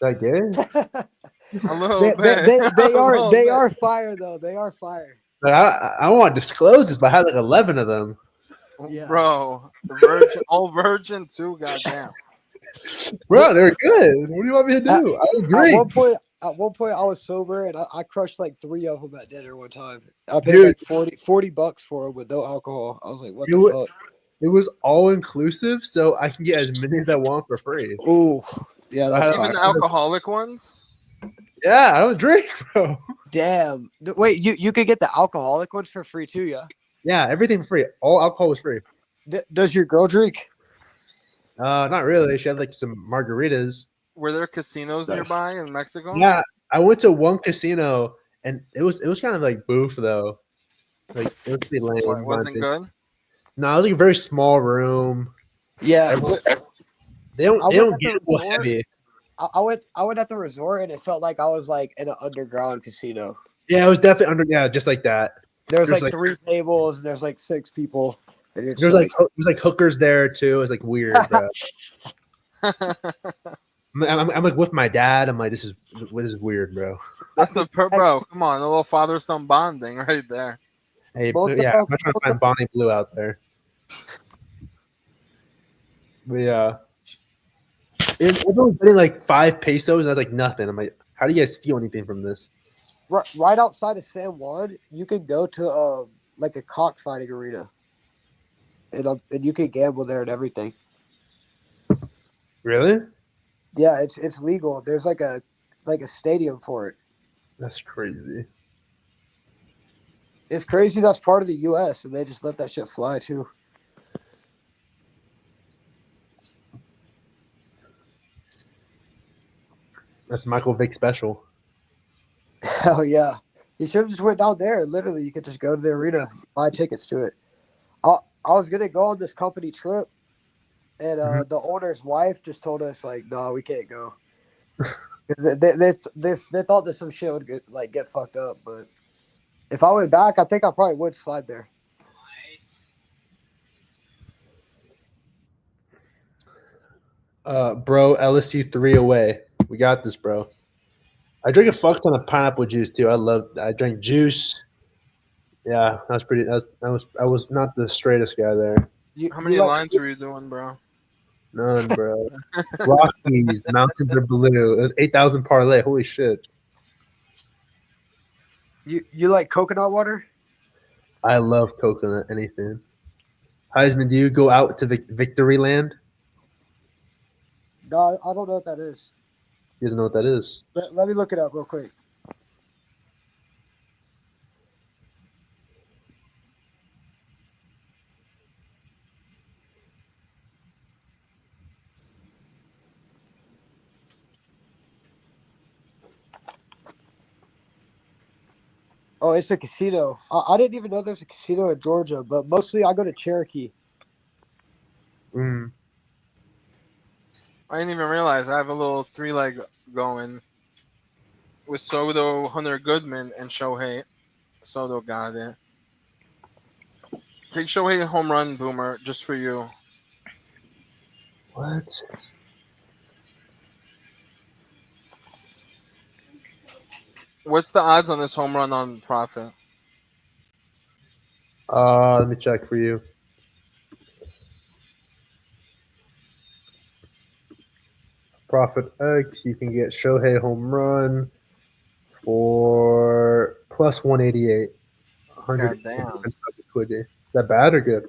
that good? A little They, bit. they A little bit. are fire though. They are fire. Like, I don't want to disclose this, but I had like 11 of them. Yeah. Bro, virgin, all virgin too. Goddamn. Bro, they're good. What do you want me to do? I don't At drink. one point, I was sober and I crushed like 3 of them at dinner one time. I paid Dude. like $40 for them with no alcohol. I was like, what You the would- fuck? It was all inclusive, so I can get as many as I want for free. Ooh, yeah, that's Even fire. the alcoholic ones. Yeah, I don't drink, bro. Damn. Wait, you could get the alcoholic ones for free too, yeah? Yeah, everything free. All alcohol was free. Does your girl drink? Not really. She had like some margaritas. Were there casinos nearby in Mexico? Yeah, I went to one casino and it was kind of like boof though. Like it was pretty lame. What, wasn't good. No, it was like a very small room. Yeah. They don't I went at the gamble resort. heavy. I went at the resort and it felt like I was like in an underground casino. Yeah, it was definitely under. Yeah, just like that. There's There's like 3 tables and there's like 6 people. And you're just there's like hookers there too. It's like weird, bro. I'm like with my dad. I'm like, this is weird, bro. That's the bro. Come on, a little father-son bonding right there. Hey, Both yeah, of I'm not trying to both find Bonnie Blue out there. But yeah, everyone's getting like 5 pesos, and that's like nothing. I'm like, how do you guys feel anything from this? right outside of San Juan, you can go to like a cockfighting arena, and you can gamble there and everything. Really? Yeah, it's legal. There's like a stadium for it. That's crazy. It's crazy. That's part of the U.S. and they just let that shit fly too. That's Michael Vick special. Hell yeah. You should have just went down there. Literally, you could just go to the arena, buy tickets to it. I was gonna go on this company trip, and the owner's wife just told us like, no, we can't go. 'Cause they thought that some shit would get fucked up, but if I went back, I think I probably would slide there. Bro, LSU 3 away. We got this, bro. I drink a fuck ton of pineapple juice too. I drank juice. Yeah, that was pretty. I was not the straightest guy there. How many lines were you doing, bro? None, bro. Rockies, mountains are blue. It was 8,000 parlay. Holy shit! You like coconut water? I love coconut. Anything. Heisman, do you go out to Victory Land? No, I don't know what that is. He doesn't know what that is. Let me look it up real quick. Oh, it's a casino. I didn't even know there's a casino in Georgia, but mostly I go to Cherokee. Mm. I didn't even realize I have a little 3-leg going with Soto, Hunter Goodman, and Shohei. Soto got it. Take Shohei home run, Boomer, just for you. What? What's the odds on this home run on profit? Let me check for you. Profit X, you can get Shohei home run for plus 188. 100 God damn. Is that bad or good?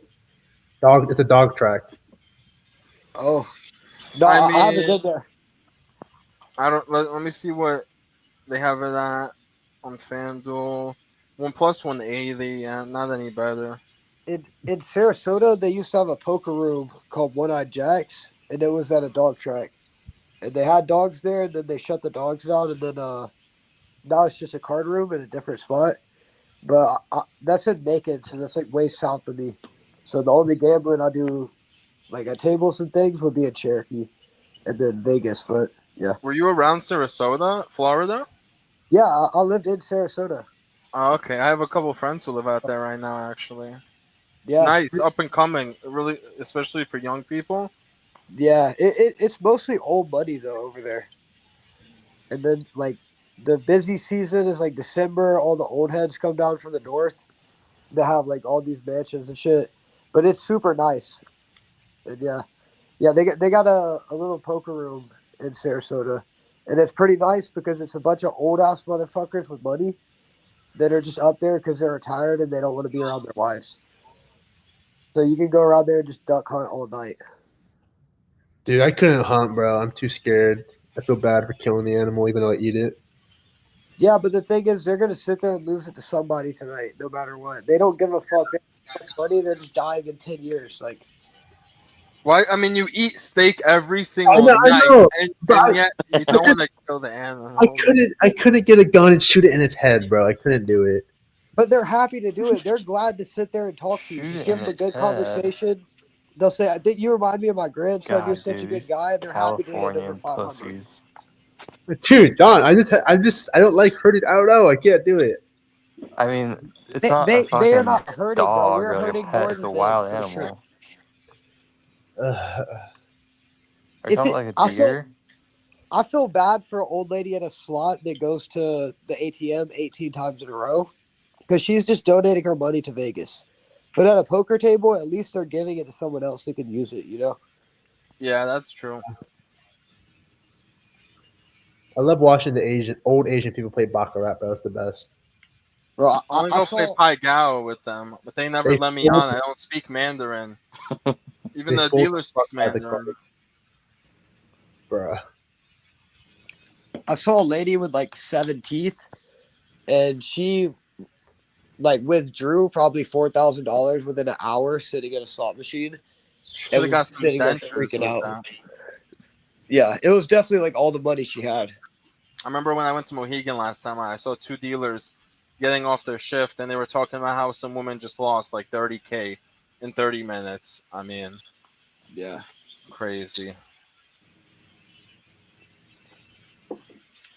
Dog. It's a dog track. Oh, no, I I haven't mean- been there. I don't. Let me see what they have it at on FanDuel. 1+ 180. Yeah, not any better. In Sarasota, they used to have a poker room called One Eyed Jacks, and it was at a dog track. And they had dogs there, and then they shut the dogs down, and then now it's just a card room in a different spot. But that's in Macon, so that's like way south of me. So the only gambling I do, like at tables and things, would be in Cherokee, and then Vegas. But yeah, Were you around Sarasota, Florida? yeah, I lived in Sarasota. Oh, okay. I have a couple friends who live out there right now. Actually, it's Yeah, nice, up and coming. Really, especially for young people. yeah. It's mostly old money though over there. And then like the busy season is like December. All the old heads come down from the north. They have like all these mansions and shit. But it's super nice. And yeah, they got a little poker room in Sarasota, and it's pretty nice because it's a bunch of old ass motherfuckers with money that are just up there because they're retired and they don't want to be around their wives. So you can go around there and just duck hunt all night. Dude, I couldn't hunt, bro. I'm too scared. I feel bad for killing the animal, even though I eat it. Yeah, but the thing is, they're gonna sit there and lose it to somebody tonight, no matter what. They don't give a fuck. They have money. They're just dying in 10 years. Like, Why? I mean, you eat steak every single I night, know, and but yet you don't want to kill the animal. I couldn't get a gun and shoot it in its head, bro. I couldn't do it. but they're happy to do it. They're glad to sit there and talk to you. Shoot Just it give in them a its good head. conversation. They'll say, "I think you remind me of my grandson. You're God, such a dude, good these guy." They're happy to hand over Californian 500. pussies. Dude, Don, I don't like hurting. I don't know. I can't do it. I mean, it's They not a they are fucking not hurting, bro. dog We're or like a hurting pet. more It's a than them wild for sure. animal. Ugh. Are you talking about like a deer? I feel bad for an old lady at a slot that goes to the ATM 18 times in a row because she's just donating her money to Vegas. But at a poker table, at least they're giving it to someone else that can use it, you know? Yeah, that's true. I love watching the old Asian people play baccarat, bro. It's the best. Bro, I want to I go play saw Pai Gao with them, but they never They let me full, on. I don't speak Mandarin. Even they the full dealer speaks out the Mandarin. card, bro. I saw a lady with like 7 teeth, and she like withdrew probably $4,000 within an hour sitting at a slot machine Should and have was got some sitting there dentures freaking with out. that. Yeah, it was definitely like all the money she had. I remember when I went to Mohegan last time, I saw two dealers getting off their shift, and they were talking about how some woman just lost like 30K in 30 minutes. I mean, Yeah. crazy.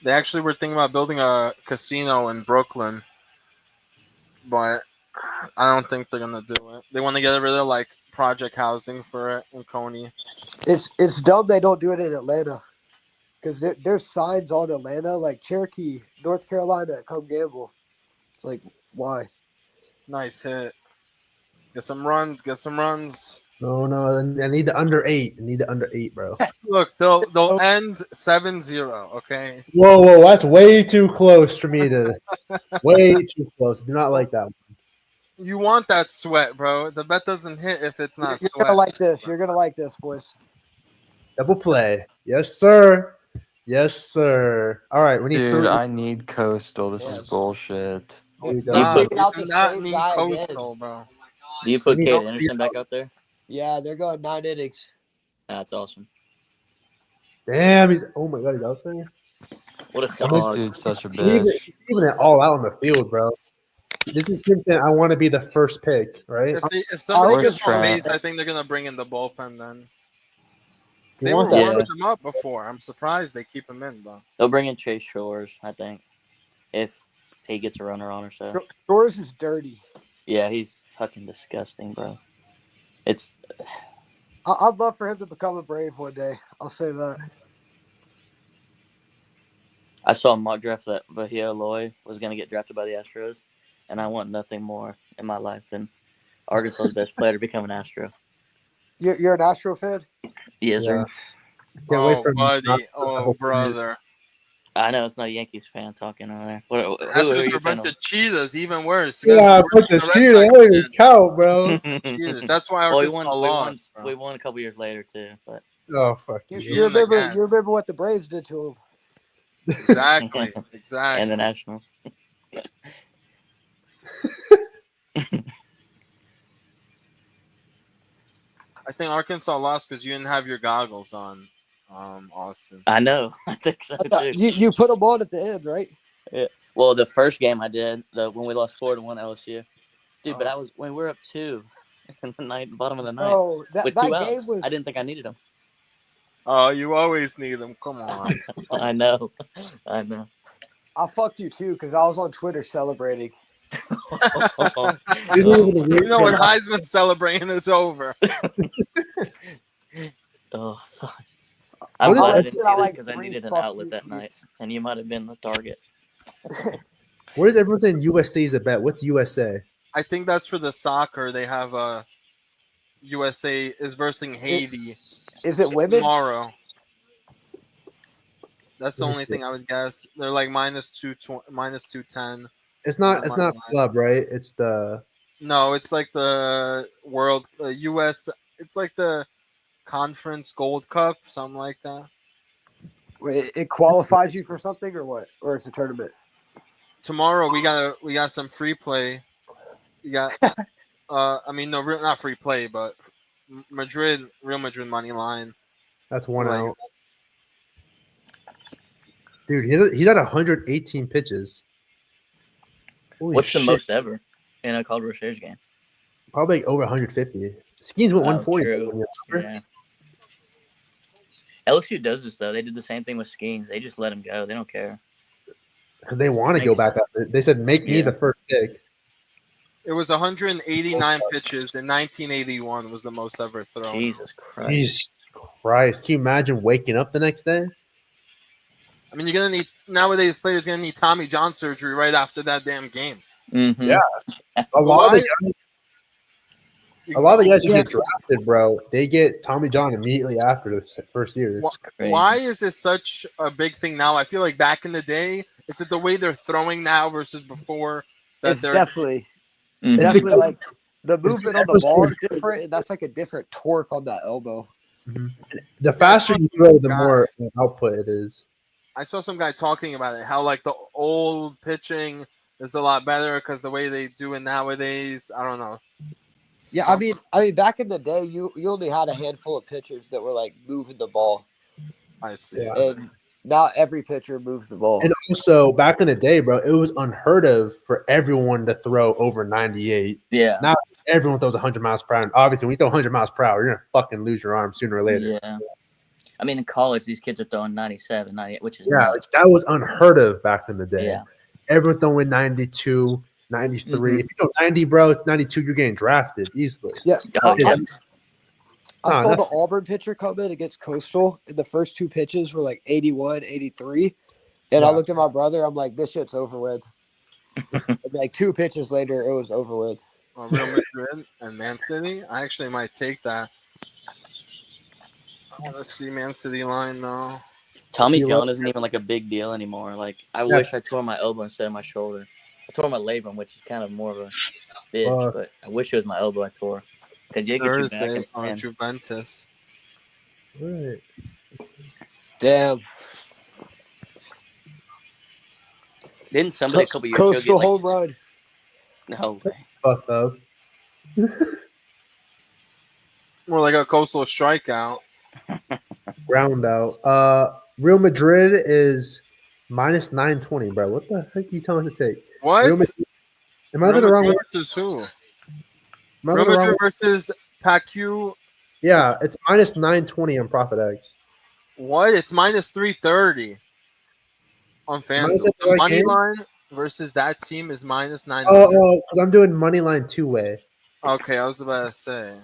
They actually were thinking about building a casino in Brooklyn, but I don't think they're gonna do it. They want to get rid of like project housing for it in Coney. It's dumb they don't do it in Atlanta because there's signs on Atlanta like Cherokee, North Carolina, come gamble. It's like, why? Nice hit. Get some runs. Get some runs. No, I need the under 8. I need the under 8, bro. Look, they'll end 7-0. Okay. Whoa, that's way too close for me to. Way too close. Do not like that one. You want that sweat, bro. The bet doesn't hit if it's not You're gonna sweat. like this. You're gonna like this, boys. Double play. Yes, sir. Yes, sir. All right, we need Dude, 3. I need Coastal. This is Yes. bullshit. There you It's go. You not. put Bringing You out do the not same need guy again. coastal, bro. do you We put need Kate 3 Anderson back out outs. there? Yeah, they're going 9 innings. That's awesome. Damn, he's. Oh my god, he's out there. What a This dog. dude's such a He's leaving, bitch. he's leaving it all out on the field, bro. This is him saying, "I want to be the first pick," right? If I somebody hope Where's gets it's on not. Trent? base, I think they're gonna bring in the bullpen then. He They wants were that. Yeah. warming them up before. I'm surprised they keep him in, though. They'll bring in Chase Shores, I think, if he gets a runner on or so. Shores is dirty. Yeah, he's fucking disgusting, bro. It's I'd love for him to become a Brave one day. I'll say that. I saw a mock draft that Vahia Loy was gonna get drafted by the Astros, and I want nothing more in my life than Arkansas's best player to become an Astro. You're an Astro fan? Yes, Yeah. sir. Can't wait Oh, for him. buddy. Oh, brother. I know it's not a Yankees fan talking over there. Who Astros are are you a a fan bunch of? of cheetahs, even worse. You guys Yeah, are a worse bunch than of the Red cheaters. I Sox don't even fan. count, bro. Cheaters. That's why Well, we Arkansas won. lost, bro. We won a couple years later too, but Oh fuck You, you. you Cheating remember? again. You remember what the Braves did to him? Exactly. and the Exactly. Nationals. I think Arkansas lost because you didn't have your goggles on, Austin. I know. I think so too. You put them on at the end, right? Yeah. Well, the first game I did, when we lost 4-1 LSU, dude. But Oh. I was when we were up 2 in the ninth, bottom of the ninth, Oh, with that 2 game outs. was. I didn't think I needed them. Oh, you always need them. Come on. I know. I know. I fucked you too because I was on Twitter celebrating. Oh, You didn't even You know when reach Heisman's celebrating, it's over. oh, sorry. I I'm What is glad I like didn't that. see I that like because I 3 needed an fuck outlet you that night, tweets. and you might have been the target. What is everyone saying? USA is a bet. What's USA? I think that's for the soccer. They have USA is versing Haiti Is it women? tomorrow. That's the Let me only see. thing I would guess. They're like minus 210. It's on not. the It's money not line. club, right? It's the. No, it's like the world US. It's like the conference Gold Cup, something like that. Wait, it qualifies you for something or what? Or it's a tournament? Tomorrow we got some free play. We got I mean no, not free play, but Real Madrid money line. That's one Like out. Dude, he's at 118 pitches. Holy What's the shit. most ever in a Calder Shares game? Probably like over 150. Skeens went Oh, 140. true. Yeah. LSU does this though. They did the same thing with Skeens. They just let him go. They don't care. because they want to go back up. They said, "Make me Yeah. the first pick." It was 189 pitches in 1981 was the most ever thrown. Jesus Christ. Jesus Christ! Can you imagine waking up the next day? I mean, you're gonna need nowadays players gonna need Tommy John surgery right after that damn game. Mm-hmm. Yeah. A lot of the guys who Yeah. get drafted, bro, they get Tommy John immediately after this first year. Crazy. Why is this such a big thing now? I feel like back in the day, is it the way they're throwing now versus before that It's they're definitely Mhm. It's definitely because- like the movement on the ball is different, and that's like a different torque on that elbow. The faster you throw, the more output it is. I saw some guy talking about it, how like the old pitching is a lot better because the way they do it nowadays, I don't know. Yeah, I mean, back in the day, you only had a handful of pitchers that were like moving the ball, I see. Yeah. and now every pitcher moves the ball. And also, back in the day, bro, it was unheard of for everyone to throw over 98. Yeah. Now everyone throws 100 miles per hour. And obviously, when you throw 100 miles per hour, you're going to fucking lose your arm sooner or later. Yeah. I mean, in college, these kids are throwing 97, 98, which is Yeah, nuts. that was unheard of back in the day. Yeah. Everyone throwing 92, 93. Mhm. If you go 90, bro, 92, you're getting drafted easily. Yeah, Oh, yeah. I saw that's- the Auburn pitcher come in against Coastal, and the first two pitches were like 81, 83. And I Yeah. looked at my brother, I'm like, this shit's over with. And like 2 pitches later, it was over with. Real Madrid and Man City. I actually might take that. I want to see Man City line though. Tommy You John look- isn't even like a big deal anymore. Like, I Yeah. wish I tore my elbow instead of my shoulder. I tore my labrum, which is kind of more of a bitch, but I wish it was my elbow I tore. Because you get you back Thursday and on man. Juventus. Right. Damn. Didn't somebody a couple years Coastal ago get home run. like, no way. Fuck up. More like a coastal strikeout. Ground out. Real Madrid is minus 920, bro. What the heck are you telling us to take? What? Real Madrid, am I Real looking the wrong Madrid one? versus who? Am I Real looking the wrong Madrid one? versus Pacquiao. Yeah, it's minus 920 on Profit X. What? It's minus 330 on Am I FanDuel. looking at the The right money game? line versus that team is minus 900. Oh, because I'm doing money line two way. Okay, I was about to say.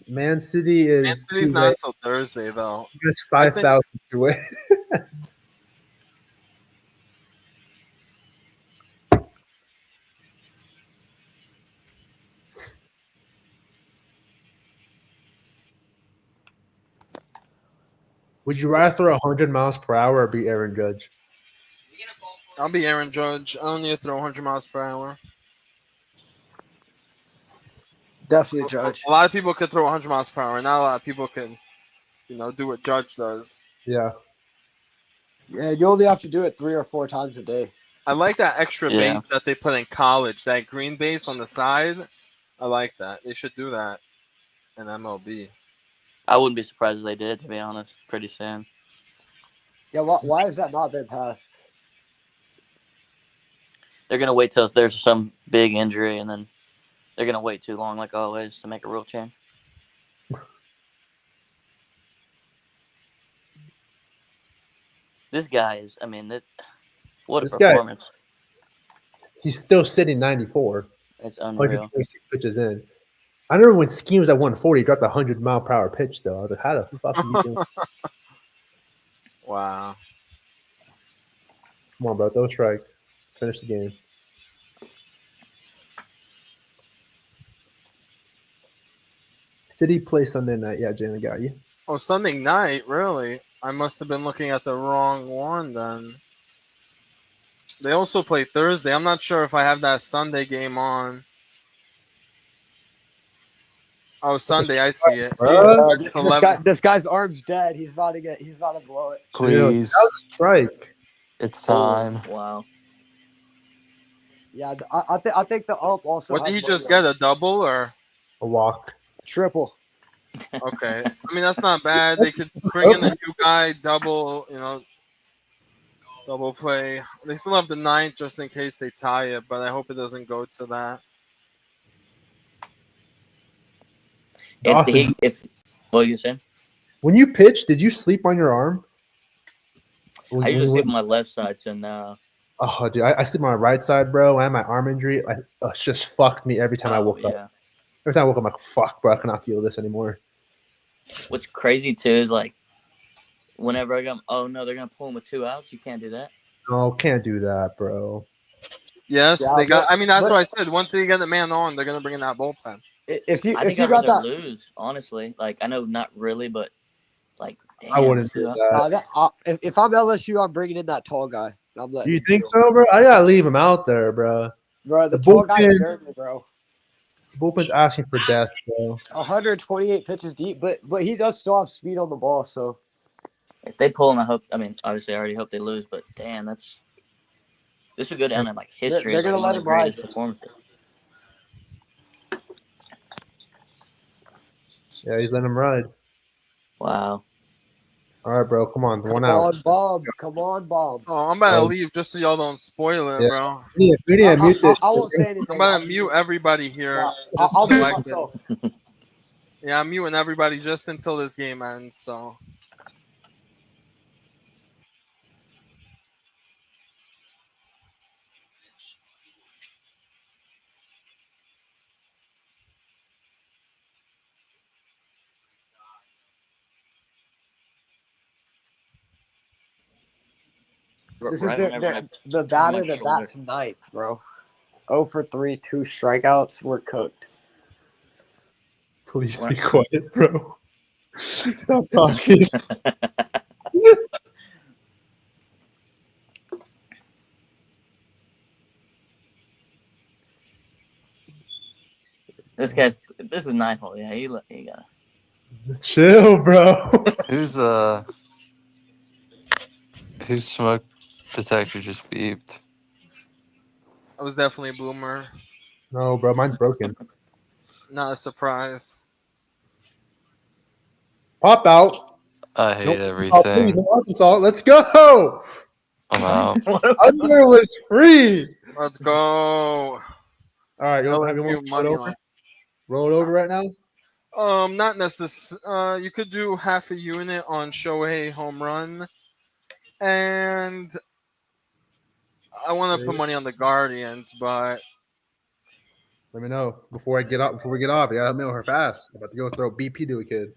Man City is Man City's two-way. not until Thursday though. It's 5,000 two way. Would you rather throw 100 miles per hour or be Aaron Judge? I'll be Aaron Judge. I don't need to throw 100 miles per hour. Definitely Judge. A lot of people could throw 100 miles per hour. Not a lot of people can, do what Judge does. Yeah. Yeah, you only have to do it 3 or 4 times a day. I like that extra Yeah. base that they put in college. That green base on the side. I like that. They should do that in MLB. I wouldn't be surprised if they did, to be honest, pretty soon. Yeah, why has that not been passed? They're going to wait till there's some big injury, and then they're going to wait too long, like always, to make a rule change. This guy is, what a This guy is- performance. He's still sitting 94. It's unreal. 126 pitches in. I remember when Scheme was at 140, he dropped a 100 mile per hour pitch, though. I was like, how the fuck are you doing? Wow. Come on, bro. Throw a strike. Finish the game. City play Sunday night. Yeah, Jalen got you. Oh, Sunday night, really? I must have been looking at the wrong one then. They also play Thursday. I'm not sure if I have that Sunday game on. Oh, Sunday, I see it. Bruh. Jesus, it's 11. This guy's arm's dead. He's about to blow it. Please. That was a strike. It's time. Oh, wow. Yeah, I think the ump also. What did has he just money get? A double or? A walk. on triple. Okay. I mean, that's not bad. They could bring in a new guy, double, double play. They still have the 9th just in case they tie it, but I hope it doesn't go to that. If what are you saying? When you pitched, did you sleep on your arm? I usually sleep on my left side, so now. Oh, dude, I sleep on my right side, bro. I have my arm injury. It's just fucked me every time I woke up. Every time I woke up, I'm like, fuck, bro, I cannot feel this anymore. What's crazy too is like, whenever I go, oh no, they're gonna pull him with 2 outs. You can't do that. No, can't do that, bro. Yes, Yeah, they got. I mean, that's but- what I said. Once they get the man on, they're gonna bring in that bullpen. If you I think if you I'd got rather that, lose, honestly. Like I know not really, but like damn, I wouldn't do 2 outs. that. if I'm LSU, I'm bringing in that tall guy. I'm letting You him think do it. so, bro? I gotta leave him out there, bro. Bro, the The tall guy is bullpen- dirty, bro. Bullpen's asking for death, bro. 128 pitches deep, but he does still have speed on the ball. So If they pull him, I hope. I mean, obviously, I already hope they lose, but damn, this would go down in like history. they're As, like, gonna one let of him the ride. greatest performances. Yeah, he's letting him ride. Wow. All right, bro. Come on, Come one out. on, Bob. Come on, Bob. Oh, I'm about to Oh. leave just so y'all don't spoil it, Yeah. bro. We need to mute this. I won't say I'm anything. about to mute everybody here. Yeah, Just I'll so mute I can. myself. Yeah, I'm muting everybody just until this game ends. So. This Right is whenever I the turn batter my that shoulder. bats ninth, bro. 0 for 3, 2 strikeouts. We're cooked. Please What? be quiet, bro. Stop talking. This is 9 hole. Yeah, he got it. Chill, bro. Whose smoke detector just beeped? I was definitely a boomer. No, bro, mine's broken. Not a surprise. Pop out. I hate No Arkansas, please. everything. No Arkansas. Let's go. I'm out. Under was free. Let's go. All right, you want LSU to money line. roll it over right now? Not necessary. You could do half a unit on Shohei home run, and I want to put money on the Guardians, but Let me know before we get off. You gotta mail her fast. I'm about to go throw BP to a kid.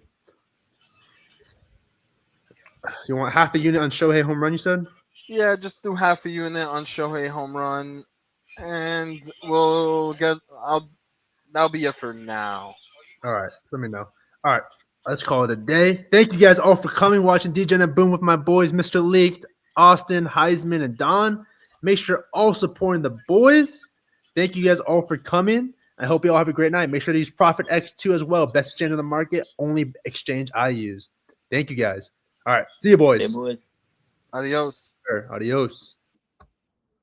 You want half a unit on Shohei home run? You said. yeah, just do half a unit on Shohei home run, and we'll get. That'll be it for now. All right, let me know. All right, let's call it a day. Thank you guys all for coming, watching Degen and Boom with my boys, Mr. Leaked, Austin, Heisman, and Don. Make sure you're all supporting the boys. Thank you guys all for coming. I hope you all have a great night. Make sure to use Profit X2 as well. Best exchange on the market. Only exchange I use. Thank you guys. All right, see you boys. Hey, boys. Adios. Adios.